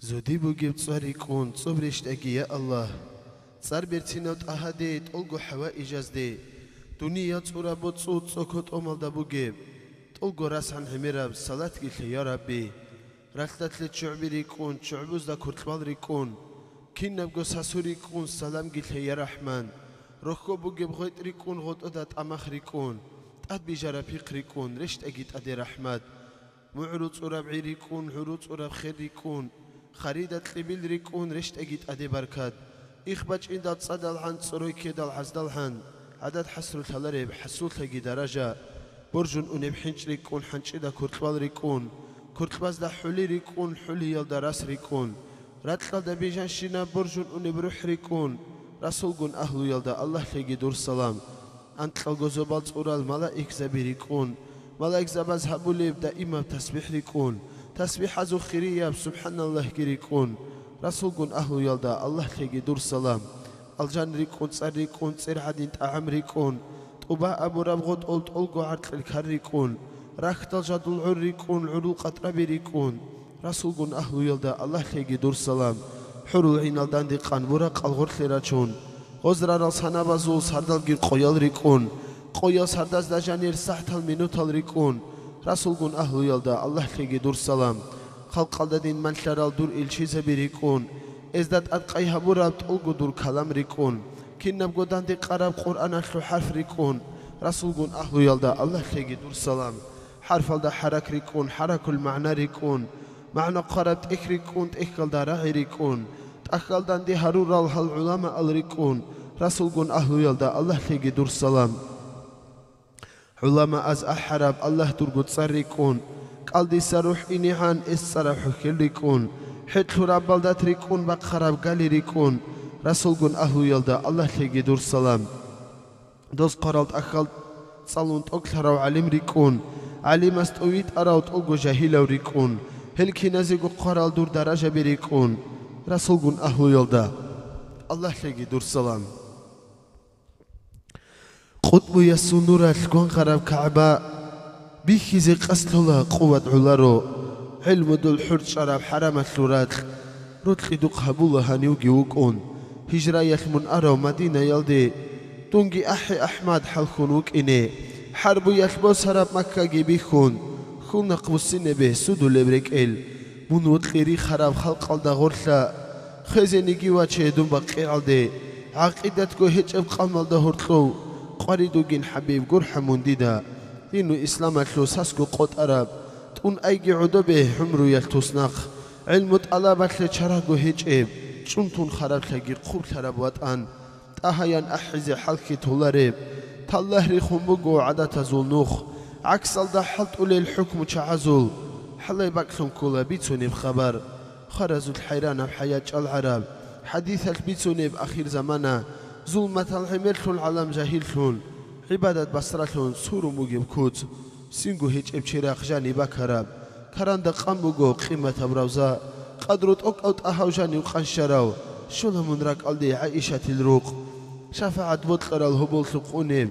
زودی بگیم صاری کن صبرش اگه الله صار برتینات اهدی تلگو حوا اجازه دنیا صورا بود صوت سکوت امال دبوگیم تلگو رسان هميرب صلاة قلت يا ربي رختت للشعبي ريكون شعبوز دا كرتبال ريكون كين نبقو ساسو ريكون سلام قلت يا رحمن روحكو بوجب غيت ريكون غوت أدات أمخ ريكون تأد بجارة بيق ريكون رشت أجيت أدي رحمد معروض أراب ريكون عروض أراب خير ريكون خريدة لبيل ريكون رشت أجيت أدي بركات إخبج إن دات صدال عن صروي كدال حزدال عن عدد حسر الثلرب حسول تجي درجة برجون أني بحنش ريكون حنش دا كرتبال ريكون كرتباز دا حولي ريكون حولي يلدا راس ريكون راتلا دا بيجان شينا برجون أني بروح ريكون رسول قون أهلو يلدا الله تيجي دور سلام أنت تلقو زبال تقرال ملائك زبي ريكون ملائك زباز هبولي بدا إمام تسبيح ريكون تسبيح عزو خيرية سبحان الله ريكون رسول قون أهلو يلدا الله تيجي دور سلام الجان ريكون صار ريكون صير عدين تعم ريكون وبا أبو ربغوت قلت ألقو عرق الكريكون راكت الجد العريكون عروق ريكون رسول قن أهلو يلدا الله تيجي دور سلام حرو عين الدان ديقان ورق الغرث لراجون غزران الصحنا بزول سردال جير قيال ريكون قيال سرداز دا جانير سحت المينوت ريكون رسول قن أهلو يلدا الله تيجي دور سلام خلق الدين من شرال دور الشيزة بريكون ازداد أدقايها برابط ألقو دور كلام ريكون كين نبقو داندي قراب قرآن أشلو حرف ريكون رسول قون أهلو يلدا الله تيجي دور سلام حرف الدا حرك ريكون حرك المعنى ريكون معنى قرب تك ريكون تأكل دا راعي ريكون تأكل داندي هرور العلماء الريكون رسول قون أهلو يلدا الله تيجي دور سلام علماء از أحراب الله ترقو تصر ريكون قال دي سروح إنيحان السرح كل ريكون حتلو رب الدات ريكون بقرب قالي ريكون رسول قن أهلو يلدا الله تيجي دور سلام دوز قرالت أخلت صالون تأكثر وعلم ريكون علم استويت أراوت ألقو جاهلة ريكون هلكي نزيقو قرال دور درجة بريكون رسول قن أهلو يلدا الله تيجي دور سلام قطب يسو نور القوان قرب كعبا بيكيزي قسلولا قوة علارو علم دول حرد شراب حرام الثورات رتخي دوق هبولا هانيوغي وقون هجرة من أرو مدينة يلدي تونجي أحي أحمد حلخون وكيني حربو يخبوس هرب مكة جيبيخون خون نقبسين به سودو لبريك من وطليري خراب خلق الدا غرثة خزيني جيوات شهدون بقي عالدي عقيدتكو هيج ابقام الدا هرطلو قريدو جين حبيب قرحة منديدا إنو إسلام أتلو ساسكو قوت أرب تون أيجي عدو به حمرو يلتوسناخ علم طلبت لشراغو هيج شنتون خراب تلاقي قرب خراب وطن تاهيان أحزي حلقي تولاريب تالله ريخون بقو عادة زولنوخ عكس الدا حلت أولي الحكم تعزول حلي باكلون كولا بيتوني بخبر خرزوا الحيران بحياة العرب حديث البيتوني بأخير زمانا ظلمة العميرتون العالم جاهلتون عبادة بصرتون سورو مجيب كوت سينجو هيج ابشراق جاني باكراب كران دقام بقو قيمة بروزا قدرت أوت أهوجاني وقنشراو شولا من راك ألدي عائشة الروق شفاعة بطلر الهبول سقونيب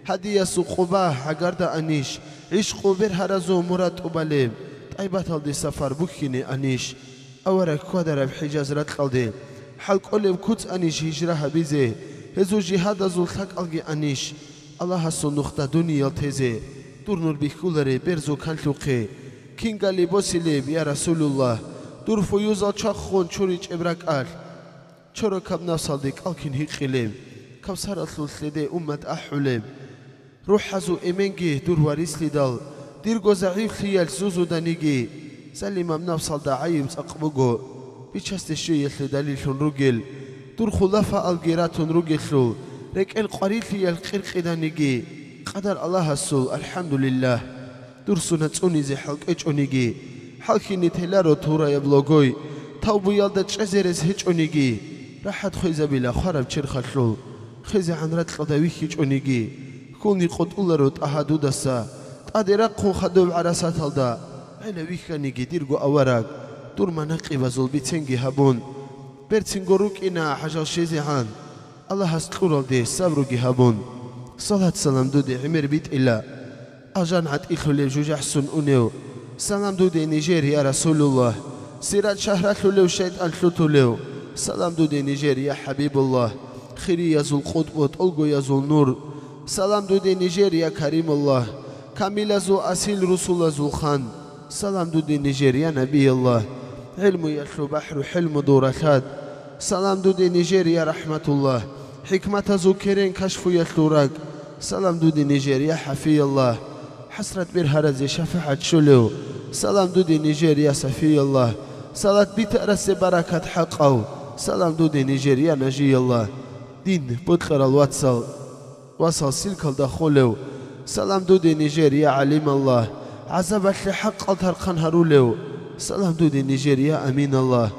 هدية سقوباه حقاردا أنيش عشقو برهرزو مراد أباليب طيبات ألدي سفر بكيني أنيش أورك كودر بحجاز رات ألدي حلق أوليب كوت أنيش هجرها بيزي هزو جهاد زول ثق ألقي أنيش الله السنوختا دوني يلتزي دور نور بيكولري برزو كانتوقي كينغالي بوسيليب يا رسول الله دور فيوزال چاخون چوريچ ابراك چورو كاب نفسال ديك الكين هيقليب كاب سارتلو سليدي أمت أحوليب روح حزو إمنجي دور واريس لدال ديرغو زعيف خيال زوزو دانيجي سليم نفسال دا عيب تقبقو بيچست شوية دليلون روغل دور خلافة الجيراتون روغلو ريك القريل خيال قرق دانيجي قدر الله السول الحمد لله دور سنة زي حلق اجونيجي حلقي نتهلارو تورا يبلوغوي توبو يالدا تشازيرز هجونيجي راحت خويزا بلا خرب چرخلو خيزي عن رتل داويخي جونيجي كوني قد أولارو تأهدو دسا تادراقو خدو عراسات هلدا عينا ويخانيجي ديرغو أوراق دور مناقي بزول بيتنجي هابون برتنجو روك إنا حجال شيزي عن الله هستلورال دي سابروغي هابون صلاة سلام دودي عمر بيت إلا أجان عد إخلو لجوج أحسن أونيو سلام دودي نيجيري يا رسول الله سيرات شهرات لو شيطان ثلث سلام دودي نيجيريا حبيب الله خيري يزول قطب ألقو يزول نور سلام دودي نيجيريا كريم الله كامل زو أسيل رسول زو خان سلام دودي نيجيريا نبي الله علم يتلو بحر حلم دورشاد سلام دودي نيجيريا رحمة الله حكمة زو كيرين كشف يتلو راق سلام دودي نيجيريا حفي الله حسرة برهرز شفاعة شلو سلام دودي نيجيريا سفي الله صلاة بيت أرس بركة حقه سلام دودي نيجيريا نجي الله دين بطلر الواتسال وصل سلك الدخولو سلام دودي نيجيريا عليم الله عزبت لحق الترقان هرولو سلام دودي نيجيريا أمين الله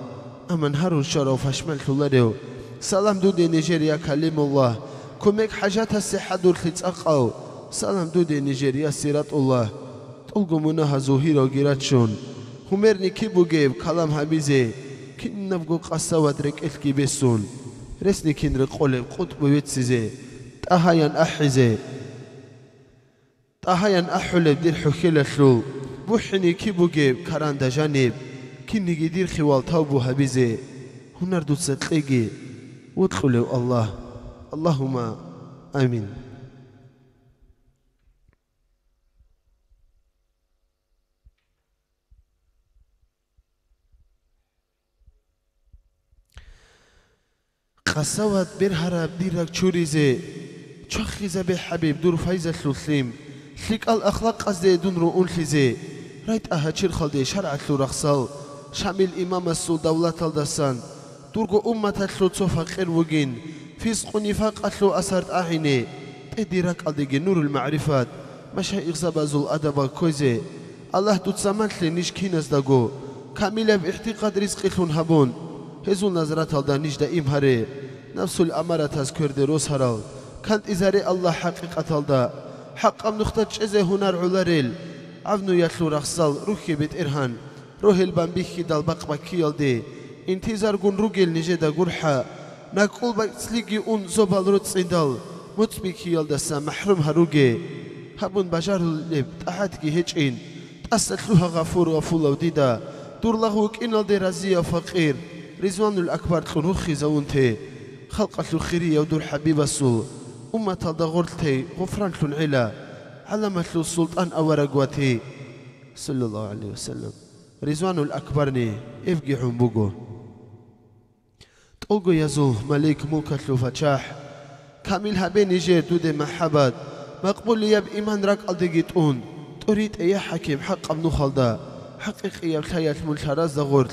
أمن هرو شرف أشملت الله سلام دودي نيجيريا كلم الله كمك حاجات الصحة دور تتأقو سلام دودي نيجيريا سيرات الله تلقو منها زهير وغيراتشون همرني كيبو جيب كلام حبيزي كن نبقو قصة ودرك الكي بسون رسني كن رقولب قطب ويتسيزي تاهيان أحلب دير حكيلة شلو بوحني كيبو جيب كران دا جانب كني دير خوال توبو حبيزي هنر دوت ستلقي وادخلوا الله اللهم آمين قصوات برهرب ديرك تشوريزي تشخيزة بحبيب دور فايزة الثلثيم شليك الأخلاق قصدي دون رؤون خيزي رايت أهاتشير خالدي شرعت لو رخصال شامل إمام السول دولة الدسان دورغو أمة تلو تصوفا خير وقين فيسقو نفاق أتلو أسرت أعيني تديرك ألدي نور المعرفات مشايخ زبازو الأدب كويزي الله دوتسامنت لي نيش كينز داغو كاملة باحتقاد رزق لون هبون هزو نظرات الدا نيش دا إمهاري نفس الأمارة تذكر دي روس هرال كانت إزاري الله حقيقة الدا حق أم نختج إزي هنار علاريل عفنو يتلو رخصال روحي بيت إرهان روح البنبيكي دال بقبكي يلدي انتظار قن روغيل نجي دا قرحا ناكول بكسليكي اون زوبال روتس اندال متبكي يلدسا محروم هروغي هبون بجار اللب تحتكي هجين تأسلوها غفور وفول وديدا دور لغوك إنال دي رزية فقير رزوان الأكبر تلوخي زونتي خلقة الخيرية ودور حبيب السول أمة الدغورتي غفران تنعلا علمت له السلطان أورقواتي صلى الله عليه وسلم رزوان الأكبرني إفقي حنبوغو تلقو يزو مليك ملكة له فتشاح كامل هبين يجير دودي محبات مقبول ياب إيمان راك ألدقيتون تريد أي حكيم حق ابن خلدا حقيقي ياب خيال ملشراز دغورت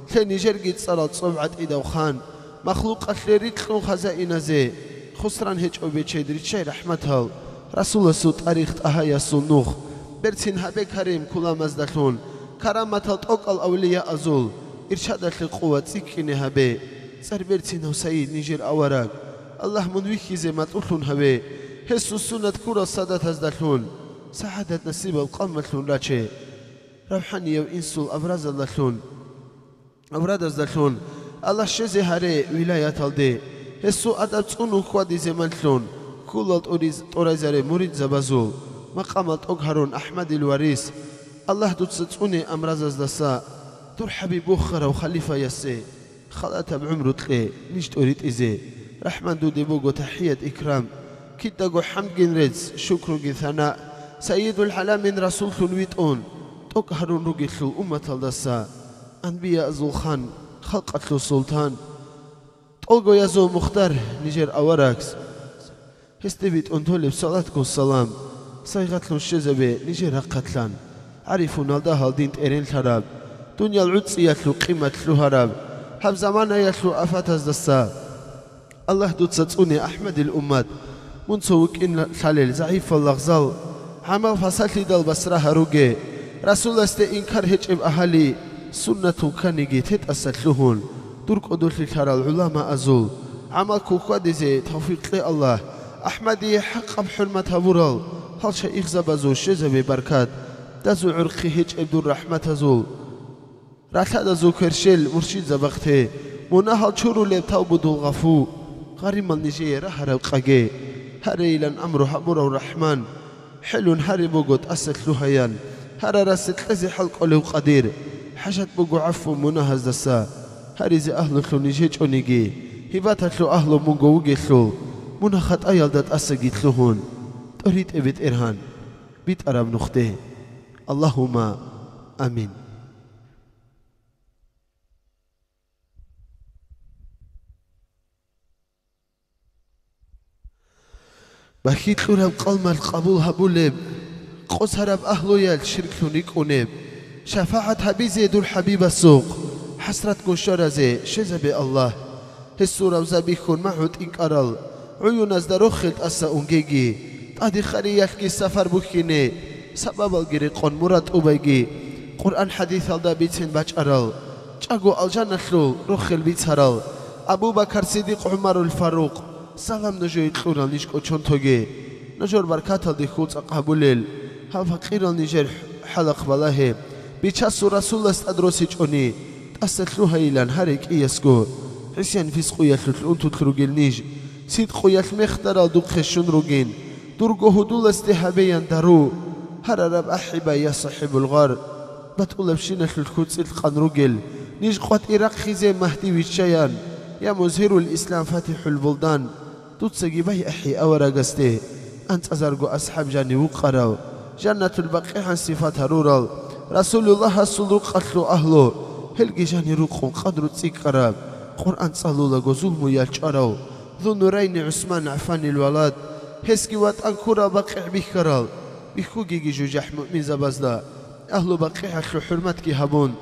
ثاني جرقيت صلاة صبعة إيدا وخان مخلوق أثليريت لون خزائن زي خسران هيج أو بيتشي دريتشي رحمتها رسول الله تاريخ أهايا السنوخ برتين هبك هريم كلا مزدلون كرامة الأوق الأولياء أزول إرشادت للقوة تسكيني هبي سر برتين وسيد نيجير أوراق الله من ويكي زي ما تقولون هبي هسو السنة كورا السادة تزدلون سعادة نسيب القامة لون راتشي ربحاني وإنسو أبراز اللون أبراد الزلون الله شزي هاري ولاية الدي هسو أدب تقولون كوادي زمان لون كل الأوريزاري مريد زبازول مقامات أقهرون أحمد الوريس الله تتسطوني أمراز الزلساء دور حبيب أخرى وخليفة يسي خلاتها بعمرو تلي نيشت أريد إزي رحمن دودي بوغو تحية إكرام كيداغو حمد جنريز شكر ثناء سيد الحلام من رسول تنويتون تقهرون رجل أمة الدساء أنبياء زلخان خلقت له سلطان تلقو يزو مختار نيجر أوراكس هستبيت أنتولي بصلاتكم السلام صيغت له الشزبي نيجر قتلان عرفوا نالدها الدين تيرين الهراب دنيا العدس يتلو قيمة له هراب هم زمان يتلو أفات الدساء الله دوت ستوني أحمد الأمات منسوك إن خليل زعيف اللغزال عمل فصلت دال بسرها روجي رسول استي إنكار هجم أهالي سنة كانيجي تتأسد لهون درك أدول للشرع العلماء أزول عمل كوكواديزي توفيق لي الله أحمدي حق بحرمة هبورال هل شيء زبازو شزبي بركات دازو عرقي هج عبد الرحمة أزول راتلا دازو كرشيل مرشيد زبغتي مناهل شورو لي توبدو الغفو غريم النجي رهر القاقي هريلا أمر هبور الرحمن حلو هري بوغوت أسد لهيان هر رست لزي حلق له قدير حاجات بقو عفو مناهز دسا هريزي أهل لو نجيج أونيجي هبات لو أهل منقو وجيثلو منا خط أيال دات أسجيت لهون تريد إبت إرهان بيت أرام نخته اللهم آمين بخيت لورب قلم القبول هبولب قص هرب أهلو يال شرك لونيك أونب شفاعة حبيزي دول حبيب السوق حسرت قشار زي شزب الله السورة وزبيخون معود إنك أرال عيون از دروخلت أسا أونجيجي تادي خريخ كي سفر بخيني سبب الجري قن مراد أوبيجي قرآن حديث الدا بيتين باج أرال جاگو الجنة لو روخل بيت هرال أبو بكر صديق عمر الفاروق سلام نجوي تلورال نيشكو چونتوگي نجور بركات الدي خلص قبوليل هل فقير النيجر حلق بالله بيچاس رسول است ادروسي چوني تأستلوها إلان هاريك إيسكو حسين فيسقو يتلو أنتو تلوغيل نيج صدقو يتمختر دوق خشون روغين درگو هدول استهابيان درو هر رب أحبا يا صاحب الغار بتقول بشينة الخدس القنروغيل نيج قوات إراق خيزي مهدي ويتشيان يا مزهر الإسلام فاتح البلدان تتسقي باي أحي أورا أنت أزرقو أصحاب جاني وقراو جنة البقيع صفات هرورال رسول الله الصدوق قتلو أهلو هلقي جاني روقون قدرو تسيك قراب قرآن صلو لغو ظلمو يالجاراو ذو نورين عثمان عفان الولاد هسكي وات أنكورا بقيع بيكرال بيخوغي جوجح مؤمن زبازلا أهلو بقيع خلو حرمتكي هبون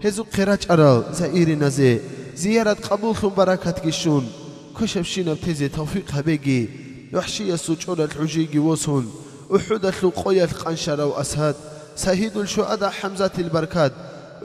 هزو قراج أرال زائري نزي زيارة قبول ثم بركات كيشون كشف شينا بتزي توفيق هبيجي وحشية سجورة الحجيجي وصهن أحد القوية القنشرة وأسهاد سهيد الشهداء حمزة البركات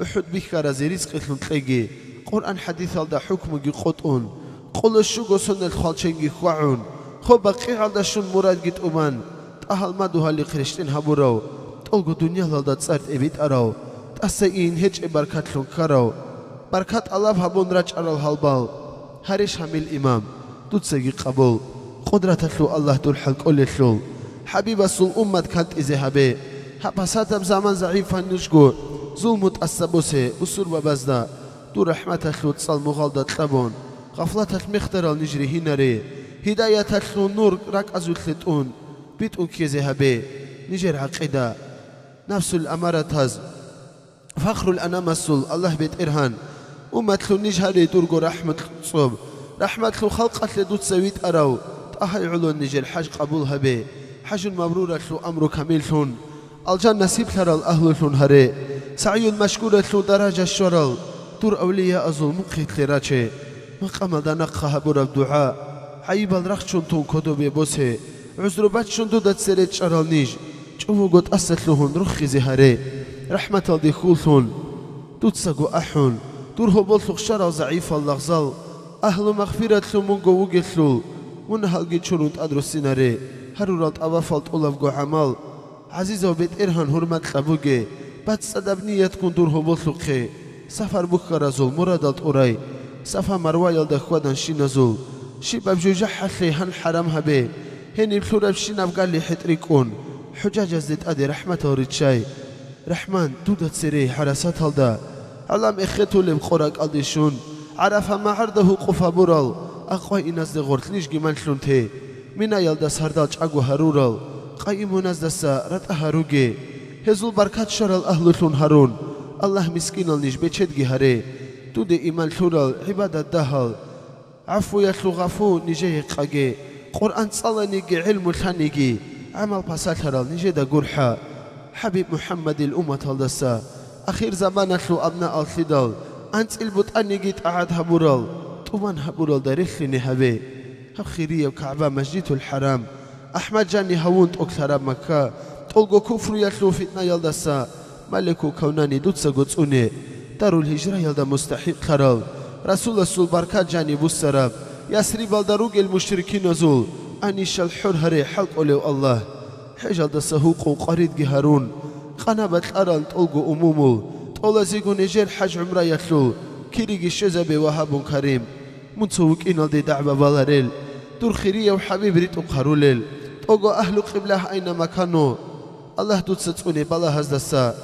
أحد بكرة زي رزق التلقي قرآن حديث الدا حكم قطعون قل الشوق سنة الخالشين خوعون خو بقيع الدا شون مراد جيت أمان تأهل مدوها لقرشتين هبوراو تلقو دنيا لالدا تسارت إبيت أراو تأسيين هج بركات لون كراو بركات الله هبون راج أرال هالبال هاريش هميل إمام تتسقي قبول قدرة لو الله دول حلق أولي لول حبيب السل أمت كانت إزهابي هبساتم زمان ضعيفا نشقو ظلمت السبوسي بسور وبزدا دو رحمة لو تصال مغالدة لبون غفلة المختر النجري هنري هداية لو نور راك أزولتون بيت أنكي زهابي نجر عقيدة نفس الأمارة تاز فخر الأنام السل الله بيت إرهان أمت لو نجهري درقو رحمة صوب رحمة لو خلقت لدو تسويت أراو تأهي علو النجل حج قبولها بي حج مبرورة لو أمر كامل لون الجنة سيبتر الأهل لون هري سعي مشكورة لو درجة الشرال دور أولياء أزول مقيت لراجي مقام دانقها برا الدعاء حيب الرخشون تون كدو بيبوسي عزرو باتشون دو دات سريت شرال نيج جوو قد أست لهن رخي زهري رحمة الدخول لون دوتسقو أحون دور هبول شرال ضعيف اللغزال أهل مغفرة لو منقو وقتلو ونهالجي شروط أدرسيناري هرورات أوافلت أولفقو عمال عزيزة وبيت إرهان هرمت لبوغي بات صدبنية تكون دور هبولخي سفر بكرة زول مرادات أوراي سفر مروايل دخوادن شين زول شباب جوجح حثلي هن حرامها بي هني بلورب شيناب قال لي حتريكون حجاج زيت أدي رحمة وريتشاي رحمن دودت سري حراسات هالدا علام إخيتو اللي بقراك أديشون عرف ما عرضه قفا برال أقوى إناز دي غورت ليش جمان شلونتي منا يلدا سردالج أقو هرورال قايمو ناز دسا رت أهروجي هزول بركات شرال أهل لون هارون الله مسكين النيش بيتشدجي هري دودي إيمان شورال عبادة دهال عفو يتلو غفو نيجي قاجي قرآن صلى نيجي علم الحنيجي عمل بسات هرال نيجي دا قرحة حبيب محمد الأمة هالدسا أخير زمان أتلو أبناء الفدال أنت البط أنيجي تقعد هبورال طومان هبورال داريخ نهبي هبخيرية وكعبة مسجد الحرام أحمد جاني هونت أكثر مكة تلقو كفر يتلو فتنة يلدسا ملكو كوناني دوتسا قدسوني دارو الهجرة يلدا مستحيل خرال رسول السول بركات جاني بوسراب يسري بالدروق المشركين نزول أنيش الحر هري حلق أوليو الله حجل دسا هوقو قريد جهرون قنابت الأرال تلقو أمومو تولزيقو نجير حج عمره يتلو كيريجي الشزبي وهاب كريم منسوك إنال دي دعبة بالاريل دور خيرية وحبيب ريتو قاروليل توقو أهل قبله أينما كانوا الله دوتستوني بلا هزدسا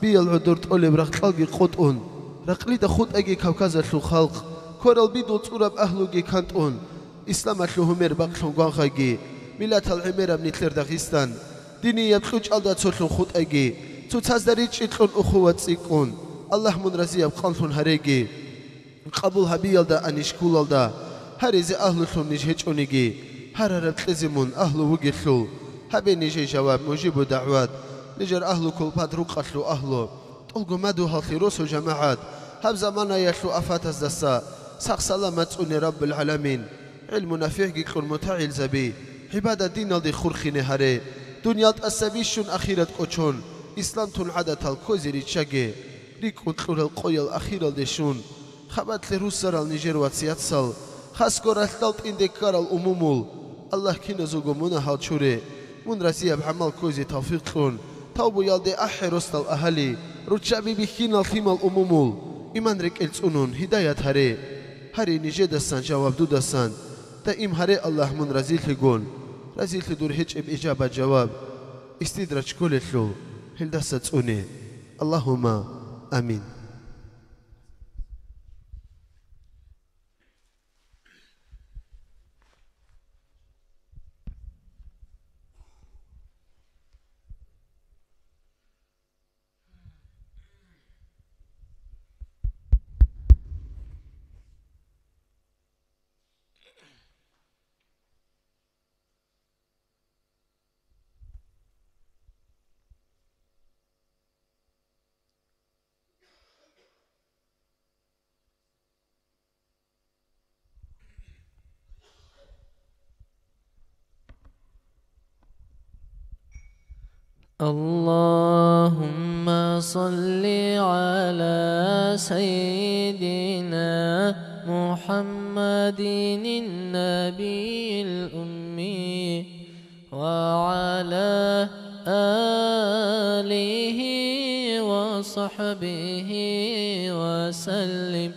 بيالعدور تقولي برختلقي قطون رقلي دخوت أجي كوكازة لو خلق كورال بيدو تورب أهلوجي كانتون إسلام أتلوهمير بقلون قانخاجي ملات العميرة من تلر داغستان ديني يبخوش ألدا تسولون خوت أجي تتازدريج إتلون أخوة سيكون الله من رزيب قانتون هريجي قبول هبيل دا أنيشكول دا هريزي أهلوتون نجهج أونيجي هرر تلزمون أهلو وجيتلو هبي نجي جواب مجيب دعوات نجر أهلو كل باد روقتلو أهلو تلقو مدو هالخي روسو جماعات هب زمانا يتلو أفات الدسا ساق سلامت أني رب العالمين علمنا فيه يكون متعيل زبي عبادة دين الدي خورخيني هاري دنيا تأسبيشون أخيرة كوچون إسلام تون عادة الكوزي ريتشاقي ريكو تلور القوية الأخيرة ديشون خبات لروسر النيجير واتسياتسل خاسكور التلت إنديكار الأمومول الله كينا زوغو منا هالشوري من رسيه بعمل كوزي توفيق تلون توبو يالدي أحي رستل أهلي روتشابي بخينا الثيم الأمومول إيمان ريك إلتسونون هداية هاري هاري نيجي دستان جواب دو دستان دائم هاري الله من رزيل تقول رزيل تدور هيج إجابة جواب استدرج كل تلو هل دست أوني اللهم آمين اللهم صل على سيدنا محمد النبي الأمي وعلى آله وصحبه وسلم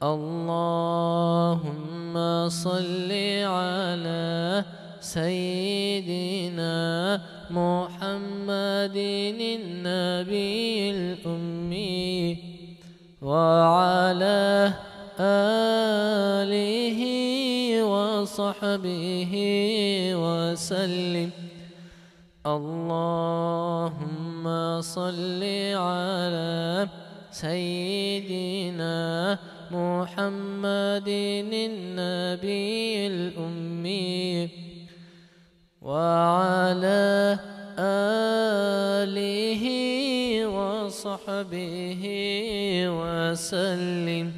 اللهم صل على سيدنا محمد النبي الأمي وعلى آله وصحبه وسلم اللهم صل على سيدنا محمد النبي الأمي وعلى آله وصحبه وسلم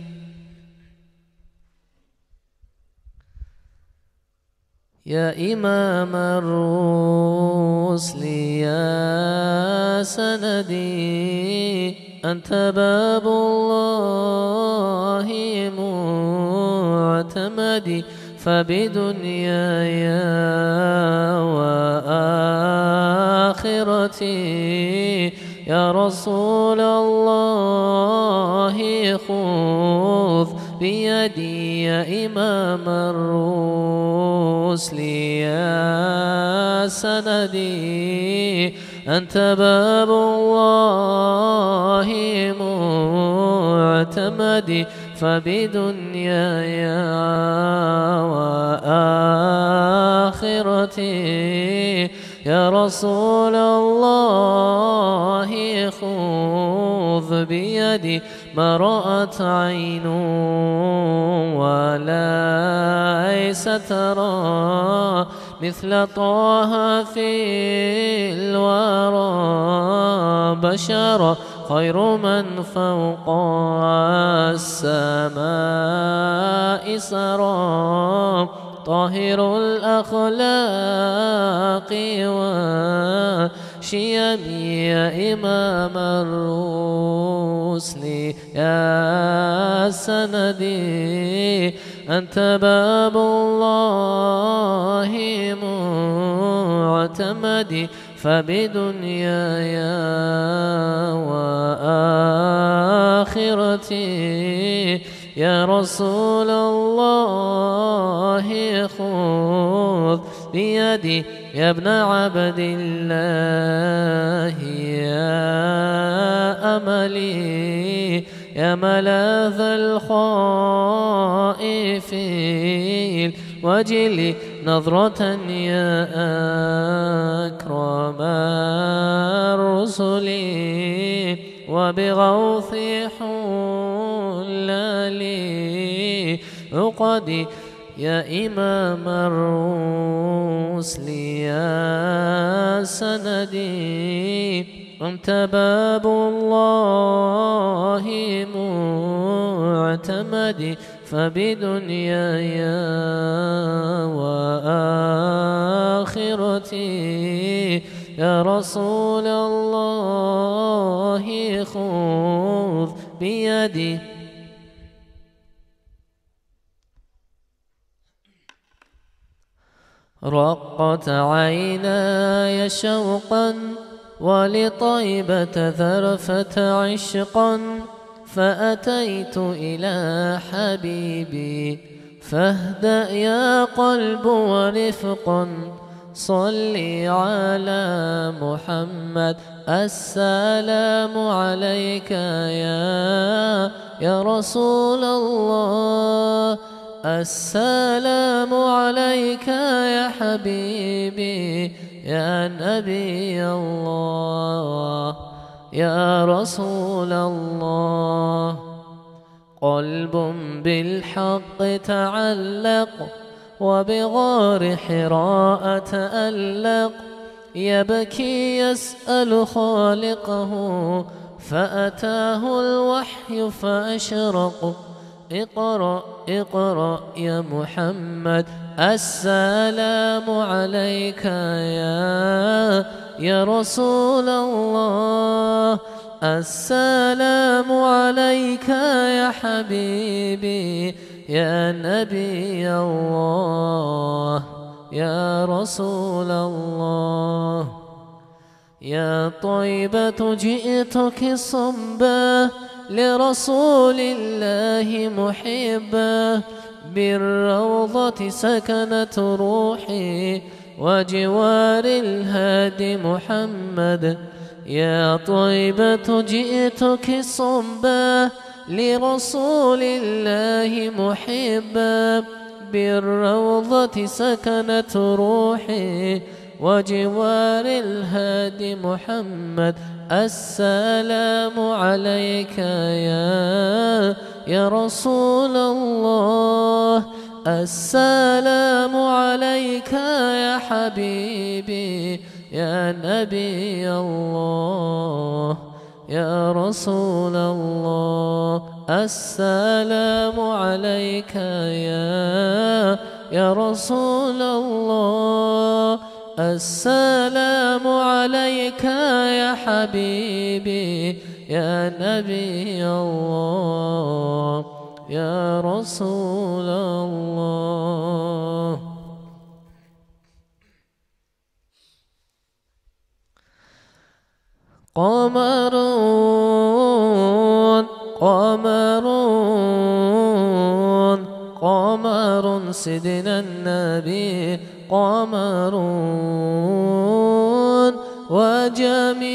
يا إمام الرسل يا سندي أنت باب الله معتمدي فبدنياي وآخرتي يا رسول الله خذ بيدي يا إمام الرسل يا سندي أنت باب الله معتمدي فبدنياي وآخرتي يا رسول الله خذ بيدي ما رأت عين وليس ترى مثل طه في الورى بشرا خير من فوق السماء سرى طاهر الأخلاق وشيم يا إمام الرسل يا سندي أنت باب الله معتمدي فبدنياي وآخرتي يا رسول الله خذ بيدي يا ابن عبد الله يا أملي يا ملاذ الخائفين وجلي نظرة يا أكرم الرسل وبغوث حلالي عقدي يا إمام الرسل يا سندي أنت باب الله معتمدي فبدنياي وآخرتي يا رسول الله خذ بيدي رقت عيناي شوقا ولطيبة ذرفة عشقا فأتيت إلى حبيبي فاهدأ يا قلب ورفقا صلي على محمد السلام عليك يا رسول الله السلام عليك يا حبيبي يا نبي الله يا رسول الله قلب بالحق تعلق وبغار حراء تألق يبكي يسأل خالقه فأتاه الوحي فأشرق اقرأ اقرأ يا محمد السلام عليك يا رسول الله السلام عليك يا حبيبي يا نبي الله يا رسول الله يا طيبة جئتك صبا لرسول الله محبا بالروضة سكنت روحي وجوار الهادي محمد يا طيبة جئتك صبا لرسول الله محبا بالروضة سكنت روحي وجوار الهادي محمد السلام عليك يا رسول الله السلام عليك يا حبيبي يا نبي الله يا رسول الله السلام عليك يا رسول الله السلام عليك يا حبيبي يا نبي الله يا رسول الله قمرون قمرون قمر سيدنا النبي قمرون وجميل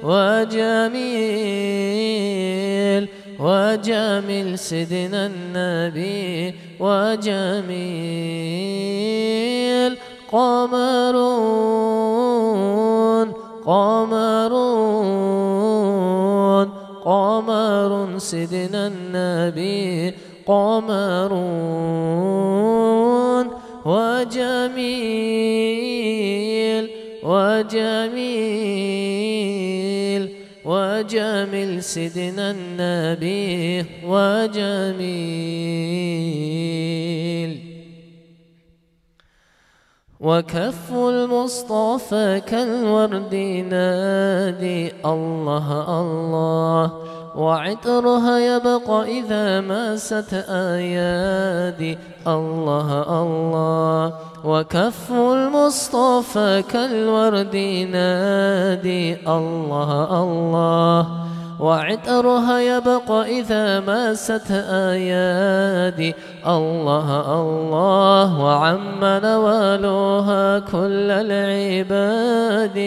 وجميل وجميل سيدنا النبي وجميل قمرون قمرون قمر سيدنا النبي قمرون وجميل وجميل وجميل سيدنا النبي وجميل وكف المصطفى كالورد نادي الله الله وعطرها يبقى إذا ماست أيادي الله الله وكف المصطفى كالورد نادي الله الله وعطرها يبقى إذا مست أيادي. الله الله وعم نوالها كل العباد،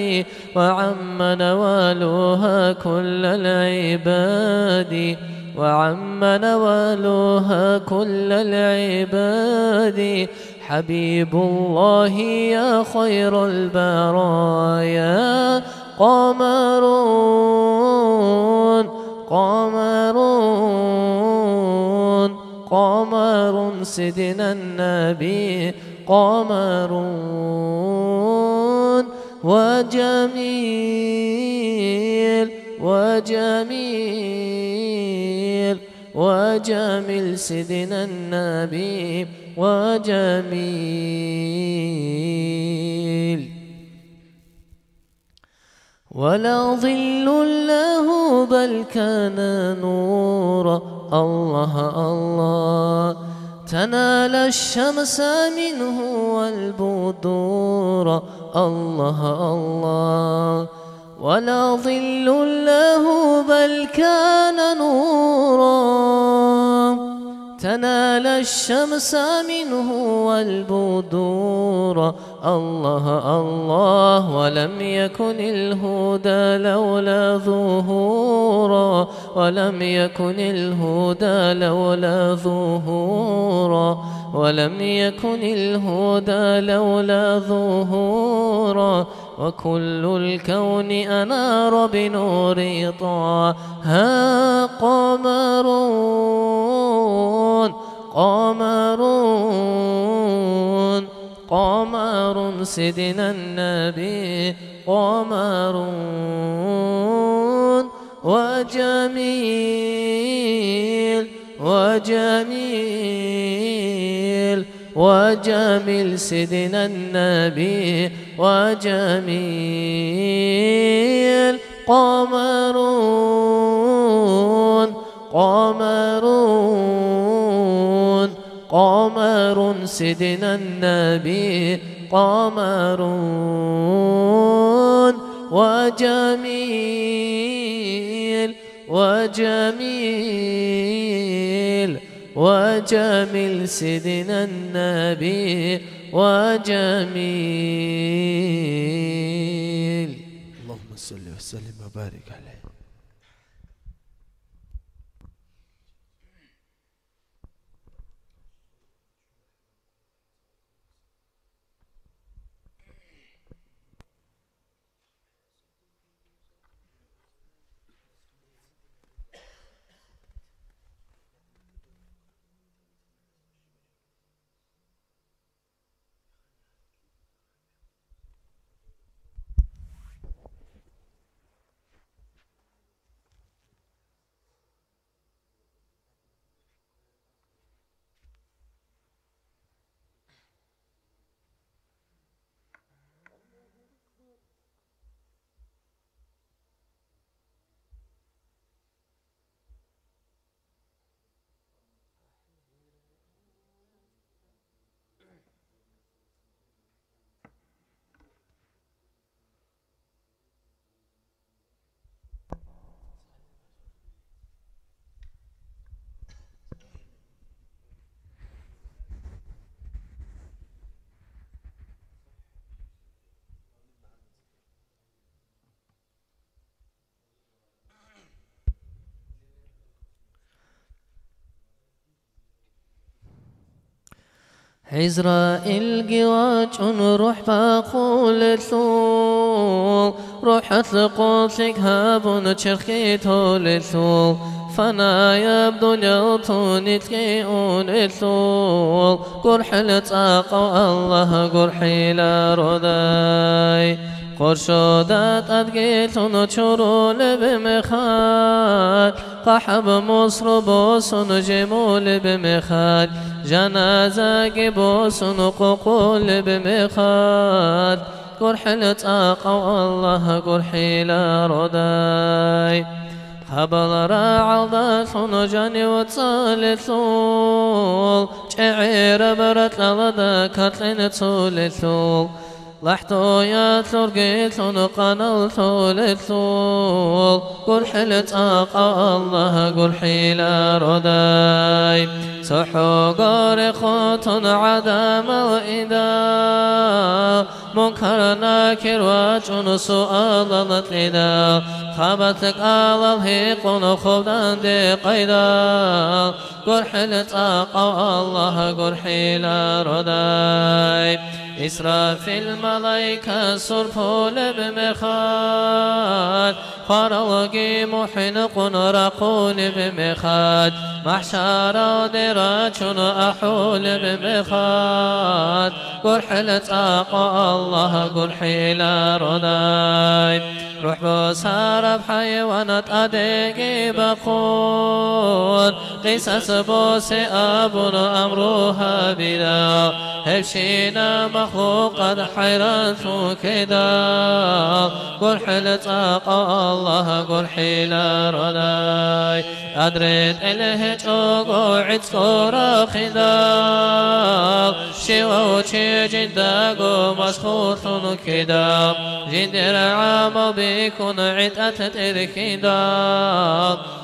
وعم نوالها كل العباد، وعم نوالها كل العباد. حبيب الله يا خير البرايا، قمرون قمرون قمر سيدنا النبي، قمرون وجميل وجميل وجميل سيدنا النبي وجميل. ولا ظل له بل كان نورا. الله الله تنال الشمس منه والبدور. الله الله ولا ظل له بل كان نورا، تنال الشمس منه والبدور. الله الله ولم يكن الهدى لولا ظهورا، ولم يكن الهدى لولا ظهورا، ولم يكن الهدى لولا ظهورا. وكل الكون أنار بنور طه قمرون قمرون قمر سيدنا النبي، قمرون وجميل وجميل وجميل سيدنا النبي وجميل. قمرون قمرون قمر سيدنا النبي، قمرون وجميل وجميل وجميل سيدنا النبي وجميل. اللهم صل وسلم وبارك عليه. عزرائيل قواج روح باقول ثول، روحت لقوتك هابون تشرخيتو لثول، فانا يبدو اليوتون تلقيون الثول، قرح لتاقو الله قرحي لا رداي، قرشودات أدقيتون تشرول بمخال، قحب مصر بوسن جمول بمخال، جنازة قبوسن ققول بمخال، قرح لتاقو الله قرحي لا رداي، قبل راعضة جاني وتصال ثول، شعير برت للذا كتلين تصول ثول، لحتو ياتلور قيتلون قنالتو لتلول قل حلت آقا الله قل حيلا رداي سحو قارخوتون عدم الإدا منكر ناكر واجون سؤال لتلدا خابتك على الهيقون خبدان دي قيدا قل حلت آقا الله قل حيلا رداي إسرافيل الملايكة صرفوا بمخاد خارلقي محنق رقول بمخاد محشر دراج أحول بمخاد قل حلت آقا الله قل حيلا رداي روح بسار بحيوانات أدقي بقول قصص بوس أبونا أمروها بلا هبشينا مخلوق قد حيرانتو كدا قل حلت آقا الله قل حيلا رداي أدريد إلهج أقوعد سكورا خدال شوو چي جنداقو مسخوطن كدا جندر عام بيكون عدأت إركدا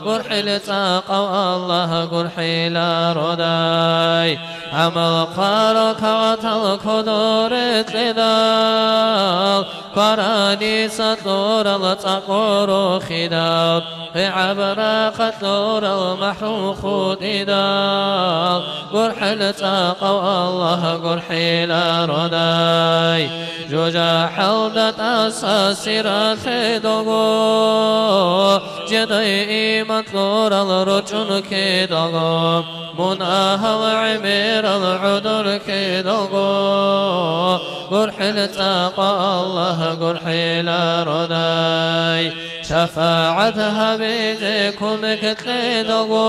قل حلت آقا الله قل حيلا رداي عمل قارك وطلق دورت لدال قراني سطور لتقور خدال في عبر قطور المحروخ ددال قل حلت آقا الله قل حيلا رداي جوجا حلدت أساسرات دغو جدي مطلور الرجل كدغو مناها العمير العذر كدغو قل حلت آقا الله قل حيلا رداي شفاعتها بيدكم كتلدغو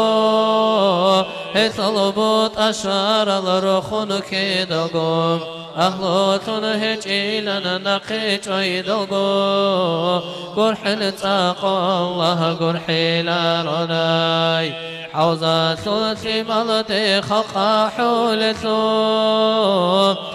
اطلبوت أشار الرخون كدغو أهلوتون هجيلنا نقيت ويدغو قل حلت آقا الله قل حيلا رداي حوزة ثلثي ملتي خلقا حولتو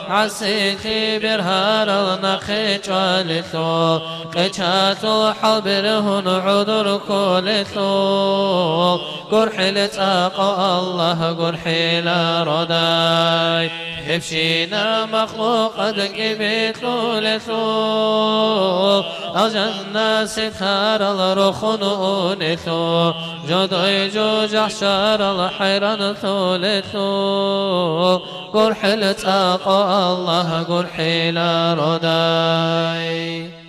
عسيتي برهار النقيت والثو قيتاتو حبرهن عذر كولثو قل حلت آقا الله قل حيلا رداي هبشينا مخلوق قد قبيت لثو الجنة ستار الرخن أونثو جدعي جوج أحشار الحيران ثولثو قل حلت آقا الله قل حيلا رداي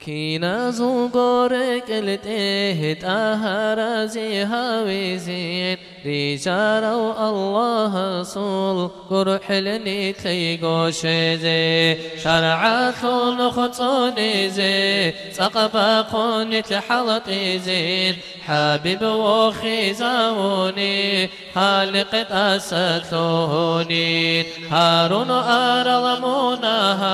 كينا زوغورك التهت أهرازي هاويزين رجارو الله صول قرح لني تيغوشيزي شرعاتو نخطونيزي سقباقوني تحلطيزين حبيب وخزاوني خالق أساتوني هارون أرلمونها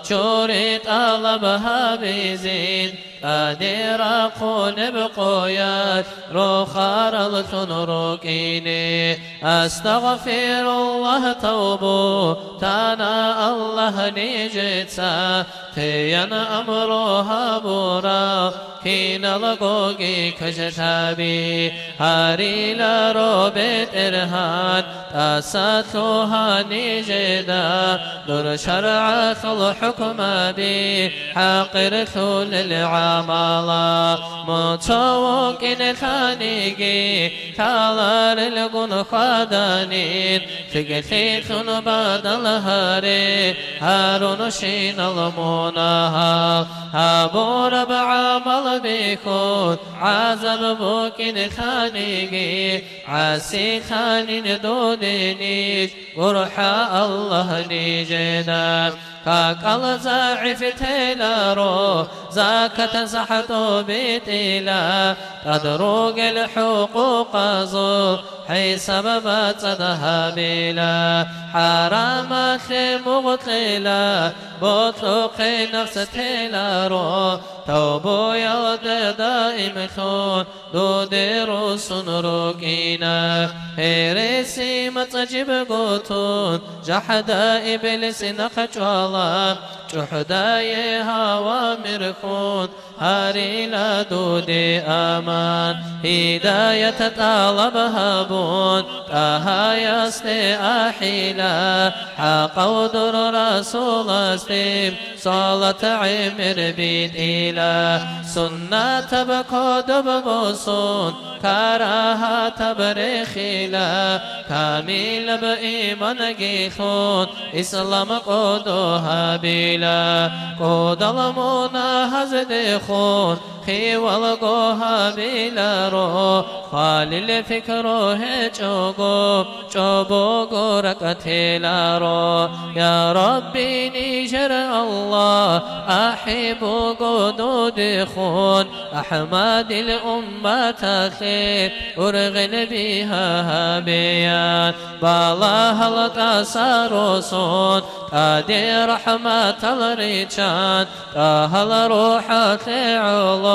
شوريت ألبها بزين قادر أكون بقويات روخار الثنركيني أستغفر الله توبو تانا الله نجتسا تيان أمرها بورا كين لقوكي كشتابي هاري لروبت إرهان تاساتوها نجدا در شرعة الحكم بي حاقر ثول العمالة متوقن ثانيكي تالار القن خادانين فقثيثن بعد الهاري هارون شين المناها هابور بعمل بخود عذب بوكن خانيجي عسي خانين دودنيش قرحة الله نيجنا كاكال زاعف تيلارو زاكة سحتو بيتيلا تدروق الحقوق زو حي سبب صدها بلا حرامات مغتلا بطلق نفس تيلارو توبو يود دائم خون دوديرو سنروكينا هيرسي متجب قوتون جحدا إبليس نخجوالا جحدا يهوى مرخون هاري لا دودي أمان هداية طالب هبون تاها يستي أحيلا حقا در رسول استيم صلاة عمر بيد إلى سنة بكود بمصون كراها تبرخيلا كامل بإيمان جيخون إسلام قدوها بلا قد المنا هزد خون خيوال قوها بلا رو خالل فكره جوغو جوبو قرقتلا رو يا ربي نيجر الله أحب قدود خون أحمد الأمة خير أرغل بها بيان بالله التصرصون تادي رحمة الرجال تهل روح تعالى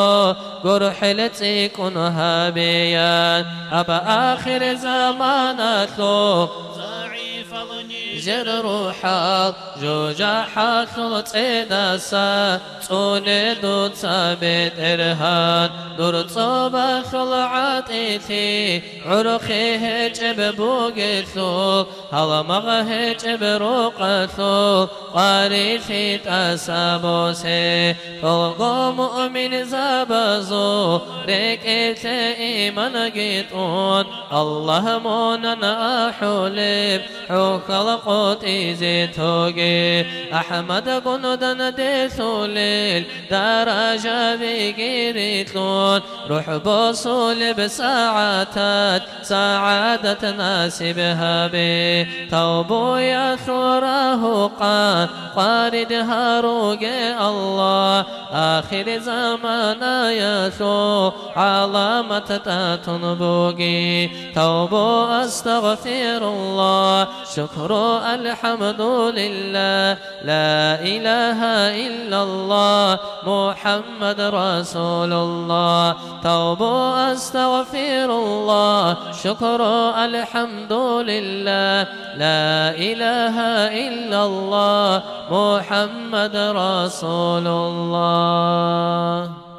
قرح لتكونها بيان أبا آخر زمانك جر روحك جوجا حخلت إدسا توني دوت ثابت إرهان دور صوبة خلعت إثي عرقي هجب بوقثو هلا مغه هجب روقثو قارثي تسابوسي فلقو مؤمن زابزو ركبت إيمان قيتون الله موننا أحولب خلقت إزيتوغي أحمد قندن ديثوليل درجة بقريتلون روح بوصول بساعتات سعادة ناسبها بي توبو يثوره قان قارد هاروغ الله آخر زمان يثو علامة تنبوغي توبو أستغفر الله شكر الحمد لله لا إله إلا الله محمد رسول الله توبو أستغفر الله شكر الحمد لله لا إله إلا الله محمد رسول الله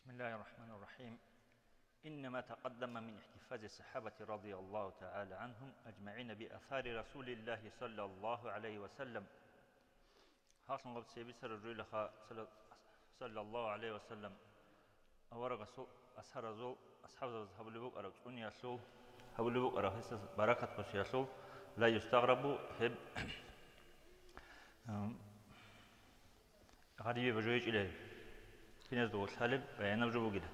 بسم الله الرحمن الرحيم. إنما تقدم من احتفاظ الصحابة رضي الله تعالى عنهم أجمعين بآثار رسول الله صلى الله عليه وسلم. حاصل قبل سيبسر الرجل صلى الله عليه وسلم أورق أسهر زول أصحاب أصحاب البوك أرى تكون يسوع أصحاب البوك أرى حس بركة بس يسوع لا يستغرب هب غريب بجوج إليه في ناس دول سالب بيانا بجوب كده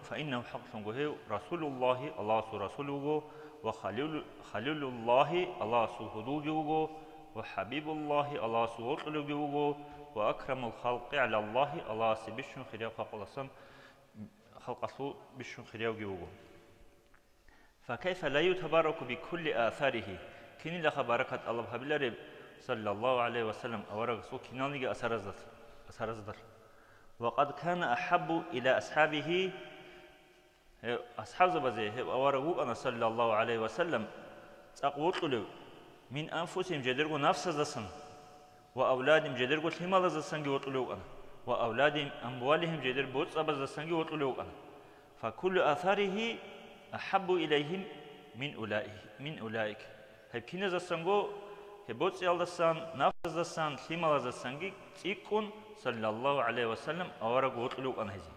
فإنه حق سنقوله رسول الله الله رسوله وخليل الله الله سهدوه وحبيب الله الله سهدوه وأكرم الخلق على الله الله سبشن خير خلقنا خلقه بشن خير وجوه. فكيف لا يتبارك بكل آثاره كني لخ بركة الله حبيب صلى الله عليه وسلم أورق سو كنانية أسرزدر وقد كان أحب إلى أصحابه أصحاب زبزه أورقوا أنا صلى الله عليه وسلم أقول من أنفسهم جدروا نفس زسن وأولادهم جدروا ثمال زسن جوتلو أنا وأولادهم أموالهم جدر بوت أبز زسن جوتلو أنا فكل آثاره أحب إليهم من أولئك هب كنا زسن جو هبوت يالدسان نفس زسن ثمال زسن جي تيكون صلى الله عليه وسلم أورق وطلو أنهزي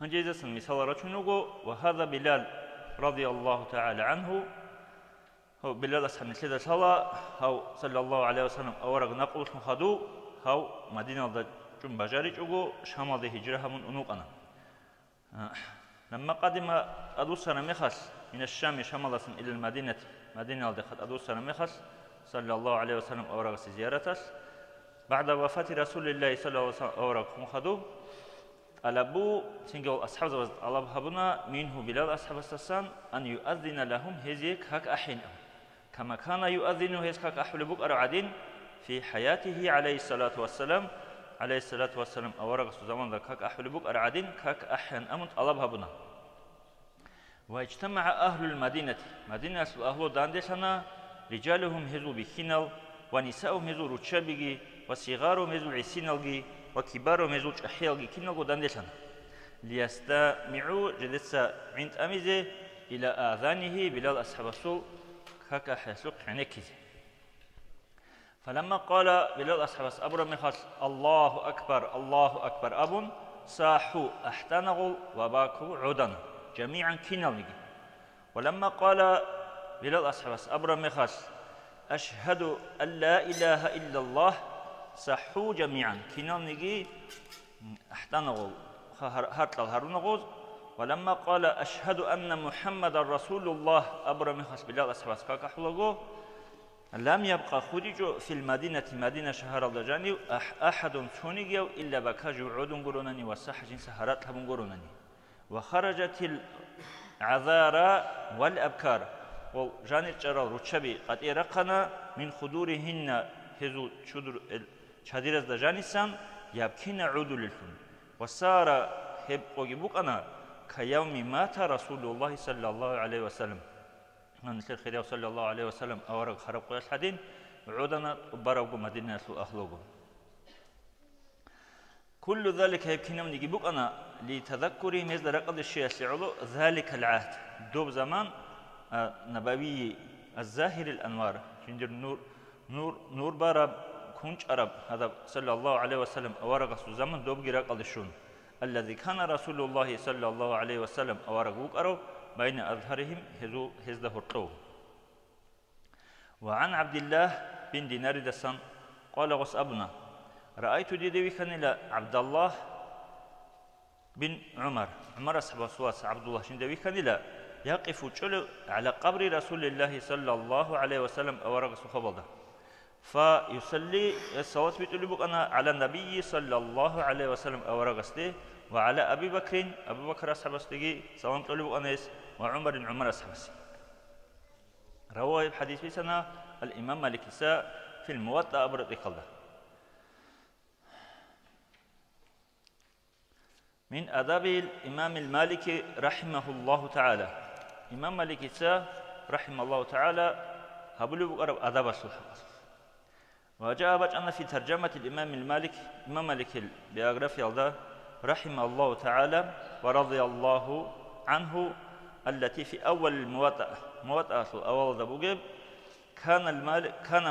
هنجيزة مثال رجنوغو وهذا بلال رضي الله تعالى عنه هو بلال أصحاب مثل صلى الله عليه وسلم أورق نقل مخدو هو مدينة جنب بجاري جوغو شمال هجرها من أنوقنا لما قدم أدوسنا مخص من الشام شمال إلى المدينة مدينة دخل أدوسنا مخص صلى الله عليه وسلم أورق زيارته بعد وفاة رسول الله صلى الله عليه وسلم أورق مخدو ألبو سنجول أصحاب زوجت الله هبنا منه بلال أصحاب السسان أن يؤذن لهم هزيك هك أحين كما كان يؤذن هزيك هك أحول بك أرعدين في حياته عليه الصلاة والسلام أورق زمان ذاك هك أحول بك أرعدين هك أحين أمنت الله هبنا واجتمع أهل المدينة مدينة أهل داندسنا رجالهم هزو بخنال ونساؤهم هزو رتشابيجي وصغارهم هزو عسينالجي وكبارهم هزو أحيالجي كنالجو داندسنا ليستمعوا جلسة عند أميزه إلى آذانه بلال أصحاب الرسول كاكا حسوق عنكزي فلما قال بلال أصحاب أبرا مخاص الله أكبر أبن صاحوا أحتنغوا وباكوا عدنا جميعا كنالجي ولما قال بلال أصحاب أبرا مخاص أشهد أن لا إله إلا الله صحوا جميعا كنال نجي احتنغوا هرطل هرونغوز ولما قال أشهد أن محمد رسول الله أبرا مخص بلال أصحاب كاكحلغو لم يبقى خرج في مدينة شهر الدجاني أحد ثونيجيو إلا بكاجو عودن قرونني وصحجين سهرات لهم قرونني وخرجت العذارى والأبكار وجانب جرال رتشبي قد إرقنا من خدورهن هزو شدر الدجانسان يبكين عود للفن وصار هب وجبوكنا كيوم مات رسول الله صلى الله عليه وسلم من الخير صلى الله عليه وسلم أورق خرب قياس حدين عودنا برغو مدينة أخلوغو كل ذلك يبكينا من يجيبوكنا لتذكري مثل رقد الشيء سعلو ذلك العهد دوب زمان نبوي الزاهر الأنوار جندر نور بارب كونش عرب هذا صلى الله عليه وسلم أورق زمن دوب جرق الشون الذي كان رسول الله صلى الله عليه وسلم أورقوك أرو بين أظهرهم هزده الطو وعن عبد الله بن دينار دسان قال غس أبنا رأيت ديدوي كان إلى عبد الله بن عمر أصحاب الصوات عبد الله شندوي كان إلى يقف على قبر رسول الله صلى الله عليه وسلم أورق سخبضه فيصلي الصلاة بتقول أنا على النبي صلى الله عليه وسلم أورق استه وعلى أبو بكر أصحاب استجي سلام تقول أنس وعمر أصحاب استجي رواه الحديث في سنة الإمام مالك في الموطأ أبرد قلده من أداب الإمام المالكي رحمه الله تعالى إمام مالك رحمه الله تعالى هبلو بقرب أداب الصلح وجاء أن في ترجمة الإمام المالك إمام مالك البيوغرافيا ده رحم الله تعالى ورضي الله عنه التي في أول الموطأ أول ذبوجب كان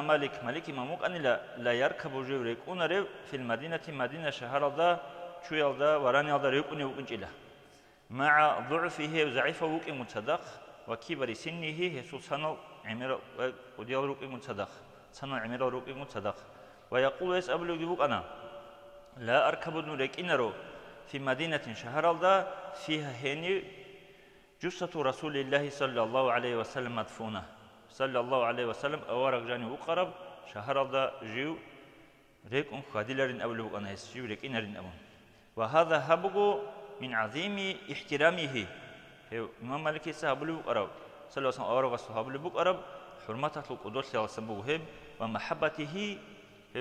مالك مموك أن لا يركب جوريك أنرب في مدينة شهر ذا شويل ذا وراني ذا ريكوني وكنجله مع ضعفه وضعيفه وكي متصدق وكبر سنه يسوع سنة عمر وديال روكي متصدق سنة عمر روكي متصدق ويقول يسأل يجيبك أنا لا أركب نورك إنرو في مدينة شهر ذا فيها هني جثة رسول الله صلى الله عليه وسلم مدفونة صلى الله عليه وسلم أورق جاني وقرب شهر ذا جيو ريك خادلرين أولو أنا يسجيو ريك إنرين أمون وهذا هبغو من عظيم احترامه إمام مالك يسهبلو بقرب صلى الله عليه وسلم أورق الصحابة بقرب حرمته القدس على سبوه ومحبته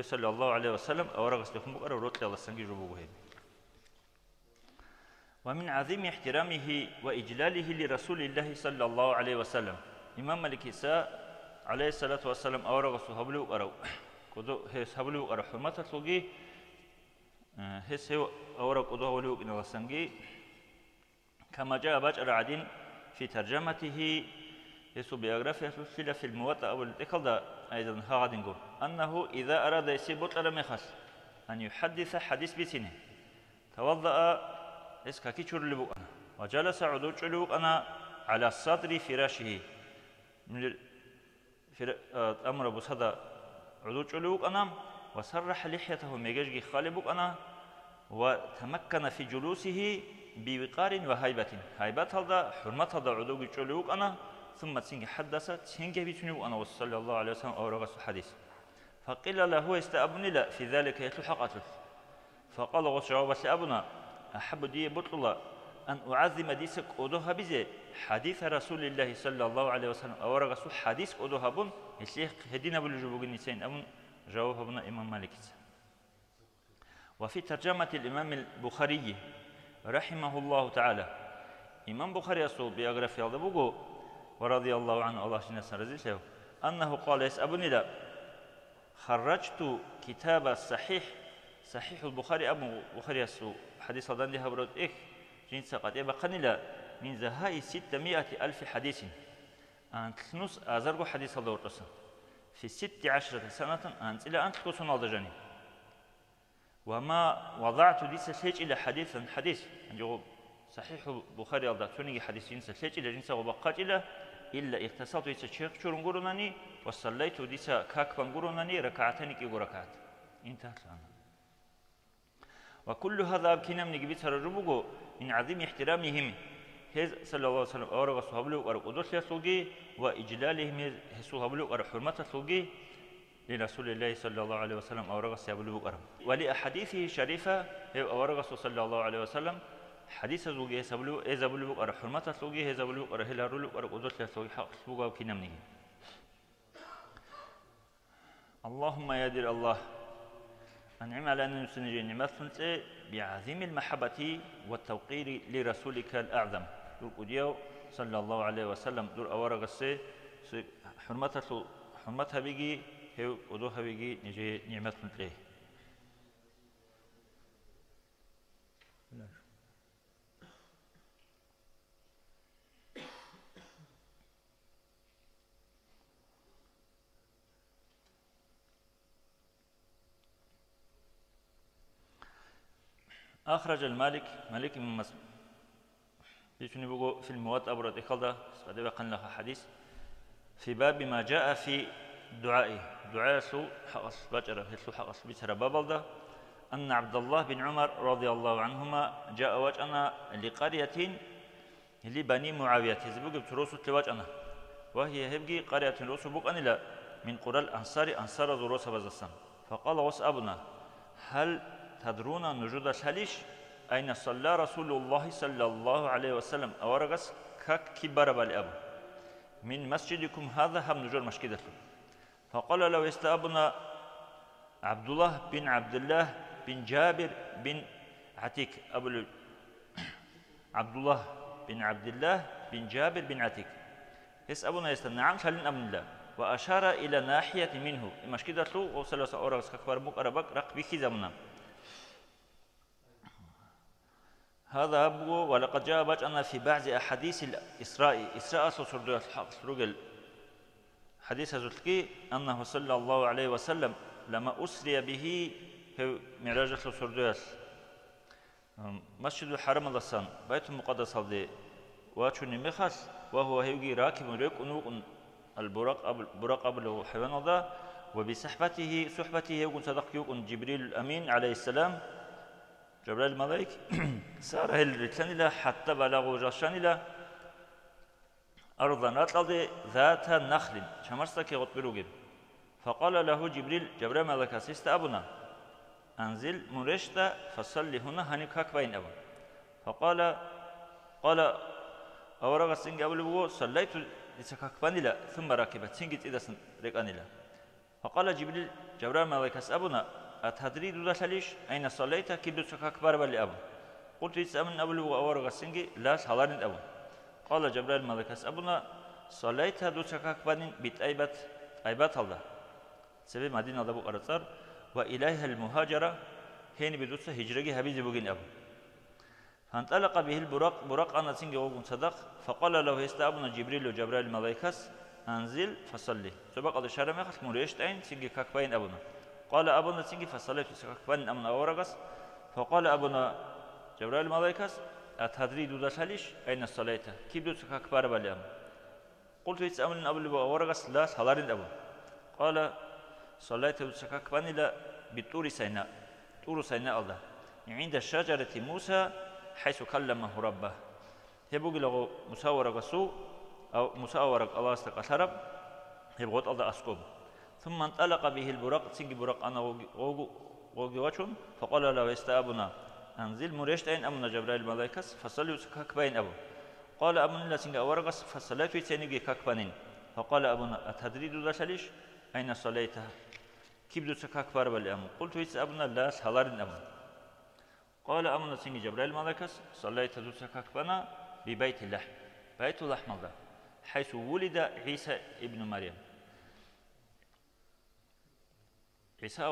صلى الله عليه وسلم أورق الصحابة بقرب روت على سنجي جبوه ومن عظيم احترامه وإجلاله لرسول الله صلى الله عليه وسلم إمام مالك عليه الصلاة والسلام أورق الصحابة بقرب كدو هسهبلو بقرب حرمته الصحابة هسه أورق قدوه ولو إن السنجي كما جاء بجر عدين في ترجمته يسوع بيوغرافيا سلسلة في الموطأ أو الإكل أيضا هادينغو أنه إذا أراد يسيبوت لمخص أن يحدث حديث بسنه توضأ إسكاكي شرلبو أنا وجلس عدو شلوك أنا على صدر فراشه من أمر بصدى عدو شلوك أنا وسرح لحيته ميجاجي خالبوك أنا وتمكن في جلوسه بوقار وهيبة هيبة هذا حرمة هذا عدو شلوك أنا ثم تسنج حدث تسنج بيتنو أنا وصلى الله عليه وسلم أو رغس الحديث فقيل له استأبني لا في ذلك يتلحق أتل فقال غسروا وسأبنا أحب دي بطل أن أعظم ديسك أدوها بزي حديث رسول الله صلى الله عليه وسلم أو رغس حديث أدوها بن يسيح هدينا بالجبوج النسين أمن جوابها بنا إمام مالك وفي ترجمة الإمام البخاري رحمه الله تعالى إمام بخاري أصول بيوغرافيا الضبوغو ورضي الله عنه الله شنسا رزيله أنه قال يسأبني لا خرجت كتاب صحيح البخاري أبو بخاري أصول حديث هذا دي هبرد جنس قد يبقى لا من زهاء 600,000 حديث أن تنص أزرق حديث الله ورسل في 16 سنة أنت إلى أن تكون هذا جانب وما وضعت ديس سلج إلى حديث جو صحيح البخاري الله توني حديث جنس سلج إلى جنس وبقات إلا اغتسلت ديس شيخ شرنغورناني وصليت ديس كاك بنغورناني ركعتين كي ركعات انتهت الآن وكل هذا كنا من جبت رجبوجو من عظيم احترامهم هز صلى الله عليه وسلم أورغ صحابه وأرقدوس يسوعي وإجلالهم صحابه وحرمة صحابه لرسول الله صلى الله عليه وسلم أورغ صحابه وأرم ولأحاديثه الشريفة أورغ صلى الله عليه وسلم حديث زوجي صحابه إزابه وحرمة صحابه إزابه وهلارول وأرقدوس يسوعي حق صحابه كنا منه اللهم يا دير الله أنعم علينا نسنجي نعمات بعظيم المحبة والتوقير لرسولك الأعظم دور صلى الله عليه وسلم دور أورغ السي حرمتها بيجي هي ودوها بيجي نجي نعمات مثله أخرج مالك من مسلم في المواد أبرد إخلده قد يبقى له حديث في باب ما جاء في دعاء سو حقص بجرة هسو حقص بيتر بابلده أن عبد الله بن عمر رضي الله عنهما جاء وجأنا لقرية لبني معاوية يزبوق بتروسو تواجأنا وهي هبقي قرية روسو بوك أن لا من قرى أنصار دروس بزسان فقال وسأبنا هل تدرون نجود الحليش أين صلى رسول الله صلى الله عليه وسلم أورغس كبر بالأب من مسجدكم هذا هم نجور مشكلته فقال لو استأبنا عبد الله بن جابر بن عتيك عبد الله بن جابر بن عتيك يسأبنا نعم خلين أمن الله وأشار إلى ناحية منه مشكلته وصلى أورغس كبر مقربك رق بكي زمنا هذا أبو ولقد جاء بجأنا في بعض أحاديث الإسراء أصل سردو الحق سرقل حديث هذا أنه صلى الله عليه وسلم لما أسري به معراج سردو مسجد الحرم الصن بيت المقدس هذا واتشوني مخص وهو هيجي راكب ريك ونوق البراق قبل حيوان هذا صحبته يكون صدق يكون جبريل الأمين عليه السلام جبريل الملائك سار هالرتلان له حتى بلغوا جشان له أرضا أطلع ذات نخل شمرسك يغطبلوجين فقال له جبريل ملك سيست أبونا أنزل مرشتا فصلي هنا هنيك بين أبو فقال أورغ سنج أبو صليت لسكاكبانيلا ثم ركبت سنجت إذا ركانيلا فقال جبريل ملك أبونا أتدري دودا أين صليت كيدو سكاكبار بالي أبو قلت يسأمن أبو أورغ سنج لا صلاني أبو قال جبريل ملك أبونا صليت دو سكاكبانين أيبات الله سبب مدينة أبو أرطار وإليها المهاجرة هين بدوسة هجرة هبيز بوجين أبو فانطلق به البراق أنا سنجي وقوم صدق فقال له يستأبنا جبريل الملائكة أنزل فصلي سبق هذا الشهر ما خص مريشتين سنجي كاكبين أبونا قال أبونا سنجي فصليت كاكبين أمنا أورغس فقال أبونا جبريل الملائكة أتدري دودا شاليش أين الصلاة كيف دوس كاكبار بالي أم قلت يسألن أبو أورغس لا صلارين أبو قال صليت دوس كاكبان إلى بطور سيناء طور سيناء الله عند شجرة موسى حيث كلمه ربه يبغى له مساورة سوء أو مساورة الله استقصرب يبغى الله أسكوب ثم انطلق به البراق سنجي براق أنا وجواتهم فقال له يستأبنا أنزل مريشتين أمنا جبريل الملائكة فصلوا كاكبين أبو قال أبونا لا سنجا أورغس فصليت سنجي كاكبانين فقال أبونا أتدري دودا شاليش أين صليتها كيف دودا كاكبار بالأم قلت ويس أبونا لا صلارين أبو قال أبونا سنجي جبريل الملائكة صليت دودا كاكبانا ببيت اللحم بيت اللحم الله حيث ولد عيسى ابن مريم عيسى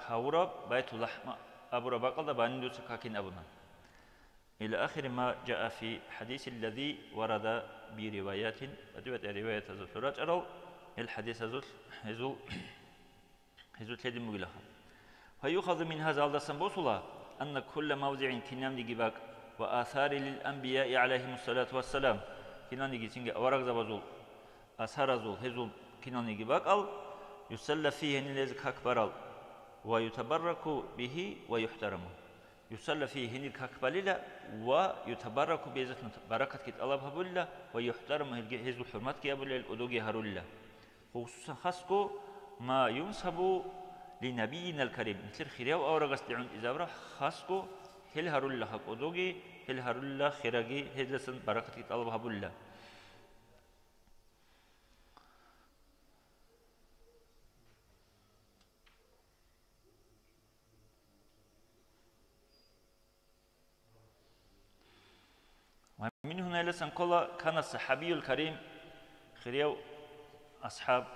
هورب بيت اللحم أبو رباق بان سكاكين أبونا إلى آخر ما جاء في حديث الذي ورد بروايات أدوات رواية الزفرات أو الحديث هزول تلدي مغلقا فيؤخذ من هذا الدسم أن كل موضع كنام لجباك وآثار للأنبياء عليهم الصلاة والسلام كنام لجسنج أورق زبزول آثار زول هزول كنام لجباك أو يسلى فيه نلزك أكبر ويتبرك به ويحترم يصلى فيه هني كاكباليلا ويتبرك بيزت بركة كت الله بهبولا ويحترم هذو الحرمات كيابولا الأدوجي هرولا خصوصا خاصكو ما ينسب لنبينا الكريم مثل خيريو أو رجس دعون إذا برا خاصكو هل هرولا حق أدوجي هل هرولا خيراجي هل لسن بركة كت الله بهبولا ومن هنا لسن قال كان الصحابي الكريم خريو أصحاب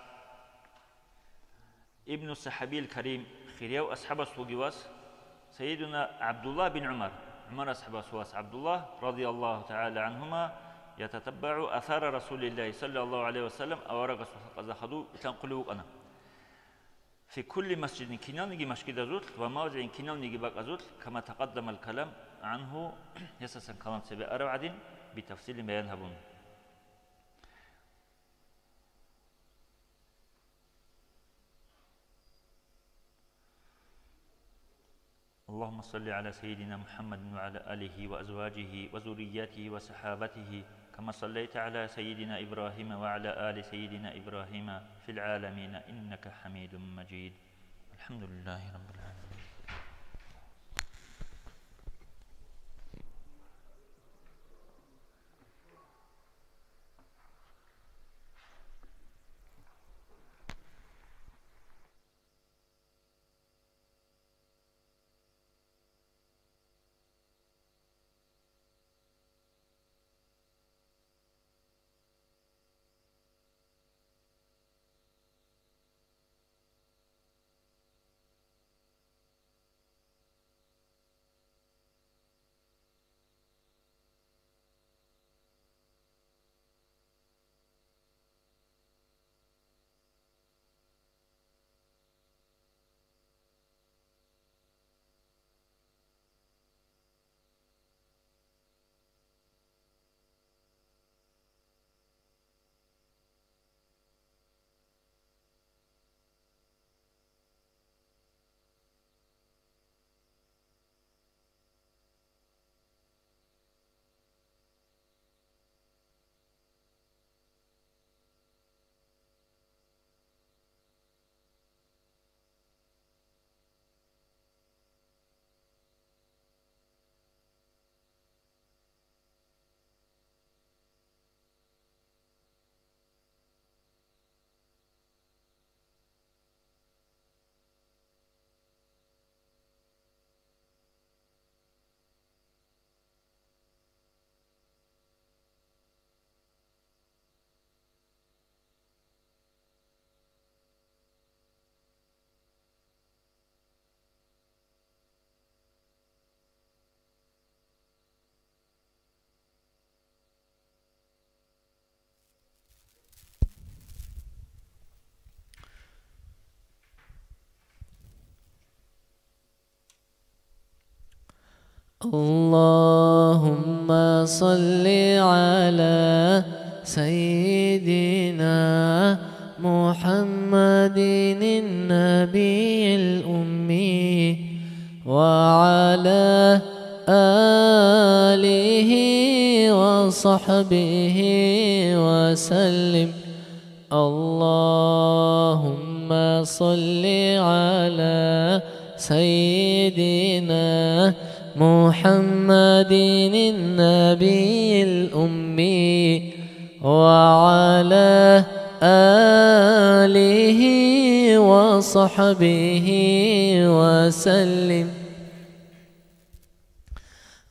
ابن الصحابي الكريم خريو أصحاب السوقواس سيدنا عبد الله بن عمر أصحاب السواس عبد الله رضي الله تعالى عنهما يتتبع أثار رسول الله صلى الله عليه وسلم أورق خذوا تنقلوا أنا في كل مسجد كنان نجي مسجد أزول وموضع كنان نجي باق أزول كما تقدم الكلام عنه يساسا كلام سبع أربعة بتفصيل بيان هبون اللهم صل على سيدنا محمد وعلى آله وأزواجه وذرياته وصحابته كما صليت على سيدنا إبراهيم وعلى آل سيدنا إبراهيم في العالمين إنك حميد مجيد الحمد لله رب العالمين. اللهم صل على سيدنا محمد النبي الأمي وعلى آله وصحبه وسلم. اللهم صل على سيدنا محمد النبي الأمي وعلى آله وصحبه وسلم.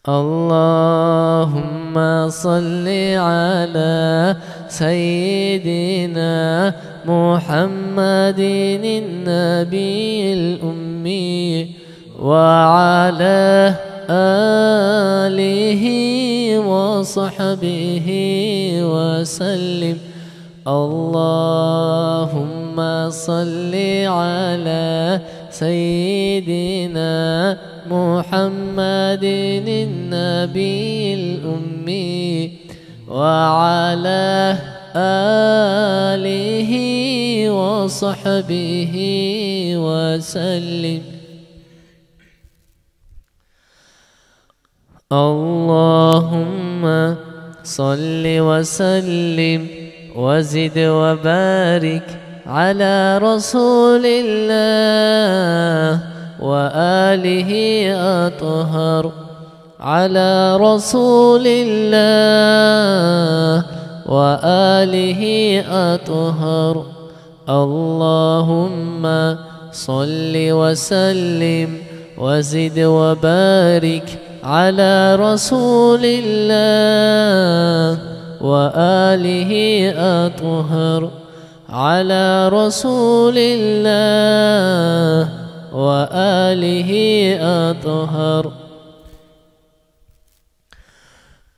اللهم صل على سيدنا محمد النبي الأمي وعلى آله وصحبه وسلم. اللهم صل على سيدنا محمد النبي الأمي وعلى آله وصحبه وسلم. اللهم صل وسلم وزد وبارك على رسول الله وآله أطهر، على رسول الله وآله أطهر. اللهم صل وسلم وزد وبارك على رسول الله وآله أطهر، على رسول الله وآله أطهر.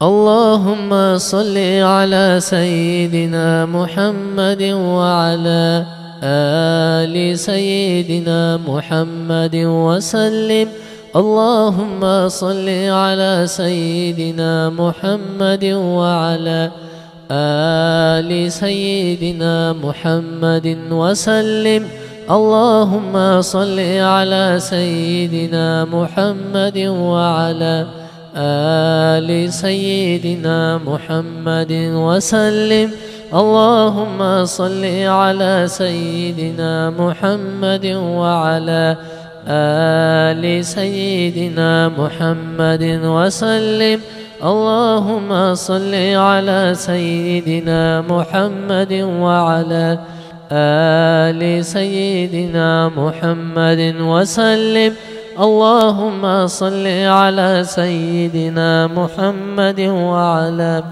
اللهم صل على سيدنا محمد وعلى آل سيدنا محمد وسلم. اللهم صل على سيدنا محمد وعلى آل سيدنا محمد وسلم. اللهم صل على سيدنا محمد وعلى آل سيدنا محمد وسلم. اللهم صل على سيدنا محمد وعلى آل سيدنا محمد وسلم. اللهم صل على سيدنا محمد وعلى آل سيدنا محمد وسلم. اللهم صل على سيدنا محمد وعلى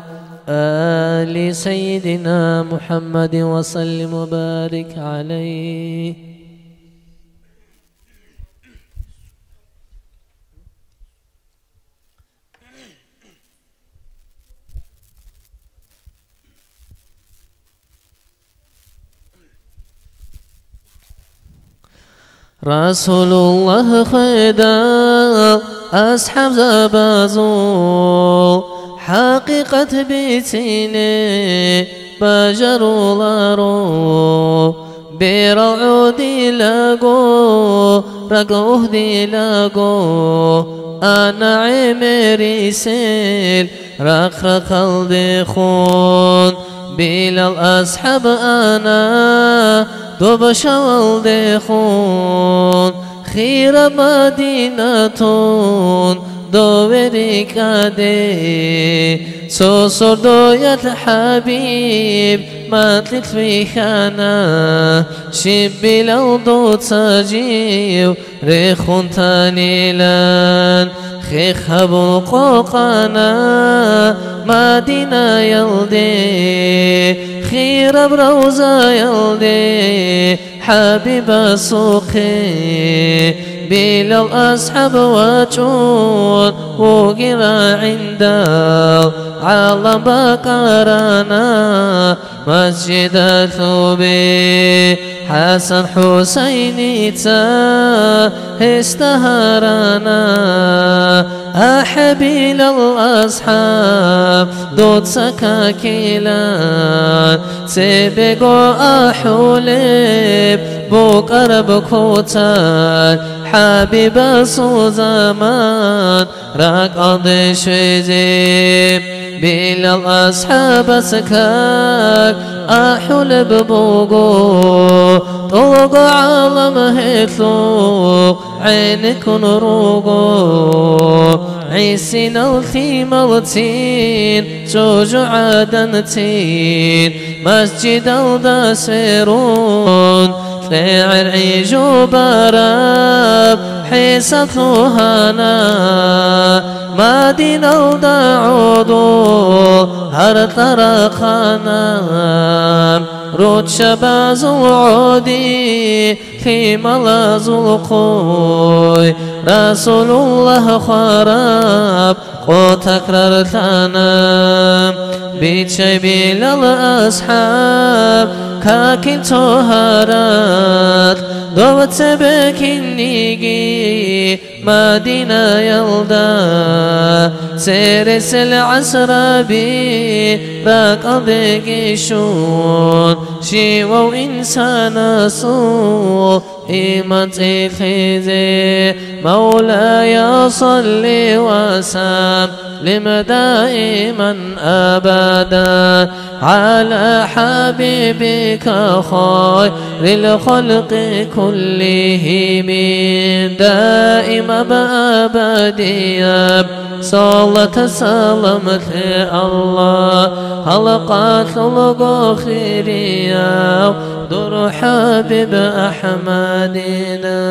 آل سيدنا محمد وسلم وبارك عليه. رسول الله خدا أصحاب زبازو حقيقة بيتيني بجروا لارو برعودي لاقو رقوه دي لاقو أنا عمري سيل رخرخ الدخون بلا الأصحاب أنا دوب شوال دخون خير مدينة دوبري كادي سوسر دوية الحبيب ما تلت في خانا شبي لو دو تجيو ريخون تانيلان خيخ هبو قوقانا مدينة يلدي خير بروزة يلدي حبيب سوقي بلا الأصحاب وجود وقرا عنده على بقرنا مسجد الثوبي حسن حسين استهرنا أحبيل الأصحاب دود سكاكيلان سيبقوا أحولب بقرب كوتان حبيب سو زمان راك أضي شويزيب بيل الأصحاب سكاك أحول ببوغو طوق عالم هيثوق عينك نروغو عيسي نلثي ملتين جوجو عادنتين مسجد الدسيرون طير عيجو براب حيسة هانا مدينة الدعودو هر طرقنا رود شباز وعودي في ملاز القوي رسول الله خراب وتكرر لنا بيت شبيل الأصحاب كاكن تهارات دوت بكن نيجي مدينة يلدا سيرس العسر بي راك أضيقشون شيوو إنسان سوء إيمان تخيزي مولاي صلي وسلم دائما أبدا على حبيبك خير الخلق كلهم دائما بأبديا صلاة سلامة الله خلقات الغخيريا در حبيب أحمدنا.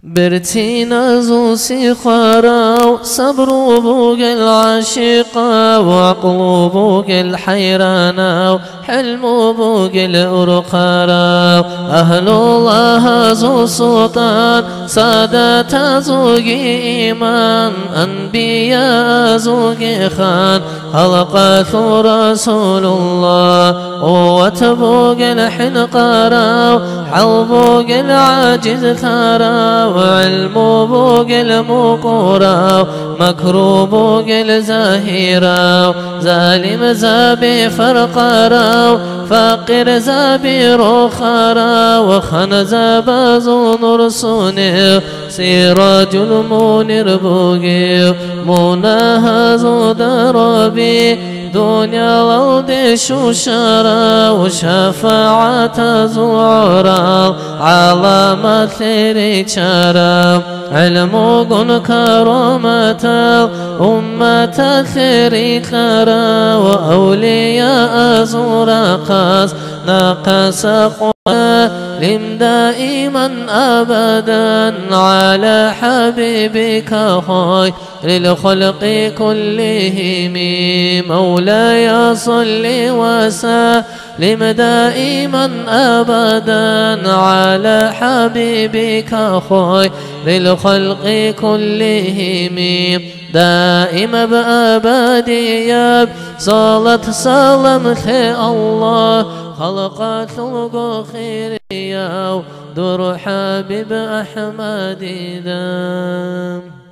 برتينا زوسي خراو صبرو بوق العاشقا وعقلو بوق الحيرانا حلمو بوق الأرقارا أهل الله زو سلطان سادات زوج إيمان أنبياء زوج خان خلقات رسول الله وتبوق الحنقارا حلبوق العاجز ثارا وعلم بوق المقورا مكروب الزاهرا ظالم زابي فرقارا فقير زابي رخارا وخنز بازو نرسوني سراج المنير بوغي مناهز دربي دنيا الأرض شوشرا وشفاعة زورا علامة ريشارا علم كرامة أمة ثريكرا وأولياء زرقاس نقص لم دائما أبدا على حبيبك خير الخلق كلهم مولاي صل وسلم دائما أبدا على حبيبك خير الخلق كلهم دائما بأبدية صلاة سلام الله خلقات الغخيرية در حبيب أحمد دام.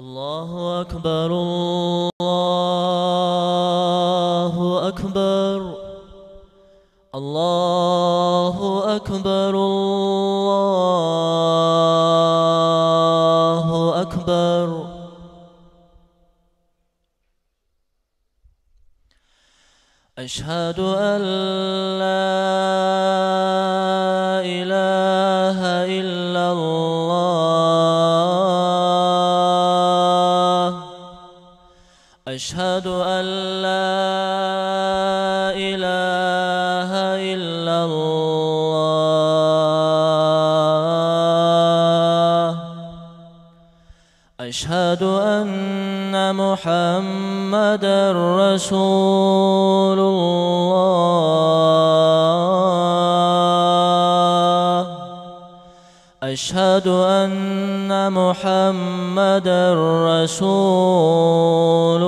الله أكبر الله أكبر الله أكبر الله أكبر أشهد أن لا إله إلا الله أشهد أن لا إله إلا الله أشهد أن محمدًا رسول الله أشهد أن محمدًا رسول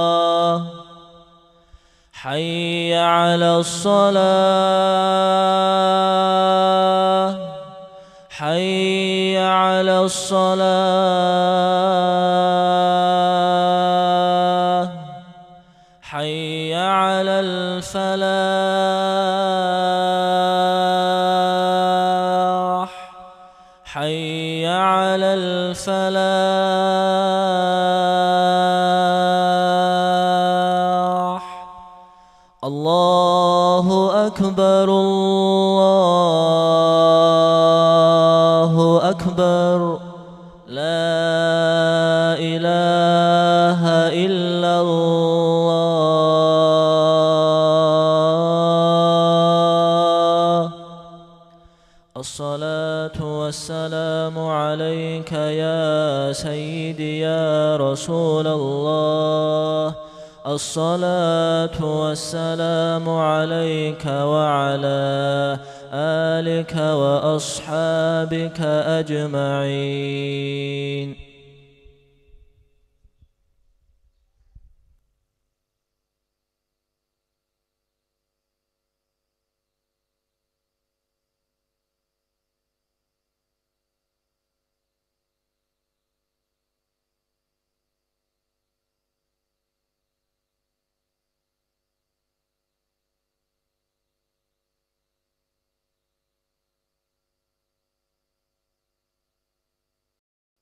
الله حي على الصلاة حي على الصلاة حي على الفلاح حي على الفلاح الله أكبر الله أكبر لا إله إلا الله الصلاة والسلام عليك يا سيدي يا رسول الله الصلاة والسلام عليك وعلى آلك وأصحابك أجمعين